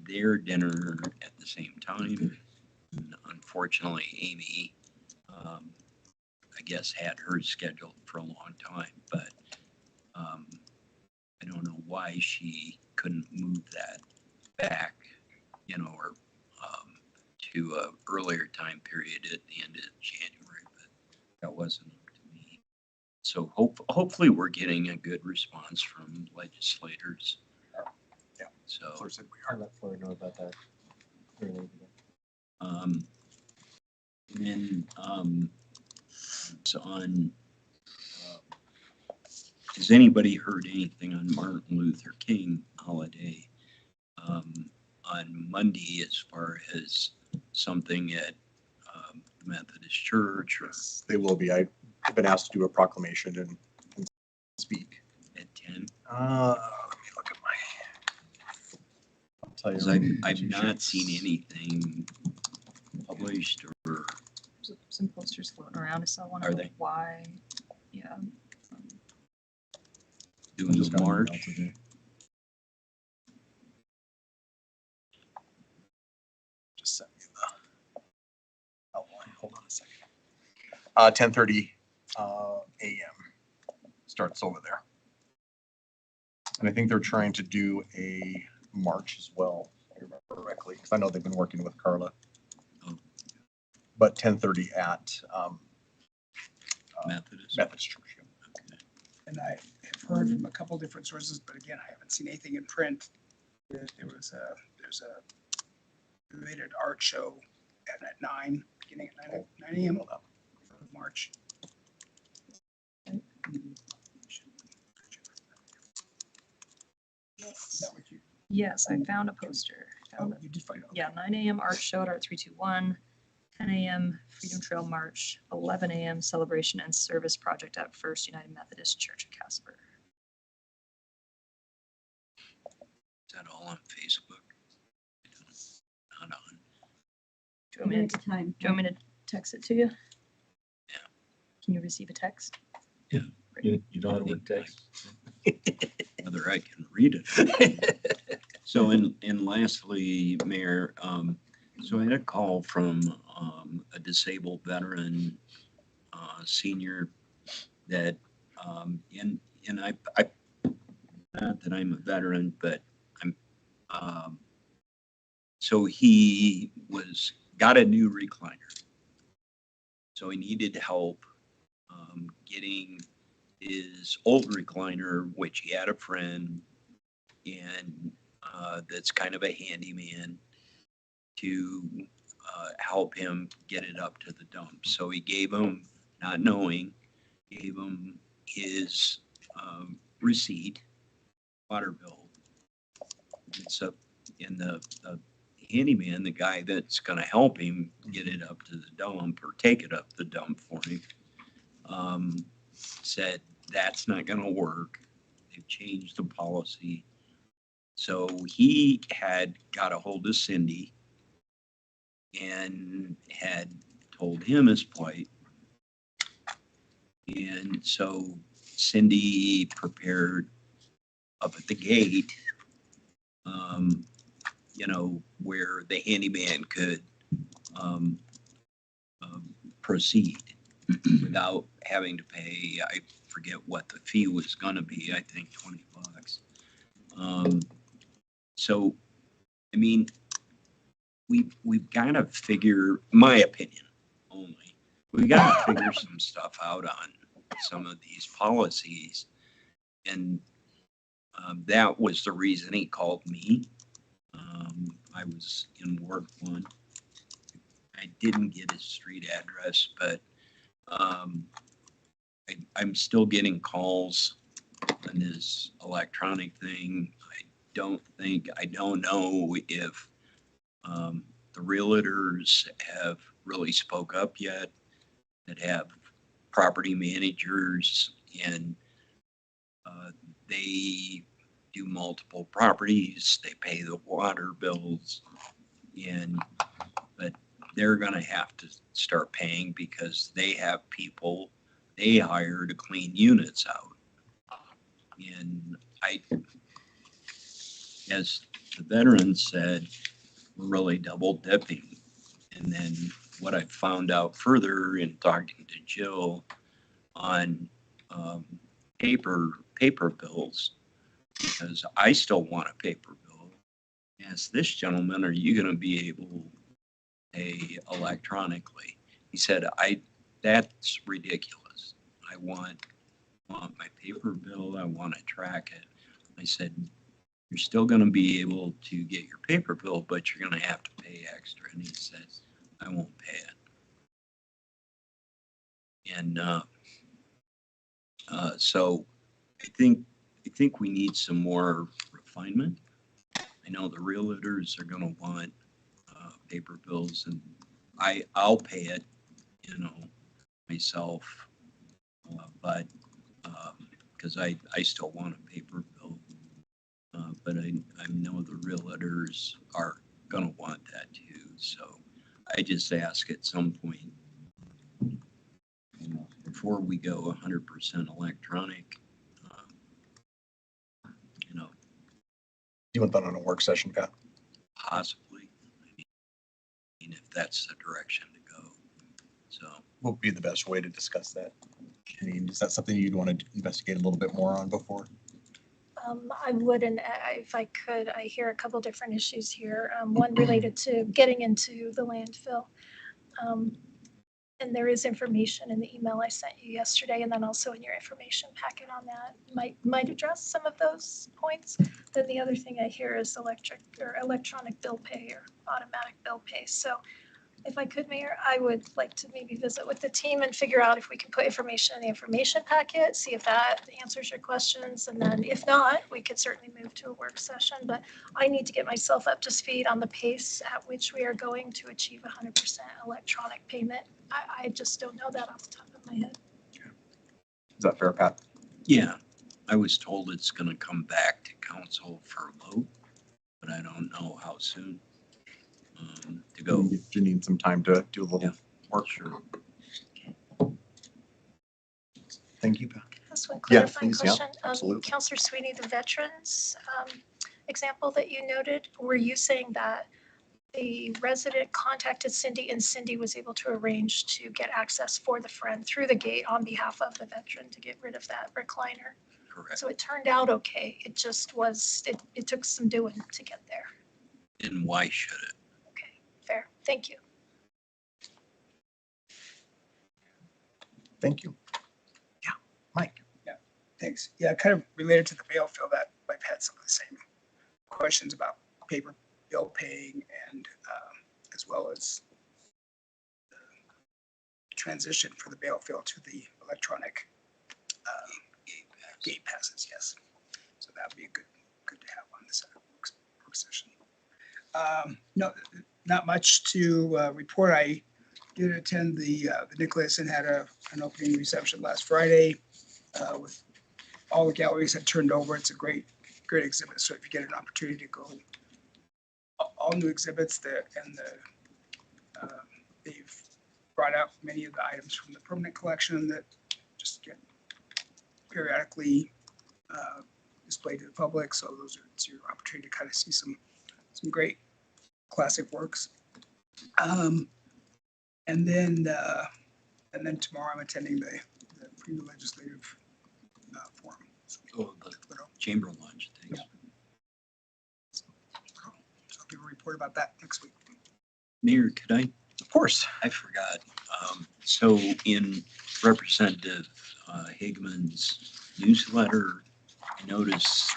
Speaker 6: their dinner at the same time. And unfortunately, Amy, I guess, had hers scheduled for a long time, but I don't know why she couldn't move that back, or to a earlier time period at the end of January, but that wasn't up to me. So hopefully we're getting a good response from legislators.
Speaker 1: Yeah.
Speaker 6: So
Speaker 7: I'll let Flora know about that earlier today.
Speaker 6: and then so on. Has anybody heard anything on Martin Luther King holiday on Monday as far as something at the Methodist Church? Or
Speaker 1: They will be. I've been asked to do a proclamation and speak.
Speaker 6: At 10?
Speaker 1: Let me look at my. I'll tell you.
Speaker 6: 'Cause I've not seen anything published or.
Speaker 9: Some posters floating around. I saw one.
Speaker 6: Are they?
Speaker 9: Why? Yeah.
Speaker 6: Doing the march.
Speaker 1: Just send me the outline. Hold on a second. 10:30 a.m. starts over there. And I think they're trying to do a march as well, if I remember correctly, because I know they've been working with Carla. But 10:30 at Methodist Church.
Speaker 10: And I have heard from a couple different sources, but again, I haven't seen anything in print. There's a related art show at 9, beginning at 9 a.m. for March. Is that what you?
Speaker 9: Yes, I found a poster.
Speaker 10: Oh, you did find it.
Speaker 9: Yeah, 9 a.m. art show at Art 321, 10 a.m. Freedom Trail March, 11 a.m. Celebration and Service Project at First United Methodist Church of Casper.
Speaker 6: Is that all on Facebook? Not on.
Speaker 9: Do you want me to,
Speaker 12: Time.
Speaker 9: do you want me to text it to you?
Speaker 6: Yeah.
Speaker 9: Can you receive a text?
Speaker 15: You don't have to text.
Speaker 6: Whether I can read it. So, and lastly, Mayor, so I had a call from a disabled veteran senior that, and I not that I'm a veteran, but so he got a new recliner. So he needed help getting his old recliner, which he had a friend and that's kind of a handyman, to help him get it up to the dump. So he gave him, not knowing, gave him his receipt, water bill. It's up in the handyman, the guy that's going to help him get it up to the dump or take it up the dump for him, said that's not going to work. They've changed the policy. So he had got a hold of Cindy and had told him his plight. And so Cindy prepared up at the gate, where the handyman could proceed without having to pay, I forget what the fee was gonna be, I think $20. So, I mean, we've got to figure, my opinion only, we got to figure some stuff out on some of these policies. And that was the reason he called me. I was in Ward 1. I didn't get his street address, but I'm still getting calls on this electronic thing. I don't know if the realtors have really spoke up yet, that have property managers, and they do multiple properties, they pay the water bills, but they're gonna have to start paying because they have people they hire to clean units out. And as the veteran said, we're really double dipping. And then what I found out further in talking to Jill on paper bills, because I still want a paper bill. Asked this gentleman, are you going to be able to pay electronically? He said, that's ridiculous. I want my paper bill. I want to track it. I said, you're still going to be able to get your paper bill, but you're going to have to pay extra. And he says, I won't pay it. And so I think we need some more refinement. I know the realtors are going to want paper bills, and I'll pay it, myself, but because I still want a paper bill. But I know the realtors are going to want that too. So I just ask at some point, before we go 100% electronic,
Speaker 1: You want that on a work session, Pat?
Speaker 6: possibly. I mean, if that's the direction to go. So
Speaker 1: What would be the best way to discuss that? I mean, is that something you'd want to investigate a little bit more on before?
Speaker 2: I would, and if I could, I hear a couple different issues here. One related to getting into the landfill. And there is information in the email I sent you yesterday, and then also in your information packet on that might address some of those points. Then the other thing I hear is electronic bill pay or automatic bill pay. So if I could, Mayor, I would like to maybe visit with the team and figure out if we can put information in the information packet, see if that answers your questions. And then if not, we could certainly move to a work session. But I need to get myself up to speed on the pace at which we are going to achieve 100% electronic payment. I just don't know that off the top of my head.
Speaker 1: Is that fair, Pat?
Speaker 6: yeah, I was told it's going to come back to council for a vote, but I don't know how soon to go.
Speaker 1: You need some time to do a little work.
Speaker 6: Sure.
Speaker 1: Thank you, Pat.
Speaker 2: Just one
Speaker 1: Yeah,
Speaker 2: clarifying
Speaker 1: please, yeah,
Speaker 2: question.
Speaker 1: absolutely.
Speaker 2: Counselor Sweeney, the veterans example that you noted, were you saying that the resident contacted Cindy and Cindy was able to arrange to get access for the friend through the gate on behalf of the veteran to get rid of that recliner?
Speaker 6: Correct.
Speaker 2: So it turned out okay. It just was, it took some doing to get there.
Speaker 6: And why should it?
Speaker 2: Okay, fair. Thank you.
Speaker 1: Thank you. Yeah, Mike.
Speaker 10: Thanks. Yeah, kind of related to the bail field, that I've had some of the same questions about paper bill paying and as well as the transition for the bail field to the electronic gate passes. Yes, so that would be good to have on this work session. No, not much to report. I did attend the Nicholas and had an opening reception last Friday with all the galleries had turned over. It's a great exhibit. So if you get an opportunity to go, all new exhibits there, and they've brought out many of the items from the permanent collection that just get periodically displayed to the public. So it's your opportunity to kind of see some great classic works. And then tomorrow I'm attending the pre-legislative forum.
Speaker 6: Oh, the chamber lunch. Thanks.
Speaker 10: So I'll give a report about that next week.
Speaker 6: Mayor, could I?
Speaker 1: Of course.
Speaker 6: I forgot. So in Representative Higman's newsletter, I noticed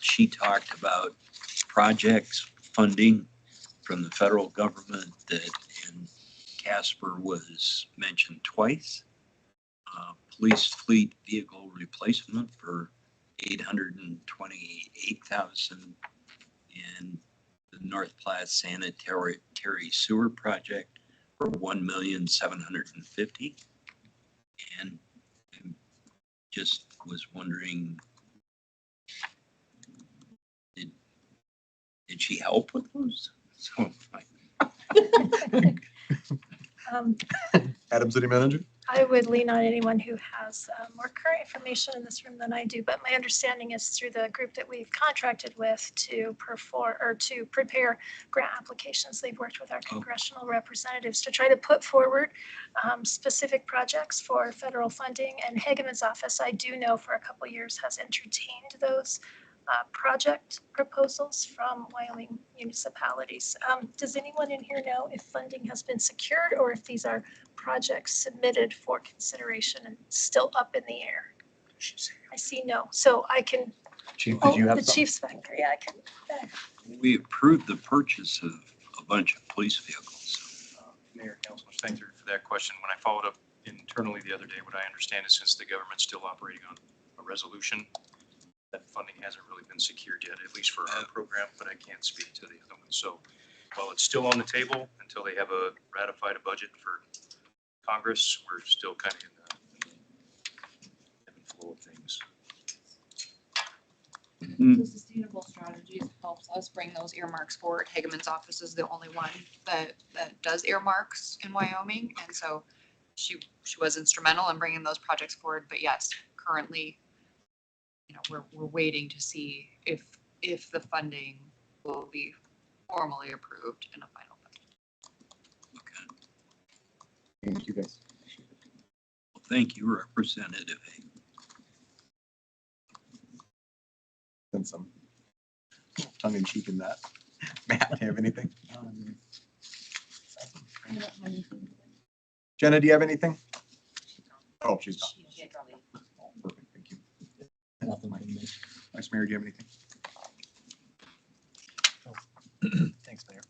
Speaker 6: she talked about projects funding from the federal government that in Casper was mentioned twice. Police fleet vehicle replacement for $828,000 in the North Platte Sanitary Sewer Project for $1,750,000. And I just was wondering, did she help with those? So
Speaker 1: Adam, City Manager.
Speaker 2: I would lean on anyone who has more current information in this room than I do, but my understanding is through the group that we've contracted with to prepare grant applications. They've worked with our congressional representatives to try to put forward specific projects for federal funding. And Hageman's office, I do know for a couple years, has entertained those project proposals from Wyoming municipalities. Does anyone in here know if funding has been secured or if these are projects submitted for consideration and still up in the air? I see no. So I can,
Speaker 1: Chief, did you have
Speaker 2: the
Speaker 1: something?
Speaker 2: chief's back there. Yeah, I can.
Speaker 6: we approved the purchase of a bunch of police vehicles.
Speaker 19: Mayor, Councilors, thank you for that question. When I followed up internally the other day, what I understand is since the government's still operating on a resolution, that funding hasn't really been secured yet, at least for our program, but I can't speak to the other one. So while it's still on the table until they have ratified a budget for Congress, we're still kind of in the ebb and flow of things.
Speaker 17: The sustainable strategies helps us bring those earmarks forward. Hageman's office is the only one that does earmarks in Wyoming. And so she was instrumental in bringing those projects forward. But yes, currently, we're waiting to see if the funding will be formally approved in a final budget.
Speaker 6: Okay.
Speaker 1: Thank you guys.
Speaker 6: Well, thank you, Representative Hagan.
Speaker 1: And some tongue in cheek in that. Matt, do you have anything? Jenna, do you have anything? Oh, she's not. Perfect, thank you.
Speaker 7: Nothing from me.
Speaker 1: Vice Mayor, do you have anything?
Speaker 7: Thanks, Mayor.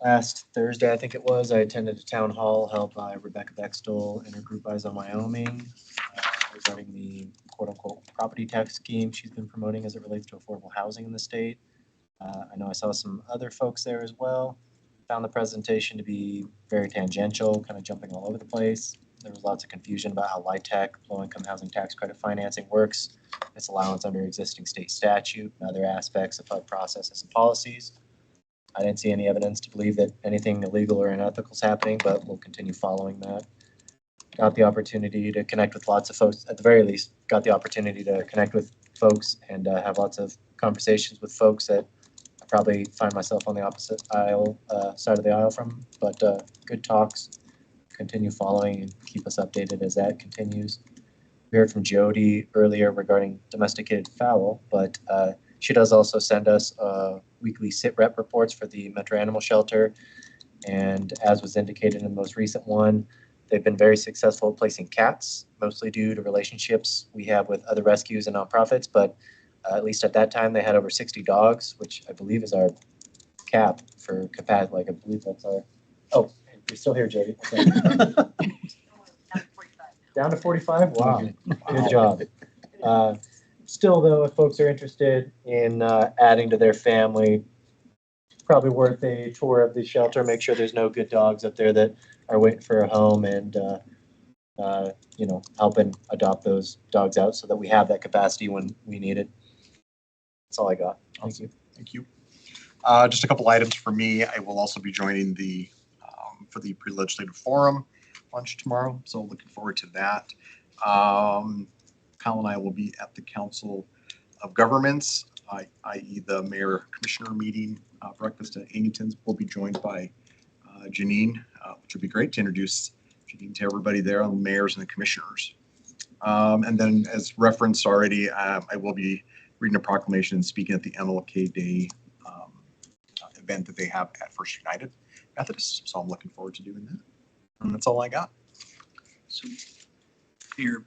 Speaker 7: Last Thursday, I think it was, I attended a town hall held by Rebecca Bextel and her group Eyes on Wyoming regarding the quote-unquote property tax scheme she's been promoting as it relates to affordable housing in the state. I know I saw some other folks there as well. Found the presentation to be very tangential, kind of jumping all over the place. There was lots of confusion about how LIHTC, low-income housing tax credit financing, works, its allowance under existing state statute, and other aspects of HUD processes and policies. I didn't see any evidence to believe that anything illegal or unethical is happening, but we'll continue following that. Got the opportunity to connect with lots of folks, at the very least, got the opportunity to connect with folks and have lots of conversations with folks that I probably find myself on the opposite side of the aisle from, but good talks. Continue following and keep us updated as that continues. We heard from Jody earlier regarding domesticated fowl, but she does also send us weekly sit rep reports for the Metro Animal Shelter. And as was indicated in the most recent one, they've been very successful at placing cats, mostly due to relationships we have with other rescues and nonprofits. But at least at that time, they had over 60 dogs, which I believe is our cap for capacity. Like I believe that's our. Oh, you're still here, Jody. Okay. Down to 45? Wow, good job. Still, though, if folks are interested in adding to their family, probably worth a tour of the shelter. Make sure there's no good dogs up there that are waiting for a home, and helping adopt those dogs out so that we have that capacity when we need it. That's all I got. Thank you.
Speaker 1: Thank you. Just a couple items for me. I will also be joining for the pre-legislative forum lunch tomorrow, so looking forward to that. Kyle and I will be at the Council of Governments, i.e. the Mayor Commissioner meeting breakfast at Angleton's. We'll be joined by Janine, which would be great to introduce Janine to everybody there, the mayors and the commissioners. And then, as referenced already, I will be reading a proclamation and speaking at the MLK Day event that they have at First United Methodist. So I'm looking forward to doing that. And that's all I got.
Speaker 6: So here,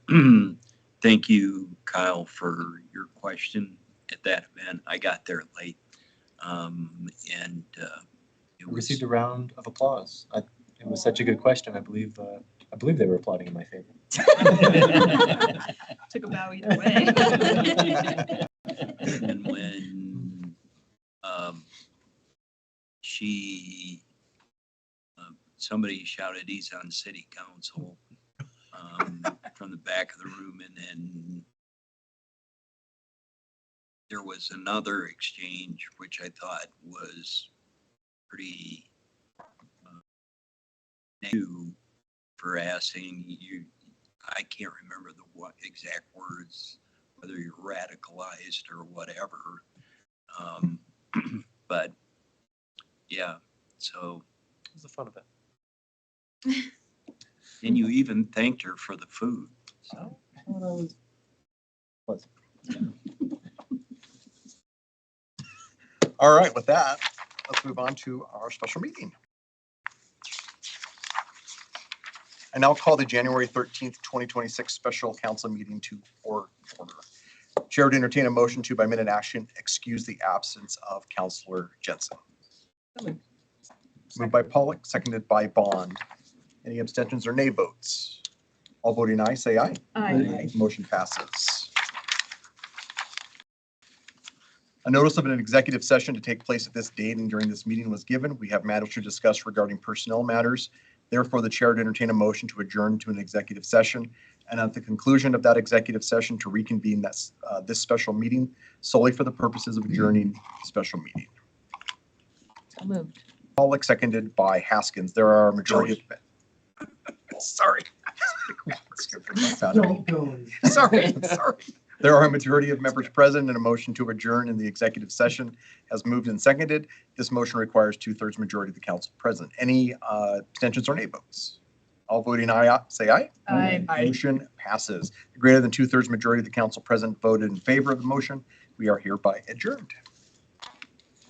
Speaker 6: thank you, Kyle, for your question at that event. I got there late. And it
Speaker 7: We
Speaker 6: was,
Speaker 7: received a round of applause. It was such a good question. I believe they were applauding in my favor.
Speaker 9: Took a bow either way.
Speaker 6: and when somebody shouted, "He's on city council," from the back of the room, and then there was another exchange which I thought was pretty new for asking you. I can't remember the exact words, whether you're radicalized or whatever. But yeah, so.
Speaker 7: It was a fun event.
Speaker 6: And you even thanked her for the food. So.
Speaker 1: All right, with that, let's move on to our special meeting. I now call the January 13th, 2026 special council meeting to order. Chair would entertain a motion to, by minute action, excuse the absence of Councillor Jensen. Moved by Pollock, seconded by Bond. Any abstentions or nay votes? All voting aye, say aye.
Speaker 9: Aye.
Speaker 1: Motion passes. A notice of an executive session to take place at this date and during this meeting was given. We have matters to discuss regarding personnel matters. Therefore, the chair would entertain a motion to adjourn to an executive session, and at the conclusion of that executive session to reconvene this special meeting solely for the purposes of adjourning the special meeting.
Speaker 9: So moved.
Speaker 1: Pollock, seconded by Haskins. There are a majority of. Sorry. Sorry. There are a majority of members present, and a motion to adjourn in the executive session has moved and seconded. This motion requires 2/3 majority of the council present. Any abstentions or nay votes? All voting aye, say aye.
Speaker 9: Aye.
Speaker 1: Motion passes. Greater than 2/3 majority of the council present voted in favor of the motion. We are hereby adjourned.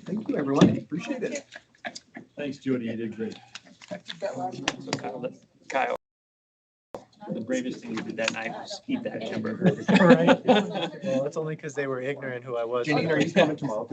Speaker 1: Thank you, everyone. Appreciate it.
Speaker 15: Thanks, Jody. You did great.
Speaker 16: Kyle, the bravest thing you did that night was eat that hamburger.
Speaker 7: Right. Well, it's only because they were ignorant who I was.
Speaker 1: Janine, are you coming tomorrow?